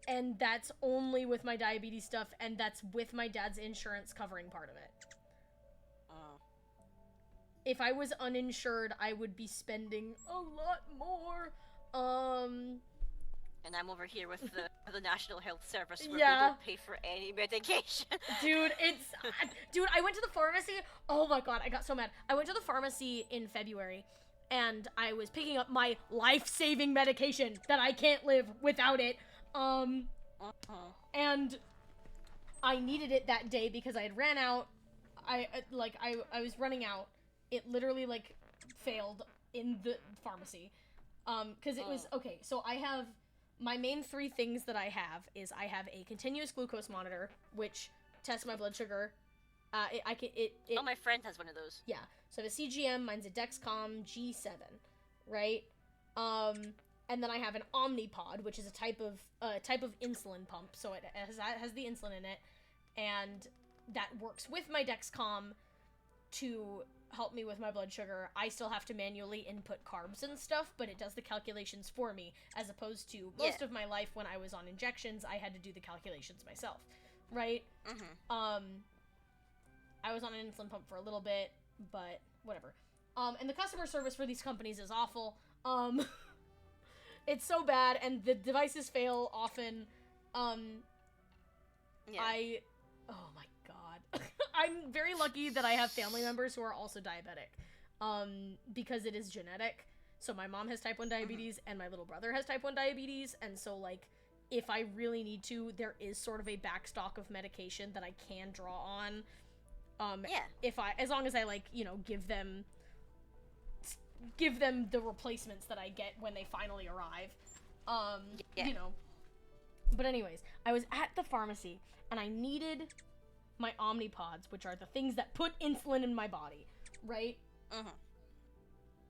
And that's only with my diabetes stuff, and that's with my dad's insurance covering part of it. If I was uninsured, I would be spending a lot more. And I'm over here with the National Health Service where we don't pay for any medication. Dude, I went to the pharmacy. Oh my god, I got so mad. I went to the pharmacy in February, and I was picking up my life-saving medication that I can't live without it. And I needed it that day because I had ran out. I was running out. It literally, like, failed in the pharmacy. Because it was, okay, so I have, my main 3 things that I have is I have a continuous glucose monitor, which tests my blood sugar. My friend has one of those. Yeah. So I have a CGM, mine's a Dexcom G7, right? And then I have an Omnipod, which is a type of insulin pump. So it has the insulin in it, and that works with my Dexcom to help me with my blood sugar. I still have to manually input carbs and stuff, but it does the calculations for me, as opposed to most of my life when I was on injections, I had to do the calculations myself, right? I was on an insulin pump for a little bit, but whatever. And the customer service for these companies is awful. It's so bad, and the devices fail often. Oh my god. I'm very lucky that I have family members who are also diabetic, because it is genetic. So my mom has type 1 diabetes, and my little brother has type 1 diabetes, and so, like, if I really need to, there is sort of a backstock of medication that I can draw on. As long as I, like, you know, give them the replacements that I get when they finally arrive. You know. But anyways, I was at the pharmacy, and I needed my Omnipods, which are the things that put insulin in my body, right?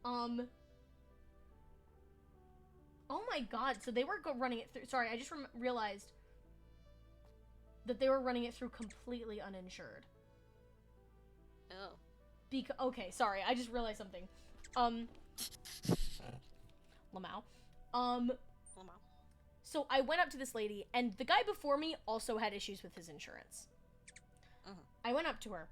Oh my god, so they were running it through, sorry, I just realized that they were running it through completely uninsured. Oh. Okay, sorry, I just realized something. Lamau. So I went up to this lady, and the guy before me also had issues with his insurance. I went up to her,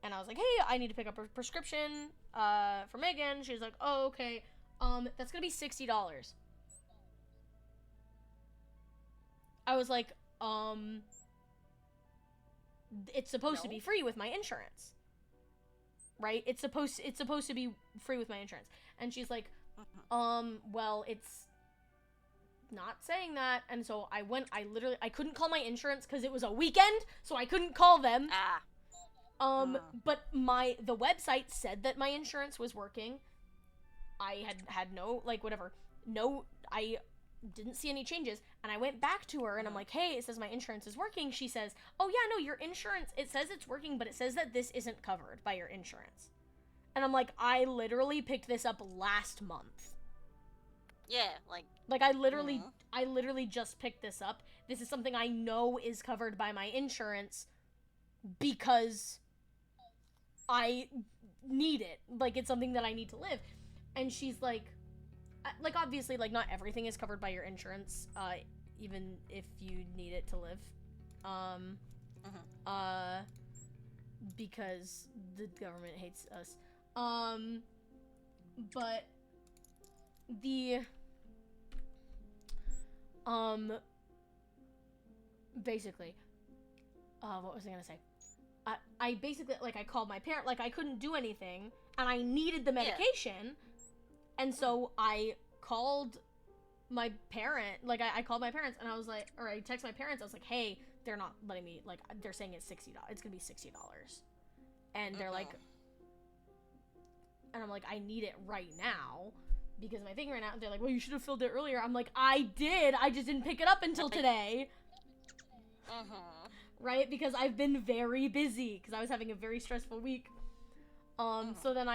and I was like, hey, I need to pick up a prescription, for Megan. She was like, oh, okay, that's gonna be $60. I was like, it's supposed to be free with my insurance. Right? It's supposed to be free with my insurance. And she's like, well, it's not saying that. And so I couldn't call my insurance because it was a weekend, so I couldn't call them. But the website said that my insurance was working. I had no, like, whatever. No, I didn't see any changes. And I went back to her, and I'm like, hey, it says my insurance is working. She says, oh yeah, no, your insurance, it says it's working, but it says that this isn't covered by your insurance. And I'm like, I literally picked this up last month. Yeah, like I literally just picked this up. This is something I know is covered by my insurance because I need it. Like, it's something that I need to live. And she's like, obviously, like, not everything is covered by your insurance, even if you need it to live. Because the government hates us. But basically, what was I gonna say? I basically, like, I called my parent, like, I couldn't do anything, and I needed the medication, and so I called my parent, like, I called my parents, and I was like, or I texted my parents, I was like, hey, they're not letting me, like, they're saying it's $60, it's gonna be $60, and they're like, and I'm like, I need it right now, because my thing right now, they're like, well, you should have filled it earlier. I'm like, I did, I just didn't pick it up until today. Right? Because I've been very busy, because I was having a very stressful week. So then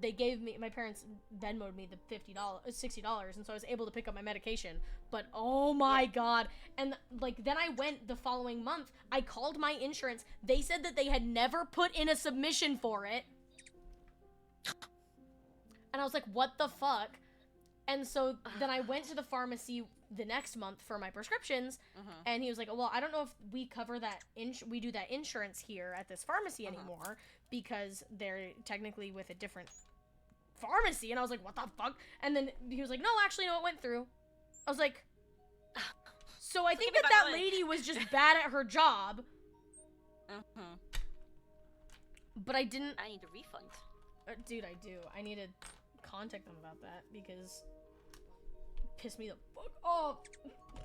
they gave me, my parents Venmo'd me the $60, and so I was able to pick up my medication. But oh my god. And, like, then I went the following month, I called my insurance, they said that they had never put in a submission for it. And I was like, what the fuck? And so then I went to the pharmacy the next month for my prescriptions, and he was like, well, I don't know if we cover that, we do that insurance here at this pharmacy anymore, because they're technically with a different pharmacy. And I was like, what the fuck? And then he was like, no, actually, no, it went through. I was like, so I think that lady was just bad at her job. But I didn't... I need a refund. Dude, I do. I need to contact them about that because piss me the fuck off.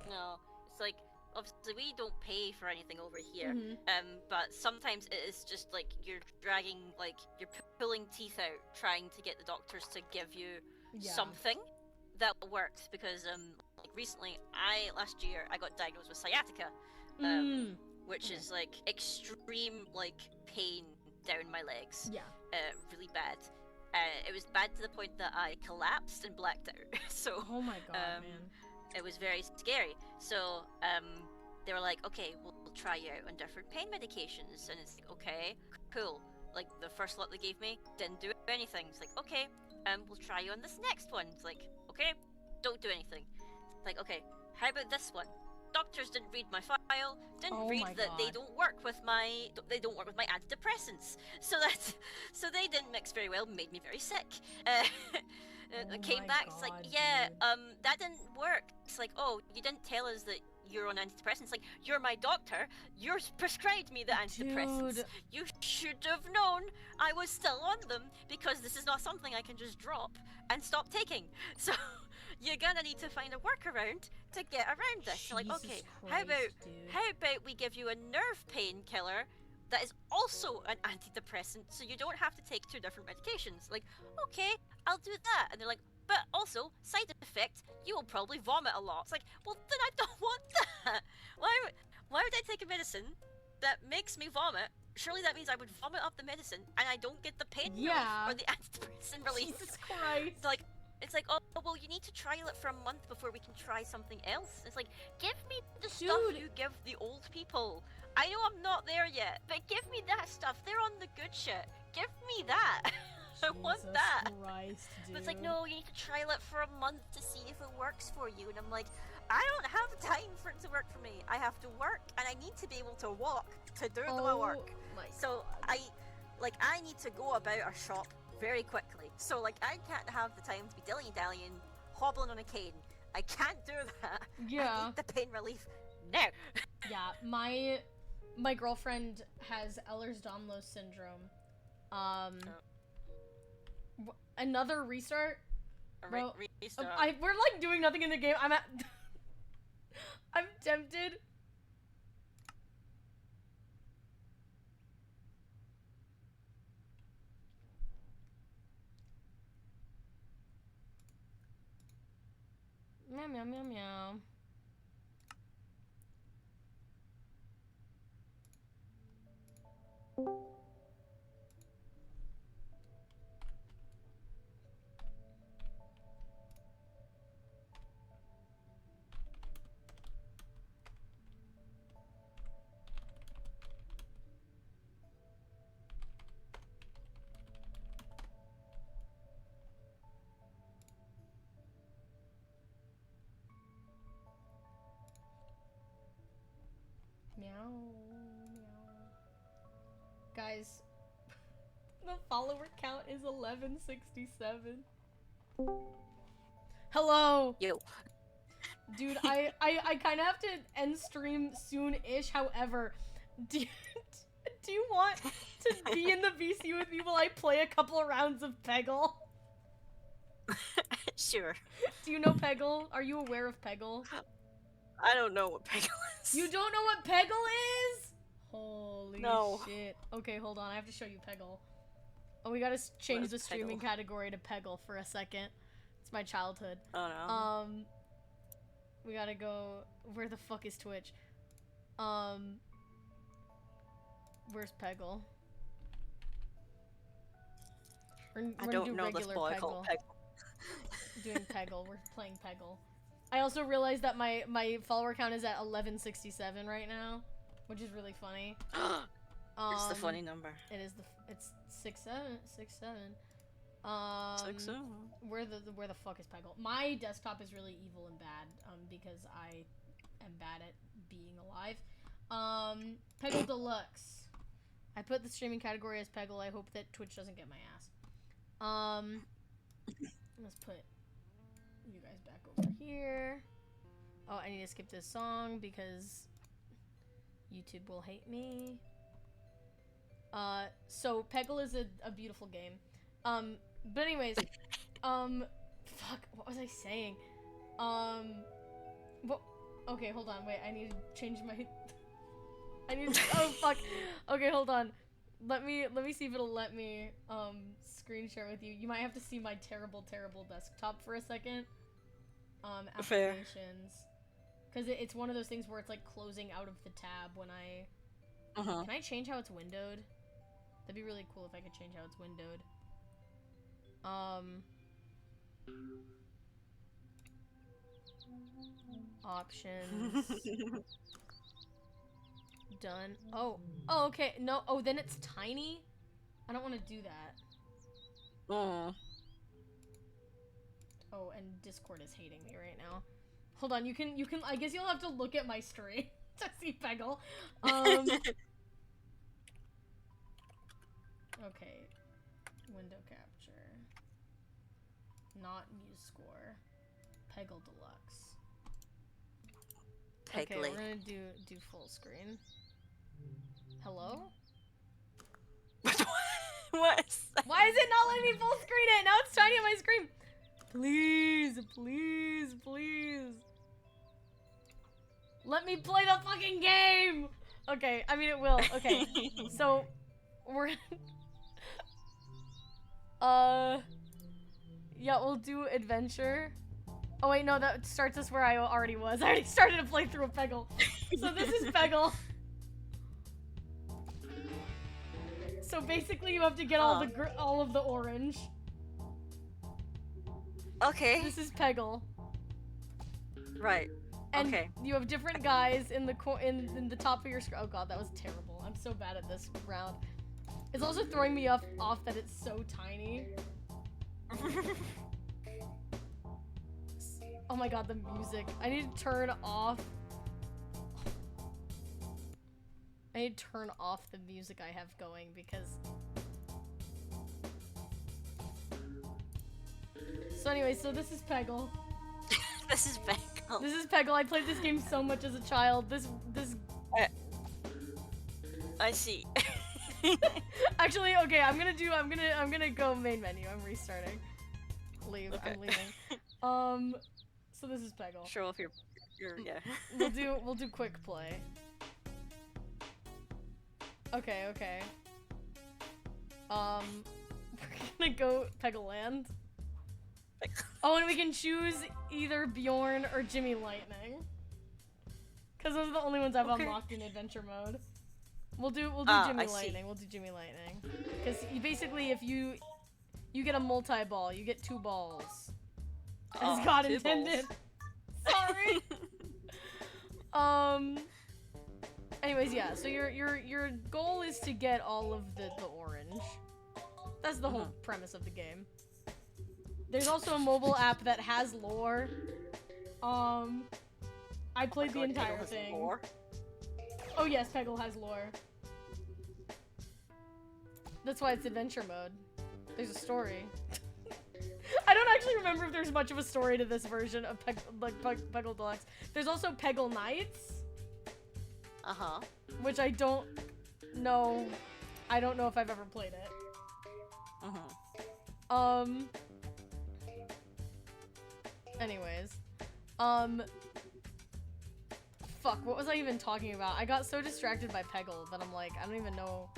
No, it's like, obviously we don't pay for anything over here, Mm-hmm. but sometimes it is just like you're dragging, like you're pulling teeth out trying to get the doctors to give you something that works, because like recently, last year I got diagnosed with sciatica, which is like extreme like pain down my legs, really bad. It was bad to the point that I collapsed and blacked out. So oh my god, man. It was very scary. So they were like, okay, we'll try you out on different pain medications, and it's like, okay, cool. Like the first lot they gave me didn't do anything. It's like, okay, we'll try you on this next one. It's like, okay, don't do anything. It's like, okay, how about this one? Doctors didn't read my file, didn't read that they don't work with my antidepressants, so they didn't mix very well, made me very sick. Came back, it's like, yeah, that didn't work. It's like, oh, you didn't tell us that you're on antidepressants. Like, you're my doctor, you're prescribed me the antidepressants. Dude. You should have known I was still on them, because this is not something I can just drop and stop taking. So you're gonna need to find a workaround to get around this. Like, okay, Christ, how about we give you a nerve painkiller that is also an antidepressant, so you don't have to take 2 different medications. Like, okay, I'll do that. And they're like, but also, side effect, you will probably vomit a lot. It's like, well, then I don't want that. Why would I take a medicine that makes me vomit? Surely that means I would vomit up the medicine and I don't get the pain relief or the antidepressant relief. Jesus Christ. It's like, oh, well, you need to trial it for a month before we can try something else. It's like, give me the stuff you give the old people. I know I'm not there yet, but give me that stuff. They're on the good shit. Give me that. I want that. Christ, dude. But it's like, no, you need to trial it for a month to see if it works for you. And I'm like, I don't have time for it to work for me. I have to work, and I need to be able to walk to do the work. So I need to go about our shop very quickly. So like, I can't have the time to be dilly-dallying, hobbling on a cane. I can't do that. Yeah. I need the pain relief now. Yeah, my girlfriend has Ehlers-Danlos syndrome. Another restart? Bro, restart. We're like doing nothing in the game. I'm tempted. Meow meow meow meow. Meow, meow. Guys, the follower count is 1167. Hello! Yo. Dude, I kind of have to end stream soon-ish, however, do you want to be in the VC with me while I play a couple of rounds of Peggle? Sure. Do you know Peggle? Are you aware of Peggle? I don't know what Peggle is. You don't know what Peggle is? Holy shit. Okay, hold on. I have to show you Peggle. Oh, we gotta change the streaming category to Peggle for a second. It's my childhood. Oh no. We gotta go... Where the fuck is Twitch? Where's Peggle? I don't know this boy called Peggle. Doing Peggle. We're playing Peggle. I also realized that my follower count is at 1167 right now, which is really funny. It's the funny number. It is it's 67. 67. Where the fuck is Peggle? My desktop is really evil and bad, because I am bad at being alive. Peggle Deluxe. I put the streaming category as Peggle. I hope that Twitch doesn't get my ass. Let's put you guys back over here. Oh, I need to skip this song because YouTube will hate me. So Peggle is a beautiful game. But anyways, Fuck, what was I saying? What? Okay, hold on, wait, I need to change my... oh, fuck. Okay, hold on. Let me see if it'll let me, screen share with you. You might have to see my terrible, terrible desktop for a second. Applications. Because it's one of those things where it's, like, closing out of the tab when I... Can I change how it's windowed? That'd be really cool if I could change how it's windowed. Options. Done. Oh, okay. No. Oh, then it's tiny. I don't want to do that. Oh, and Discord is hating me right now. Hold on. You can. I guess you'll have to look at my stream to see Peggle. Okay. Window capture. Not MuseScore. Peggle Deluxe. Okay, we're gonna do full screen. Hello? What? Why is it not letting me full screen it? Now it's tiny on my screen. Please, please, please. Let me play the fucking game. Okay, I mean it will. Okay, so we're yeah, we'll do adventure. Oh wait, no, that starts us where I already was. I already started a playthrough of Peggle. So this is Peggle. So basically you have to get all of the orange. Okay. This is Peggle. Right. And okay. You have different guys in the in the top of your screen. Oh god, that was terrible. I'm so bad at this round. It's also throwing me off that it's so tiny. Oh my god, the music. I need to turn off. I need to turn off the music I have going because... So anyway, so this is Peggle. This is Peggle. This is Peggle. I played this game so much as a child. This... I see. Actually, okay, I'm gonna go main menu. I'm restarting. Leave. Okay. I'm leaving. So this is Peggle. Sure, if you're yeah. We'll do quick play. Okay. We're gonna go Peggle Land. Oh, and we can choose either Bjorn or Jimmy Lightning. Cause those are the only ones I've unlocked in adventure mode. We'll do Jimmy Lightning. We'll do Jimmy Lightning. Cause basically, if you get a multi-ball, you get 2 balls. As God intended. Sorry. Anyways, yeah. So your goal is to get all of the orange. That's the whole premise of the game. There's also a mobile app that has lore. I played the entire thing. Lore? Oh yes, Peggle has lore. That's why it's adventure mode. There's a story. I don't actually remember if there's much of a story to this version of Peggle Deluxe. There's also Peggle Nights. Which I don't know. I don't know if I've ever played it. Anyways. Fuck, what was I even talking about? I got so distracted by Peggle that I'm like, I don't even know.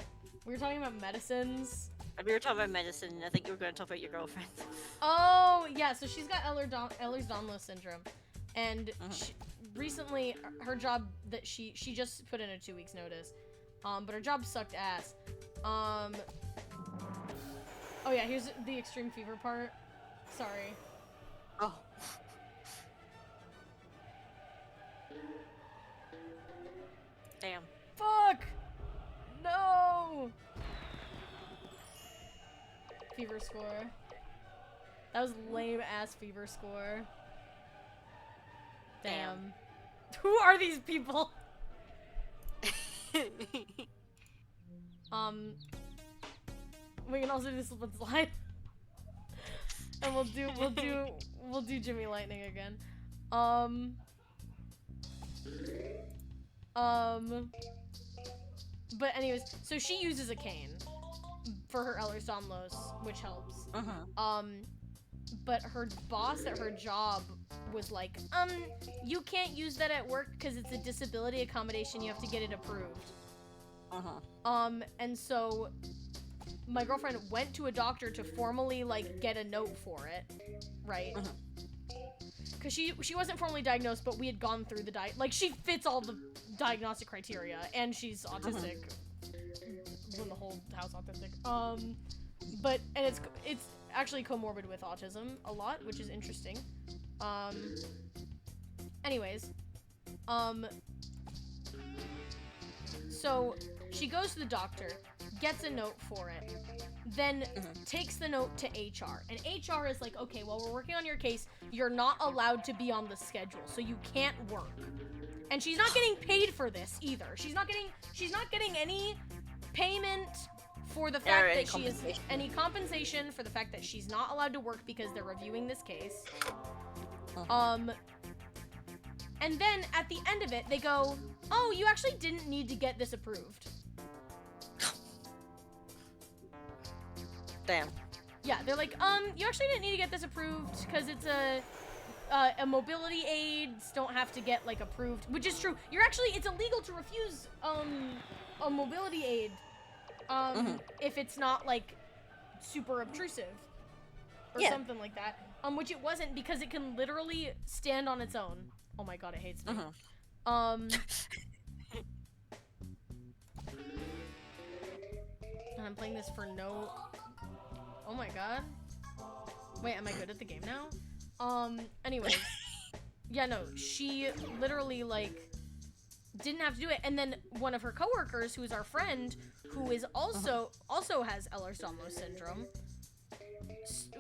We were talking about medicines. We were talking about medicine, and I think you were going to talk about your girlfriend. Oh, yeah, so she's got Ehlers-Danlos syndrome. And she, recently, her job that she just put in a 2 weeks notice. But her job sucked ass. Oh yeah, here's the extreme fever part. Sorry. Oh. Damn. Fuck! No! Fever score. That was lame ass fever score. Damn. Who are these people? We can also do slip and slide. And we'll do Jimmy Lightning again. But anyways, so she uses a cane for her Ehlers-Danlos, which helps. but her boss at her job was like, you can't use that at work because it's a disability accommodation. You have to get it approved. And so my girlfriend went to a doctor to formally, like, get a note for it, right? Because she wasn't formally diagnosed, but we had gone through the like, she fits all the diagnostic criteria, and she's autistic. When the whole house autistic. But, and it's actually comorbid with autism a lot, which is interesting. Anyways, so she goes to the doctor, gets a note for it, then takes the note to HR. And HR is like, okay, well, we're working on your case. You're not allowed to be on the schedule, so you can't work. And she's not getting paid for this either. She's not getting any payment for the fact that she is any compensation for the fact that she's not allowed to work because they're reviewing this case. And then at the end of it, they go, oh, you actually didn't need to get this approved. Damn. Yeah, they're like, you actually didn't need to get this approved because it's a mobility aids don't have to get, like, approved, which is true. It's illegal to refuse, a mobility aid, if it's not, like, super obtrusive or something like that. Which it wasn't, because it can literally stand on its own. Oh my god, it hates me. And I'm playing this for no... Oh my god. Wait, am I good at the game now? Anyways. Yeah, no, she literally, like, didn't have to do it. And then one of her coworkers, who is our friend, who is also has Ehlers-Danlos syndrome,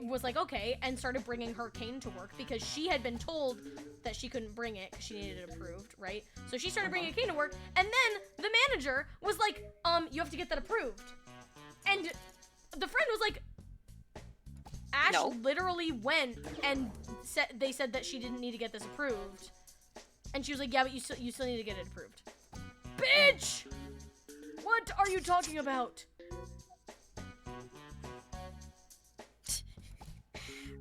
was like, okay, and started bringing her cane to work because she had been told that she couldn't bring it because she needed it approved, right? So she started bringing a cane to work, and then the manager was like, you have to get that approved. And the friend was like, Ash literally went and they said that she didn't need to get this approved. And she was like, yeah, but you still need to get it approved. Bitch! What are you talking about?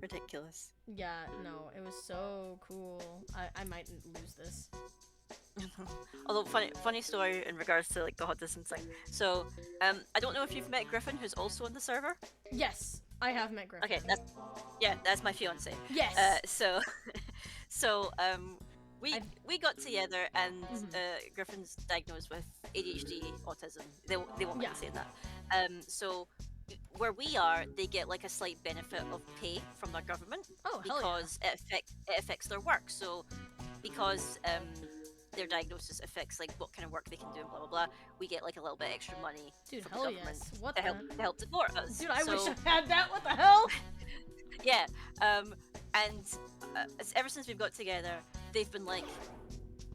Ridiculous. Yeah, no, it was so cool. I might lose this. Although, funny story in regards to, like, the autism thing. So, I don't know if you've met Griffin, who's also on the server. Yes, I have met Griffin. Okay, that's my fiance. Yes. So we got together, and Griffin's diagnosed with ADHD, autism. They won't mind saying that. So where we are, they get, like, a slight benefit of pay from their government. Oh, because it affects their work. So because their diagnosis affects, like, what kind of work they can do and blah blah blah, we get, like, a little bit extra money Dude, from hell the government yes. to help support us. Dude, I wish I had that. What the hell? Yeah. And ever since we've got together, they've been like,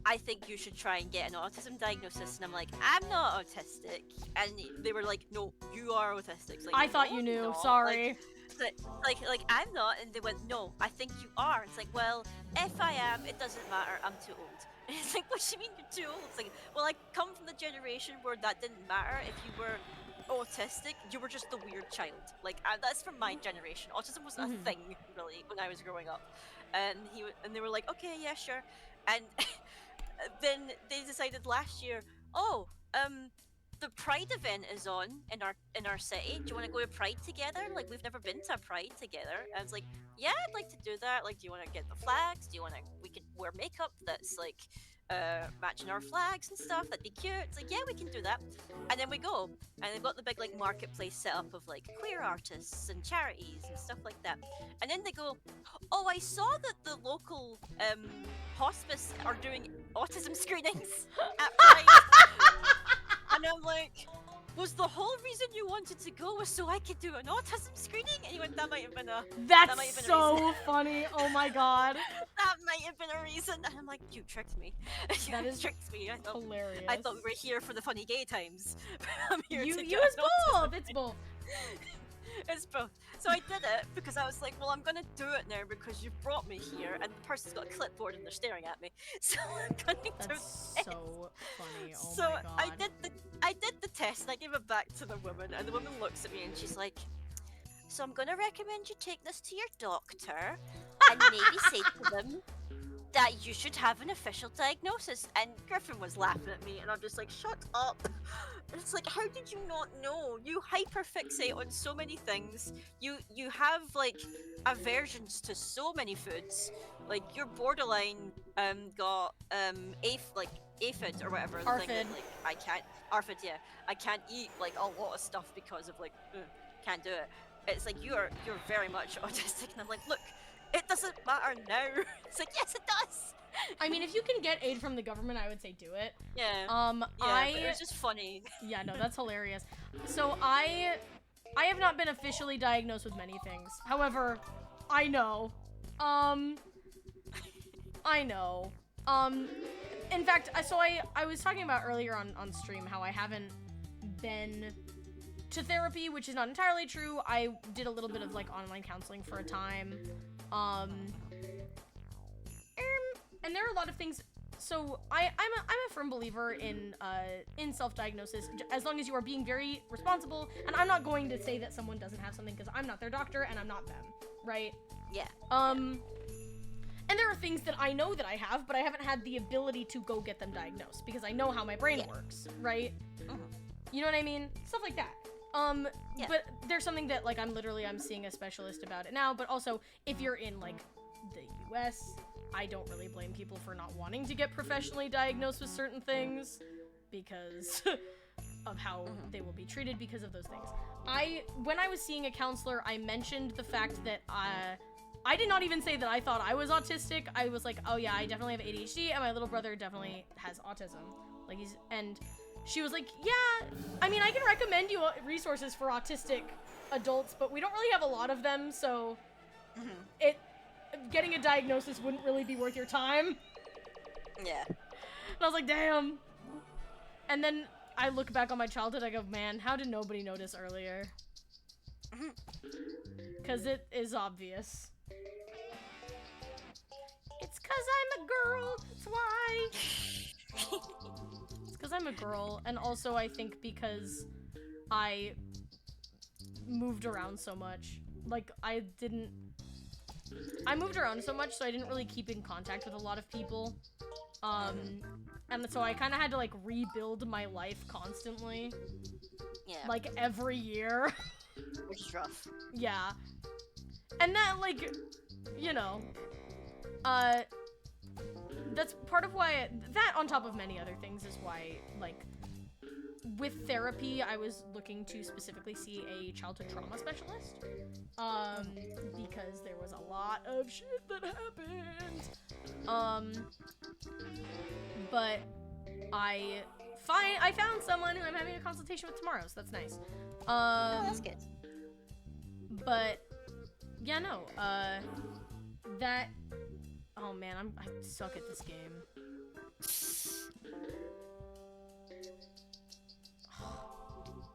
I think you should try and get an autism diagnosis, and I'm like, I'm not autistic, and they were like, no, you are autistic. Like, I thought you knew. Sorry. Like I'm not, and they went, no, I think you are. It's like, well, if I am, it doesn't matter. I'm too old. And it's like, what do you mean you're too old? It's like, well, I come from the generation where that didn't matter. If you were autistic, you were just the weird child. Like, that's from my generation. Autism wasn't a thing really when I was growing up, and they were like, okay, yeah, sure, and then they decided last year, oh, the Pride event is on in our city. Do you want to go to Pride together? Like, we've never been to a Pride together. And I was like, yeah, I'd like to do that. Like, do you want to get the flags? We could wear makeup that's like matching our flags and stuff. That'd be cute. It's like, yeah, we can do that. And then we go, and they've got the big, like, marketplace set up of, like, queer artists and charities and stuff like that. And then they go, oh, I saw that the local hospice are doing autism screenings at Pride. And I'm like, was the whole reason you wanted to go was so I could do an autism screening? And he went, that might have been a That's so funny. Oh my god. That might have been a reason. And I'm like, you tricked me. That is tricked me. Hilarious. I thought we were here for the funny gay times. I'm here to you it's both. It's both. It's both. So I did it because I was like, well, I'm gonna do it now because you've brought me here, and the person's got a clipboard and they're staring at me. So I'm going to. That's so funny. Oh so my god. I did the test, and I gave it back to the woman, and the woman looks at me and she's like, so I'm gonna recommend you take this to your doctor and maybe say to them that you should have an official diagnosis. And Griffin was laughing at me, and I'm just like, shut up. It's like, how did you not know? You hyperfixate on so many things. You have like aversions to so many foods. Like you're borderline got aphid or whatever. The thing that, Arphid. like I can't arphid, yeah. I can't eat like a lot of stuff because of like can't do it. It's like you're very much autistic, and I'm like, look, it doesn't matter now. It's like, yes, it does. I mean, if you can get aid from the government, I would say do it. Yeah. But it was just funny. Yeah, no, that's hilarious. So I have not been officially diagnosed with many things. However, I know. I know. In fact, I was talking about earlier on stream how I haven't been to therapy, which is not entirely true. I did a little bit of like online counseling for a time. And there are a lot of things. So I'm a firm believer in self-diagnosis, as long as you are being very responsible. And I'm not going to say that someone doesn't have something because I'm not their doctor and I'm not them, right? Yeah. And there are things that I know that I have, but I haven't had the ability to go get them diagnosed because I know how my brain works, right? You know what I mean? Stuff like that. But there's something that like I'm seeing a specialist about it now. But also, if you're in like the US, I don't really blame people for not wanting to get professionally diagnosed with certain things because of how they will be treated because of those things. When I was seeing a counselor, I mentioned the fact that I did not even say that I thought I was autistic. I was like, oh yeah, I definitely have ADHD, and my little brother definitely has autism. Like and she was like, yeah, I mean, I can recommend you resources for autistic adults, but we don't really have a lot of them, so getting a diagnosis wouldn't really be worth your time. Yeah. And I was like, damn. And then I look back on my childhood, I go, man, how did nobody notice earlier? Because it is obvious. It's because I'm a girl, that's why. It's because I'm a girl, and also I think because I moved around so much. Like, I moved around so much, so I didn't really keep in contact with a lot of people. And so I kind of had to, like, rebuild my life constantly. Yeah. Like, every year. Which is rough. Yeah. And that, like, you know, that's part of why, that on top of many other things is why, like, with therapy, I was looking to specifically see a childhood trauma specialist, because there was a lot of shit that happened, but I found someone who I'm having a consultation with tomorrow, so that's nice. Oh, that's good. But, yeah, no, that, oh man, I suck at this game.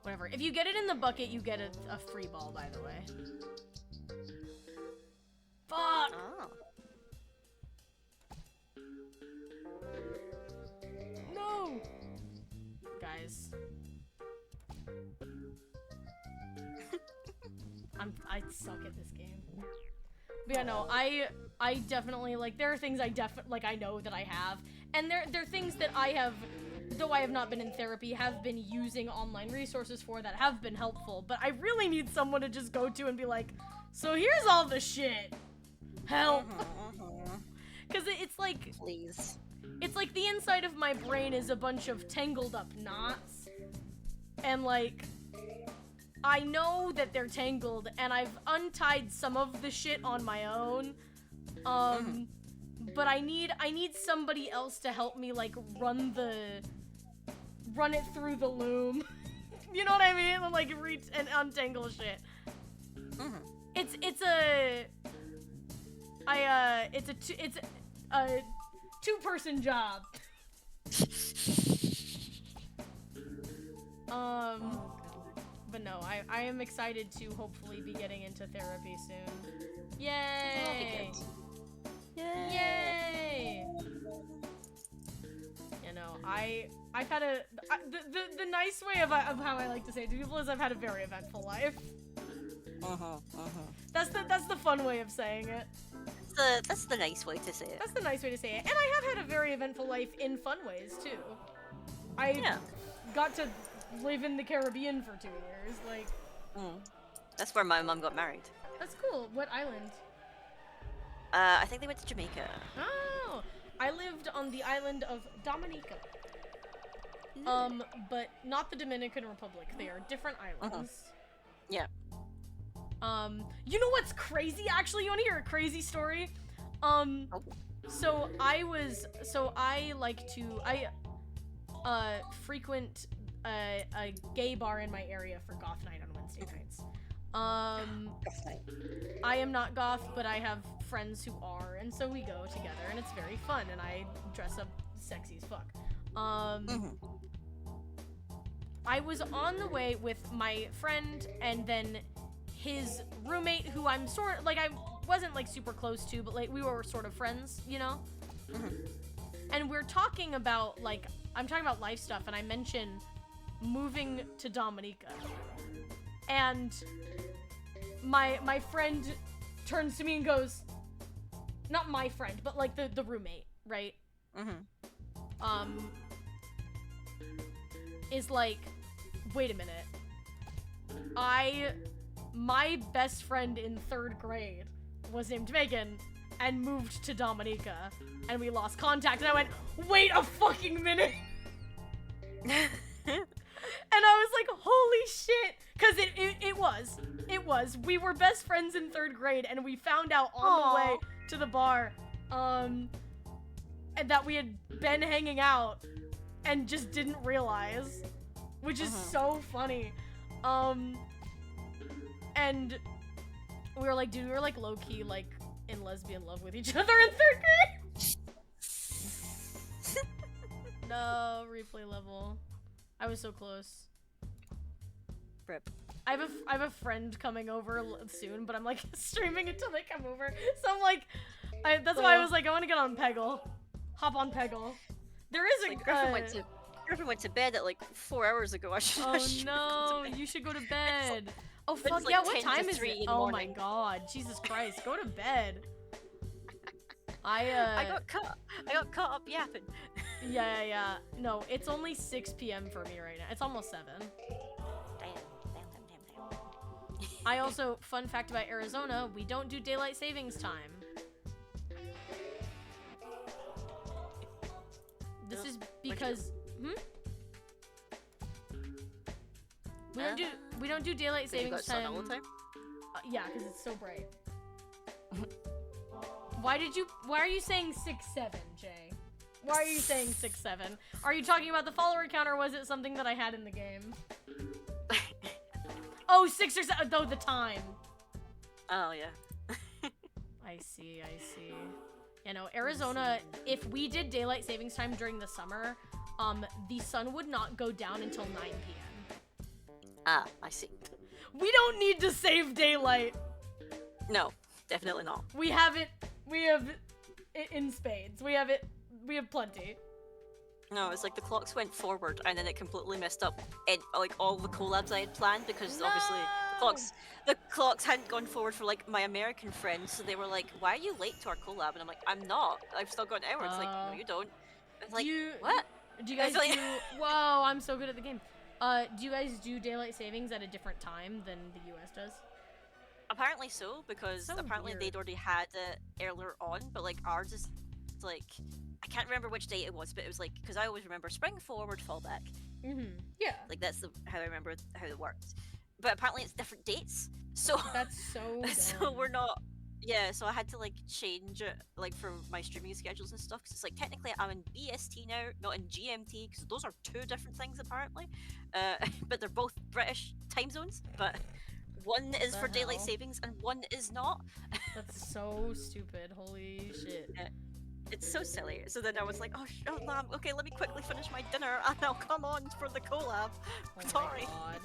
Whatever. If you get it in the bucket, you get a free ball, by the way. Fuck! Oh. No! Guys. I suck at this game. But yeah, no, I definitely, like, there are things I know that I have, and there are things that I have, though I have not been in therapy, have been using online resources for that have been helpful, but I really need someone to just go to and be like, so here's all the shit. Help. Because it's like, please. It's like the inside of my brain is a bunch of tangled up knots, and like, I know that they're tangled, and I've untied some of the shit on my own, but I need somebody else to help me, like, run it through the loom. You know what I mean? And, like, reach and untangle shit. It's a two-person job. But no, I am excited to hopefully be getting into therapy soon. Yay! Yay! You know, I've had the nice way of how I like to say it to people is I've had a very eventful life. That's the fun way of saying it. That's the nice way to say it. That's the nice way to say it. And I have had a very eventful life in fun ways too. I got to live in the Caribbean for 2 years. Like, that's where my mom got married. That's cool. What island? I think they went to Jamaica. Oh, I lived on the island of Dominica. But not the Dominican Republic. They are different islands. Yeah. You know what's crazy? Actually, you want to hear a crazy story? So I frequent a gay bar in my area for goth night on Wednesday nights. Goth night. I am not goth, but I have friends who are, and so we go together, and it's very fun, and I dress up sexy as fuck. I was on the way with my friend, and then his roommate, who I'm sort of, like, I wasn't, like, super close to, but, like, we were sort of friends, you know? And we're talking about, like, I'm talking about life stuff, and I mention moving to Dominica. And my friend turns to me and goes, not my friend, but, like, the roommate, right? Is like, wait a minute. My best friend in 3rd grade was named Megan and moved to Dominica, and we lost contact, and I went, wait a fucking minute! And I was like, holy shit! Because it was. We were best friends in 3rd grade, and we found out on the way to the bar, and that we had been hanging out, and just didn't realize, which is so funny. And we were like, dude, we were like low-key, like, in lesbian love with each other in 3rd grade. No, replay level. I was so close. Rip. I have a friend coming over soon, but I'm like streaming until they come over. So I'm like, that's why I was like, I want to get on Peggle. Hop on Peggle. There is a Griffin went to bed at like 4 hours ago. Oh no, you should go to bed. Oh fuck like yeah, what time is it? Oh my morning. god, Jesus Christ, go to bed. I got caught up yapping. Yeah. No, it's only 6 p.m. for me right now. It's almost 7. Damn. I also, fun fact about Arizona, we don't do daylight savings time. This is because we don't do daylight savings time. All the time? Yeah, because it's so bright. Why are you saying 6-7, Jay? Why are you saying 6-7? Are you talking about the follower count, or was it something that I had in the game? Oh, 6 or 7, though, the time. Oh, yeah. I see. You know, Arizona, if we did daylight savings time during the summer, the sun would not go down until 9 p.m. Ah, I see. We don't need to save daylight. No, definitely not. We have it in spades. We have plenty. No, it's like the clocks went forward and then it completely messed up like all the collabs I had planned, because obviously the clocks hadn't gone forward for like my American friends, so they were like, "Why are you late to our collab?" And I'm like, "I'm not. I've still got an hour." It's like, "No, you don't." It's like, what? Do you guys do? Whoa, I'm so good at the game. Do you guys do daylight savings at a different time than the US does? Apparently so, because apparently weird. they'd already had it earlier on, but like ours is like, I can't remember which date it was, but it was like, because I always remember spring forward, fall back. Yeah. Like that's how I remember how it worked. But apparently it's different dates. So that's so dumb. So we're not. Yeah, so I had to like change it like for my streaming schedules and stuff, because it's like technically I'm in BST now, not in GMT, because those are 2 different things apparently. But they're both British time zones, but one is for daylight savings and one is not. That's so stupid. Holy shit. Yeah. It's so silly. So then I was like, oh damn, okay, let me quickly finish my dinner and I'll come on for the collab. Sorry. My God.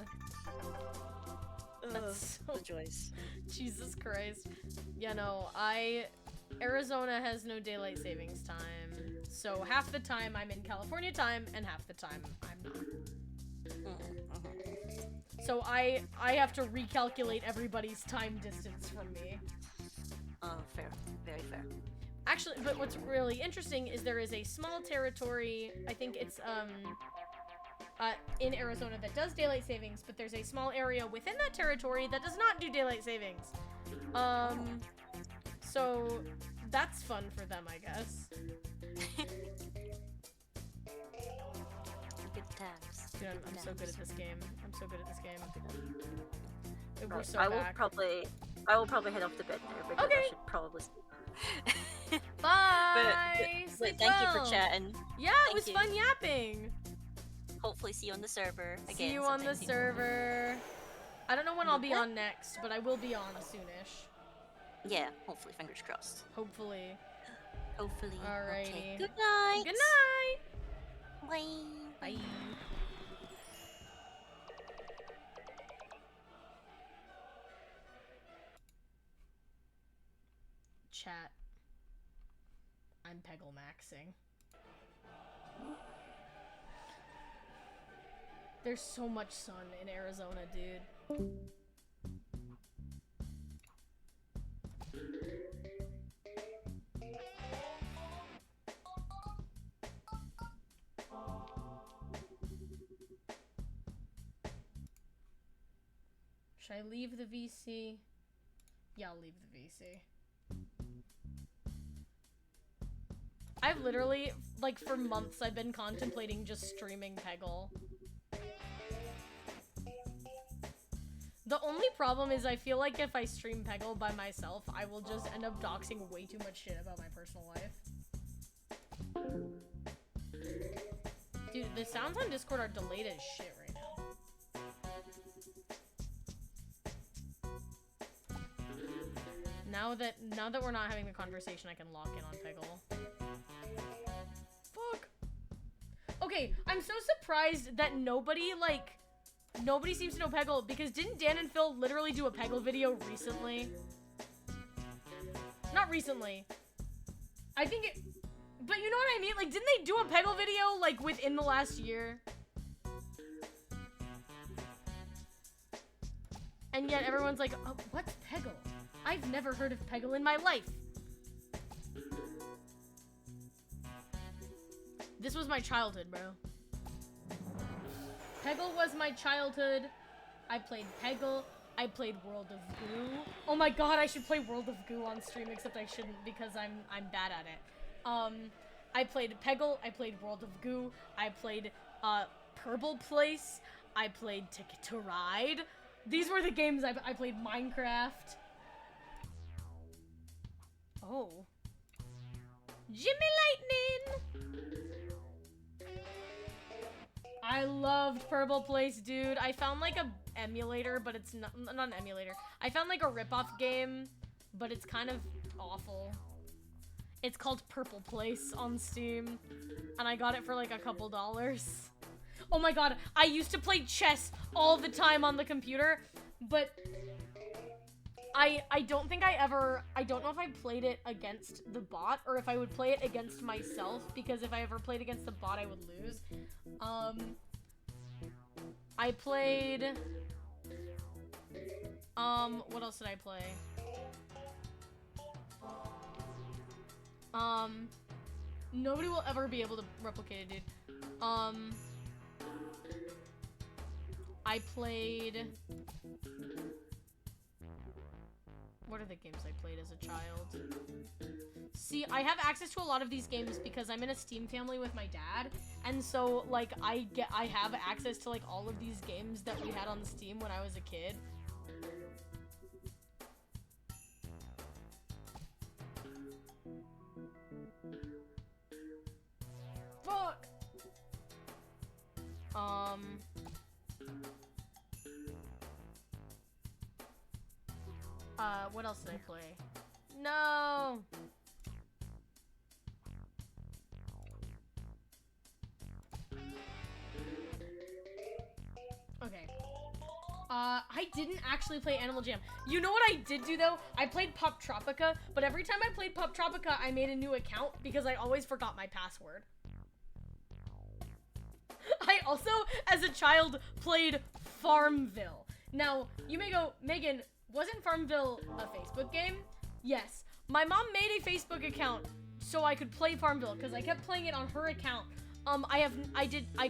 That's so joys. Jesus Christ. Yeah, no, Arizona has no daylight savings time. So half the time I'm in California time and half the time I'm not. So I have to recalculate everybody's time distance from me. Oh, fair. Very fair. Actually, but what's really interesting is there is a small territory, I think it's, in Arizona that does daylight savings, but there's a small area within that territory that does not do daylight savings. So that's fun for them, I guess. Good times. Dude, I'm so good at this game. I'm so good at this game. We're Right, so I back. will probably head off to bed now because Okay. I should probably sleep. Bye! But Sleep thank you well. for chatting. Yeah, it was you. fun yapping. Hopefully see you on the server again. See you on the sometime soon. server. I don't know when I'll be on next, but I will be on soonish. Yeah, hopefully, fingers crossed. Hopefully. Hopefully. Alrighty. Okay. Good night. Good night. Bye. Bye. Chat. I'm Peggle maxing. There's so much sun in Arizona, dude. Should I leave the VC? Yeah, I'll leave the VC. I've literally, like, for months, I've been contemplating just streaming Peggle. The only problem is I feel like if I stream Peggle by myself, I will just end up doxing way too much shit about my personal life. Dude, the sounds on Discord are delayed as shit right now. Now that we're not having the conversation, I can lock in on Peggle. Fuck. Okay, I'm so surprised that nobody seems to know Peggle, because didn't Dan and Phil literally do a Peggle video recently? Not recently. I think it... But you know what I mean? Like, didn't they do a Peggle video, like, within the last year? And yet everyone's like, oh, what's Peggle? I've never heard of Peggle in my life. This was my childhood, bro. Peggle was my childhood. I played Peggle. I played World of Goo. Oh my god, I should play World of Goo on stream, except I shouldn't because I'm bad at it. I played Peggle. I played World of Goo. I played Purple Place. I played Ticket to Ride. These were the games I played. Minecraft. Oh. Jimmy Lightning! I loved Purple Place, dude. I found like a emulator, but it's not an emulator. I found like a rip-off game, but it's kind of awful. It's called Purple Place on Steam, and I got it for like a couple $. Oh my god, I used to play chess all the time on the computer, but I don't think I don't know if I played it against the bot or if I would play it against myself, because if I ever played against the bot, I would lose. I played, what else did I play? Nobody will ever be able to replicate it, dude. I played... What are the games I played as a child? See, I have access to a lot of these games because I'm in a Steam family with my dad, and so, like, I have access to, like, all of these games that we had on Steam when I was a kid. Fuck! What else did I play? No! Okay. I didn't actually play Animal Jam. You know what I did do, though? I played Pop Tropica, but every time I played Pop Tropica, I made a new account because I always forgot my password. I also, as a child, played Farmville. Now, you may go, Megan, wasn't Farmville a Facebook game? Yes. My mom made a Facebook account so I could play Farmville, because I kept playing it on her account. I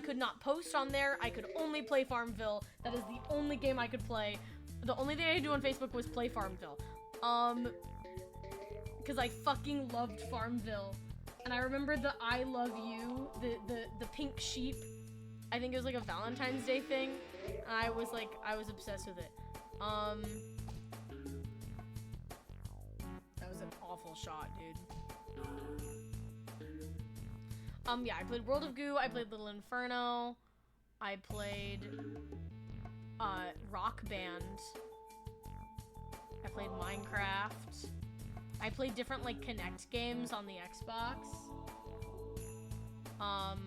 could not post on there. I could only play Farmville. That is the only game I could play. The only thing I could do on Facebook was play Farmville. Because I fucking loved Farmville. And I remember the I love you, the pink sheep. I think it was like a Valentine's Day thing. I was obsessed with it. That was an awful shot, dude. Yeah, I played World of Goo, I played Little Inferno, I played, Rock Band, I played Minecraft, I played different, like, Kinect games on the Xbox, I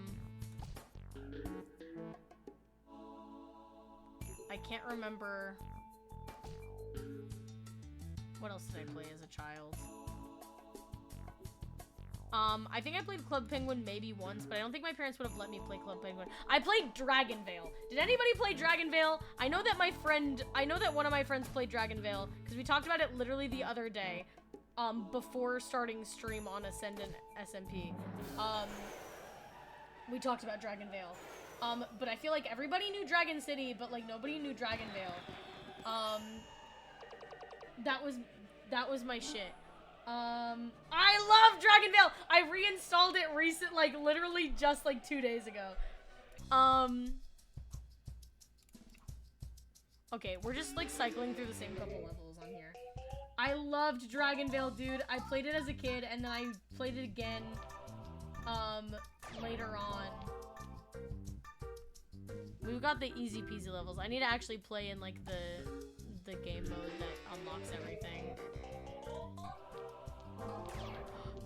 can't remember, what else did I play as a child? I think I played Club Penguin maybe once, but I don't think my parents would have let me play Club Penguin. I played Dragon Vale. Did anybody play Dragon Vale? I know that one of my friends played Dragon Vale, because we talked about it literally the other day, before starting stream on Ascendant SMP. We talked about Dragon Vale. But I feel like everybody knew Dragon City, but, like, nobody knew Dragon Vale. That was my shit. I love Dragon Vale! I reinstalled it literally just, 2 days ago. Okay, we're just, cycling through the same couple levels on here. I loved Dragon Vale, dude. I played it as a kid, and then I played it again, later on. We've got the easy peasy levels. I need to actually play in, the game mode that unlocks everything.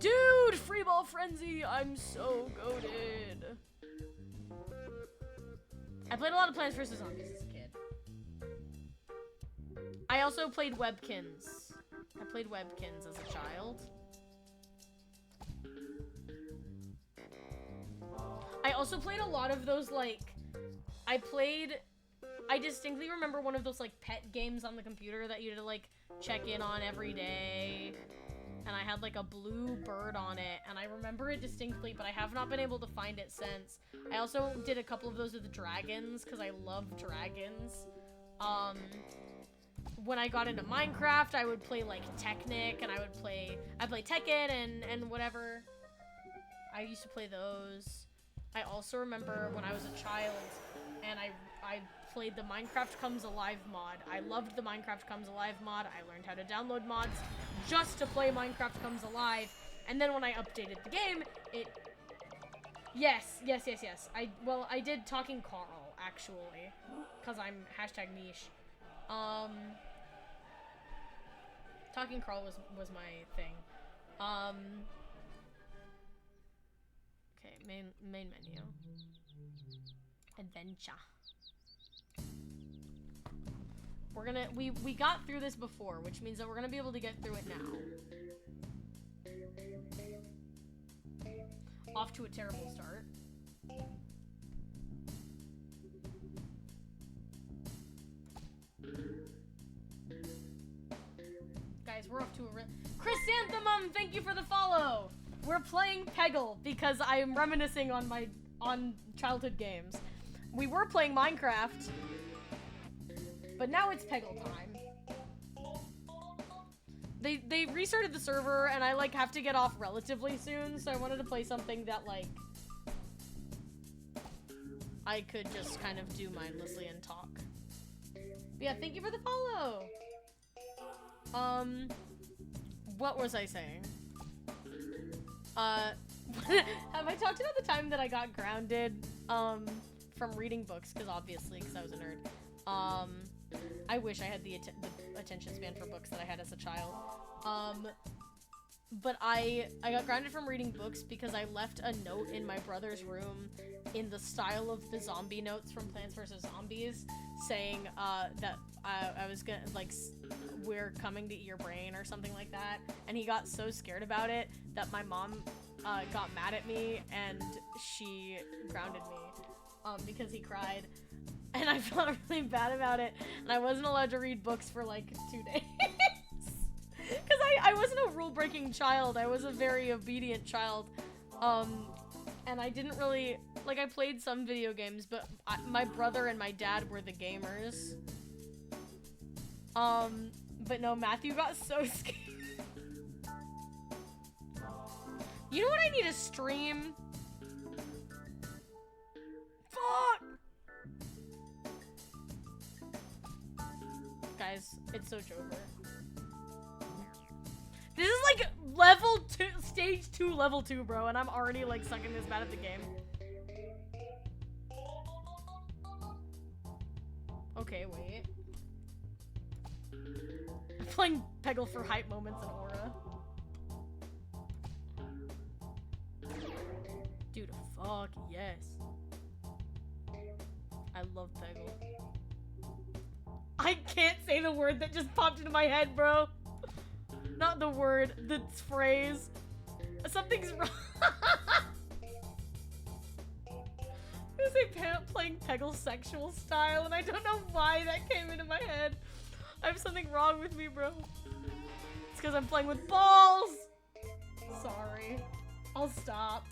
Dude, Free Ball Frenzy! I'm so goated. I played a lot of Plants vs. Zombies as a kid. I also played Webkins. I played Webkins as a child. I also played a lot of those, I distinctly remember one of those, pet games on the computer that you had to, check in on every day. And I had, a blue bird on it, and I remember it distinctly, but I have not been able to find it since. I also did a couple of those with dragons, because I love dragons. When I got into Minecraft, I would play, Technic, and I'd play Tekken and whatever. I used to play those. I also remember when I was a child, and I played the Minecraft Comes Alive mod. I loved the Minecraft Comes Alive mod. I learned how to download mods just to play Minecraft Comes Alive. And then when I updated the game, Yes. I did Talking Carl, actually. Because I'm #niche. Talking Carl was my thing. Okay, main menu. Adventure. We got through this before, which means that we're gonna be able to get through it now. Off to a terrible start. Guys, we're off to a Chrysanthemum, thank you for the follow! We're playing Peggle because I am reminiscing on childhood games. We were playing Minecraft, but now it's Peggle time. They restarted the server, and I have to get off relatively soon, so I wanted to play something that I could just kind of do mindlessly and talk. But yeah, thank you for the follow. What was I saying? Have I talked about the time that I got grounded from reading books? Because I was a nerd. I wish I had the attention span for books that I had as a child. But I got grounded from reading books because I left a note in my brother's room in the style of the zombie notes from Plants vs. Zombies, saying that I was gonna, we're coming to eat your brain or something like that. And he got so scared about it that my mom got mad at me and she grounded me because he cried. and I felt really bad about it, and I wasn't allowed to read books for like 2 days. Because I wasn't a rule-breaking child, I was a very obedient child. And I didn't really, like, I played some video games, but my brother and my dad were the gamers. But no, Matthew got so scared. You know what I need to stream? Fuck! Guys, it's so Joker. This is like level 2, stage 2, level 2, bro, and I'm already like sucking this bad at the game. Okay, wait. I'm playing Peggle for hype moments and aura. Dude, fuck yes. I love Peggle. I can't say the word that just popped into my head, bro. Not the word, the phrase. Something's wrong. I was playing Peggle sexual style, and I don't know why that came into my head. I have something wrong with me, bro. It's because I'm playing with balls. Sorry. I'll stop.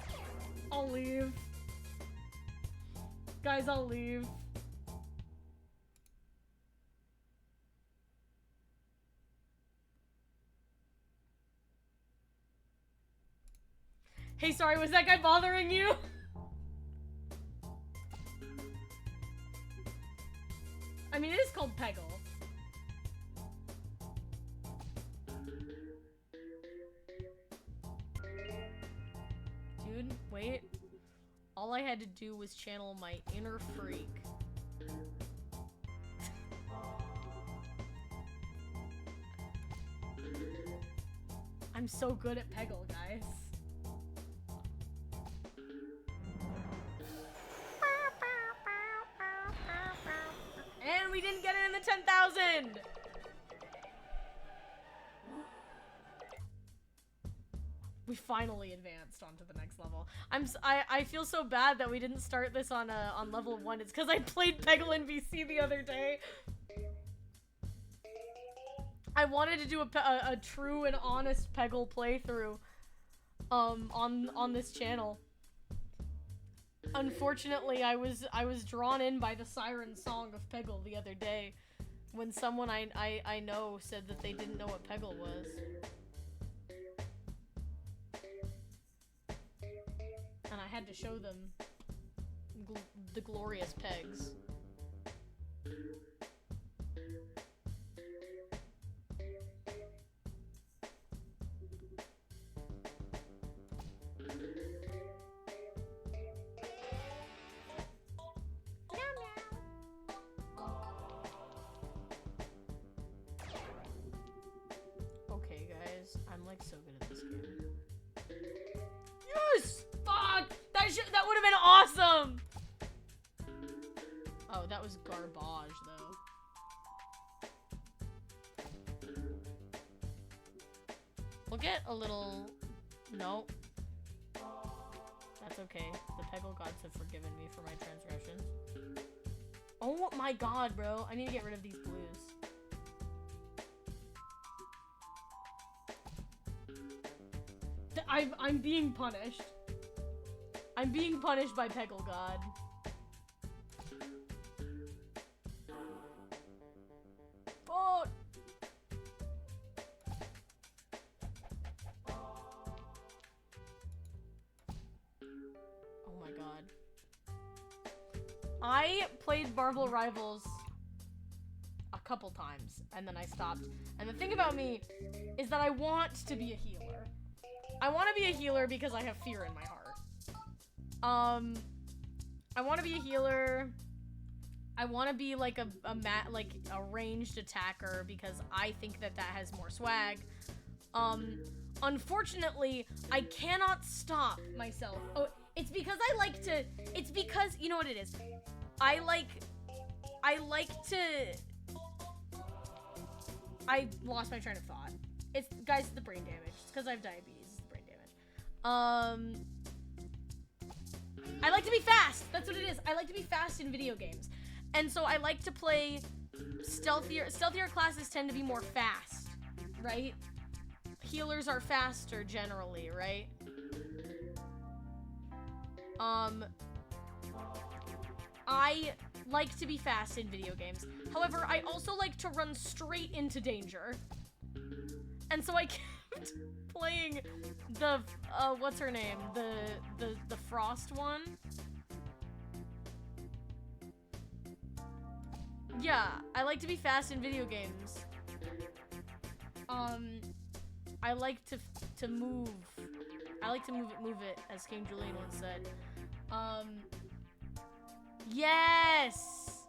I'll leave. Guys, I'll leave. Hey, sorry, was that guy bothering you? I mean, it is called Peggle. Dude, wait. All I had to do was channel my inner freak. I'm so good at Peggle, guys. And we didn't get it in the 10,000! We finally advanced onto the next level. I feel so bad that we didn't start this on level 1. It's because I played Peggle in VC the other day. I wanted to do a true and honest Peggle playthrough on this channel. Unfortunately, I was drawn in by the siren song of Peggle the other day when someone I know said that they didn't know what Peggle was. And I had to show them the glorious pegs. Okay, guys, I'm like so good at this game. Yes! Fuck! That would have been awesome! Oh, that was garbage, though. We'll get a little... No. That's okay. The Peggle gods have forgiven me for my transgressions. Oh my god, bro. I need to get rid of these blues. I'm being punished. I'm being punished by Peggle God. Fuck! Oh my god. I played Marvel Rivals a couple times, and then I stopped. And the thing about me is that I want to be a healer. I want to be a healer because I have fear in my heart. I want to be a healer. I want to be like a ranged attacker because I think that has more swag. Unfortunately, I cannot stop myself. Oh, it's because I like to. It's because you know what it is. I like to. I lost my train of thought. It's guys, the brain damage. It's because I have diabetes. It's the brain damage. I like to be fast. That's what it is. I like to be fast in video games. And so I like to play stealthier classes tend to be more fast, right? Healers are faster generally, right? I like to be fast in video games. However, I also like to run straight into danger. And so I kept playing the, what's her name? The Frost one. Yeah, I like to be fast in video games. I like to move. I like to move it, as King Julian once said. Yes!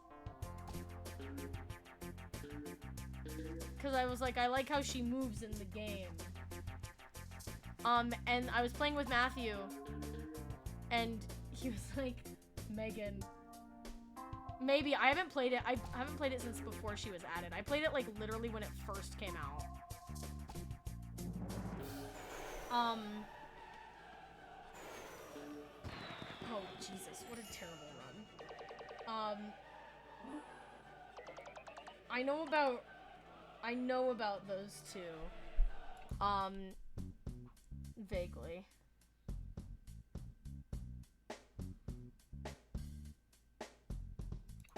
Because I was like, I like how she moves in the game. And I was playing with Matthew, and he was like, Megan, maybe, I haven't played it, I haven't played it since before she was added. I played it, like, literally when it first came out. Oh, Jesus, what a terrible run. I know about those two. Vaguely.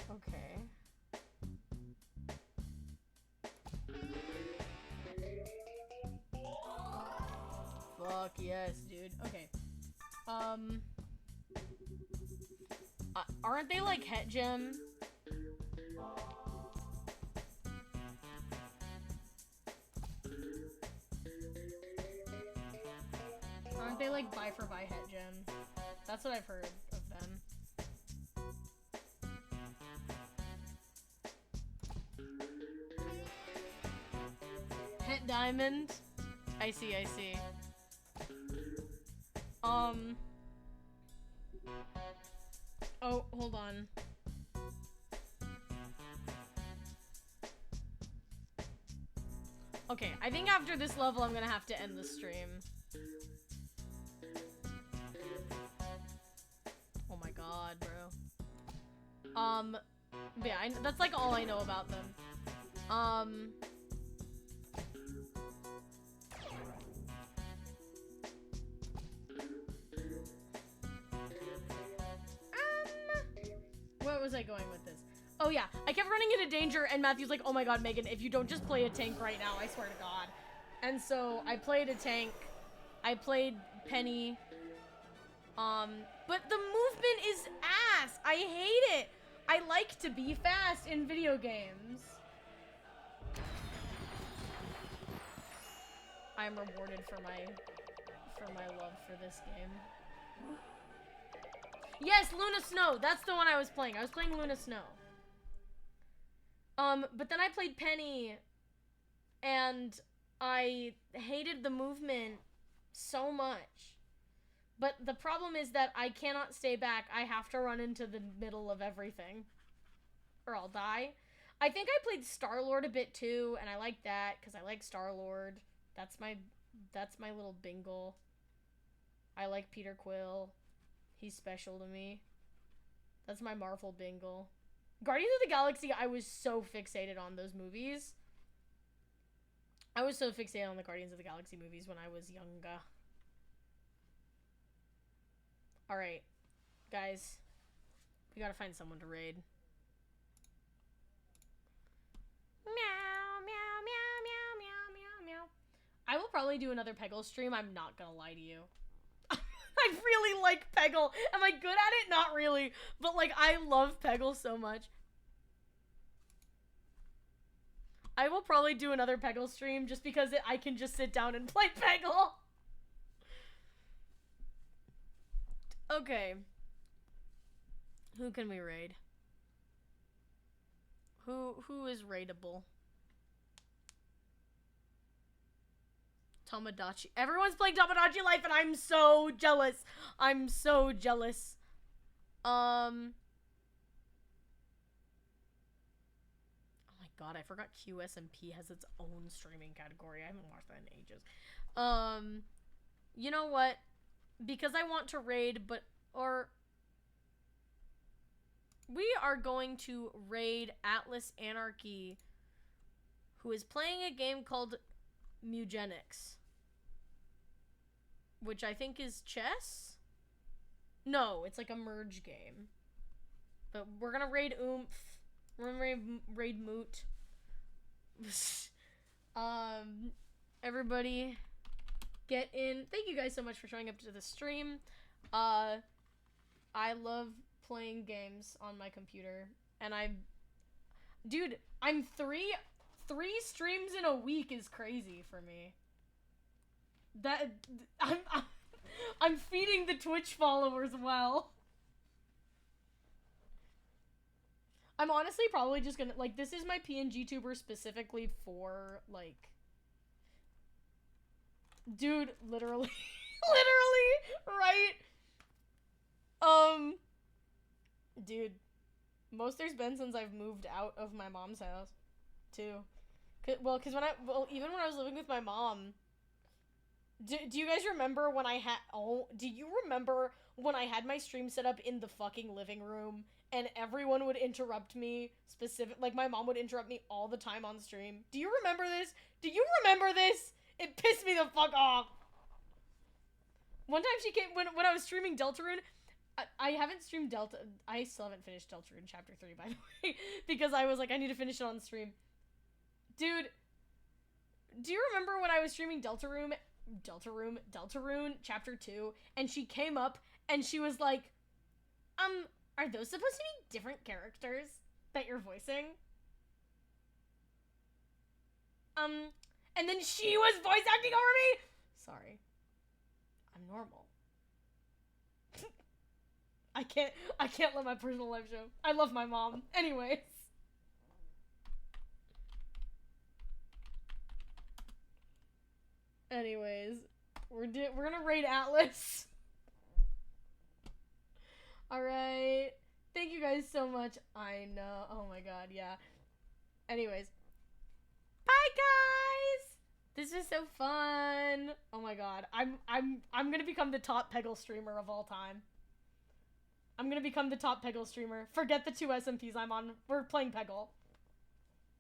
Okay. Fuck yes, dude. Okay. Aren't they like Het Gem? Aren't they like buy for buy Het Gem? That's what I've heard of them. Het Diamond? I see, I see. Oh, hold on. Okay, I think after this level, I'm gonna have to end the stream. Oh my god, bro. But yeah, that's like all I know about them. Where was I going with this? Oh yeah, I kept running into danger, and Matthew's like, oh my god, Megan, if you don't just play a tank right now, I swear to god. And so I played a tank. I played Penny. But the movement is ass. I hate it. I like to be fast in video games. I'm rewarded for my love for this game. Yes, Luna Snow. That's the one I was playing. I was playing Luna Snow. But then I played Penny, and I hated the movement so much. But the problem is that I cannot stay back. I have to run into the middle of everything, or I'll die. I think I played Star-Lord a bit too, and I like that because I like Star-Lord. That's my little bingle. I like Peter Quill. He's special to me. That's my Marvel bingle. Guardians of the Galaxy, I was so fixated on those movies. I was so fixated on the Guardians of the Galaxy movies when I was younger. Alright, guys. We gotta find someone to raid. Meow, meow, meow, meow, meow, meow, meow. I will probably do another Peggle stream, I'm not gonna lie to you. I really like Peggle. Am I good at it? Not really. But, like, I love Peggle so much. I will probably do another Peggle stream just because I can just sit down and play Peggle. Okay. Who can we raid? Who is raidable? Tomodachi. Everyone's playing Tomodachi Life and I'm so jealous. I'm so jealous. Oh my god, I forgot QSMP has its own streaming category. I haven't watched that in ages. You know what? Because I want to raid, but we are going to raid Atlas Anarchy, who is playing a game called Mugenics, which I think is chess? No, it's like a merge game. But we're gonna raid Oomph. We're gonna raid Moot. Everybody, get in. Thank you guys so much for showing up to the stream. I love playing games on my computer, and dude, I'm three streams in a week is crazy for me. That I'm feeding the Twitch followers well. I'm honestly probably just gonna, like, this is my PNG tuber specifically for, like, dude, literally, right? Dude, most there's been since I've moved out of my mom's house, too. Even when I was living with my mom, do you guys remember when I had my stream set up in the fucking living room, and everyone would interrupt me, like, my mom would interrupt me all the time on stream? Do you remember this? It pissed me the fuck off. One time she came, when I was streaming Deltarune, I haven't streamed I still haven't finished Deltarune Chapter 3, by the way, because I was like, I need to finish it on stream. Dude, do you remember when I was streaming Deltarune Chapter 2, and she came up, and she was like, are those supposed to be different characters that you're voicing? And then she was voice acting over me? Sorry. I'm normal. I can't let my personal life show. I love my mom. Anyways. We're gonna raid Atlas. Alright. Thank you guys so much. I know. Oh my god, yeah. Anyways. Bye, guys! This is so fun. Oh my god. I'm gonna become the top Peggle streamer of all time. I'm gonna become the top Peggle streamer. Forget the 2 SMPs I'm on. We're playing Peggle.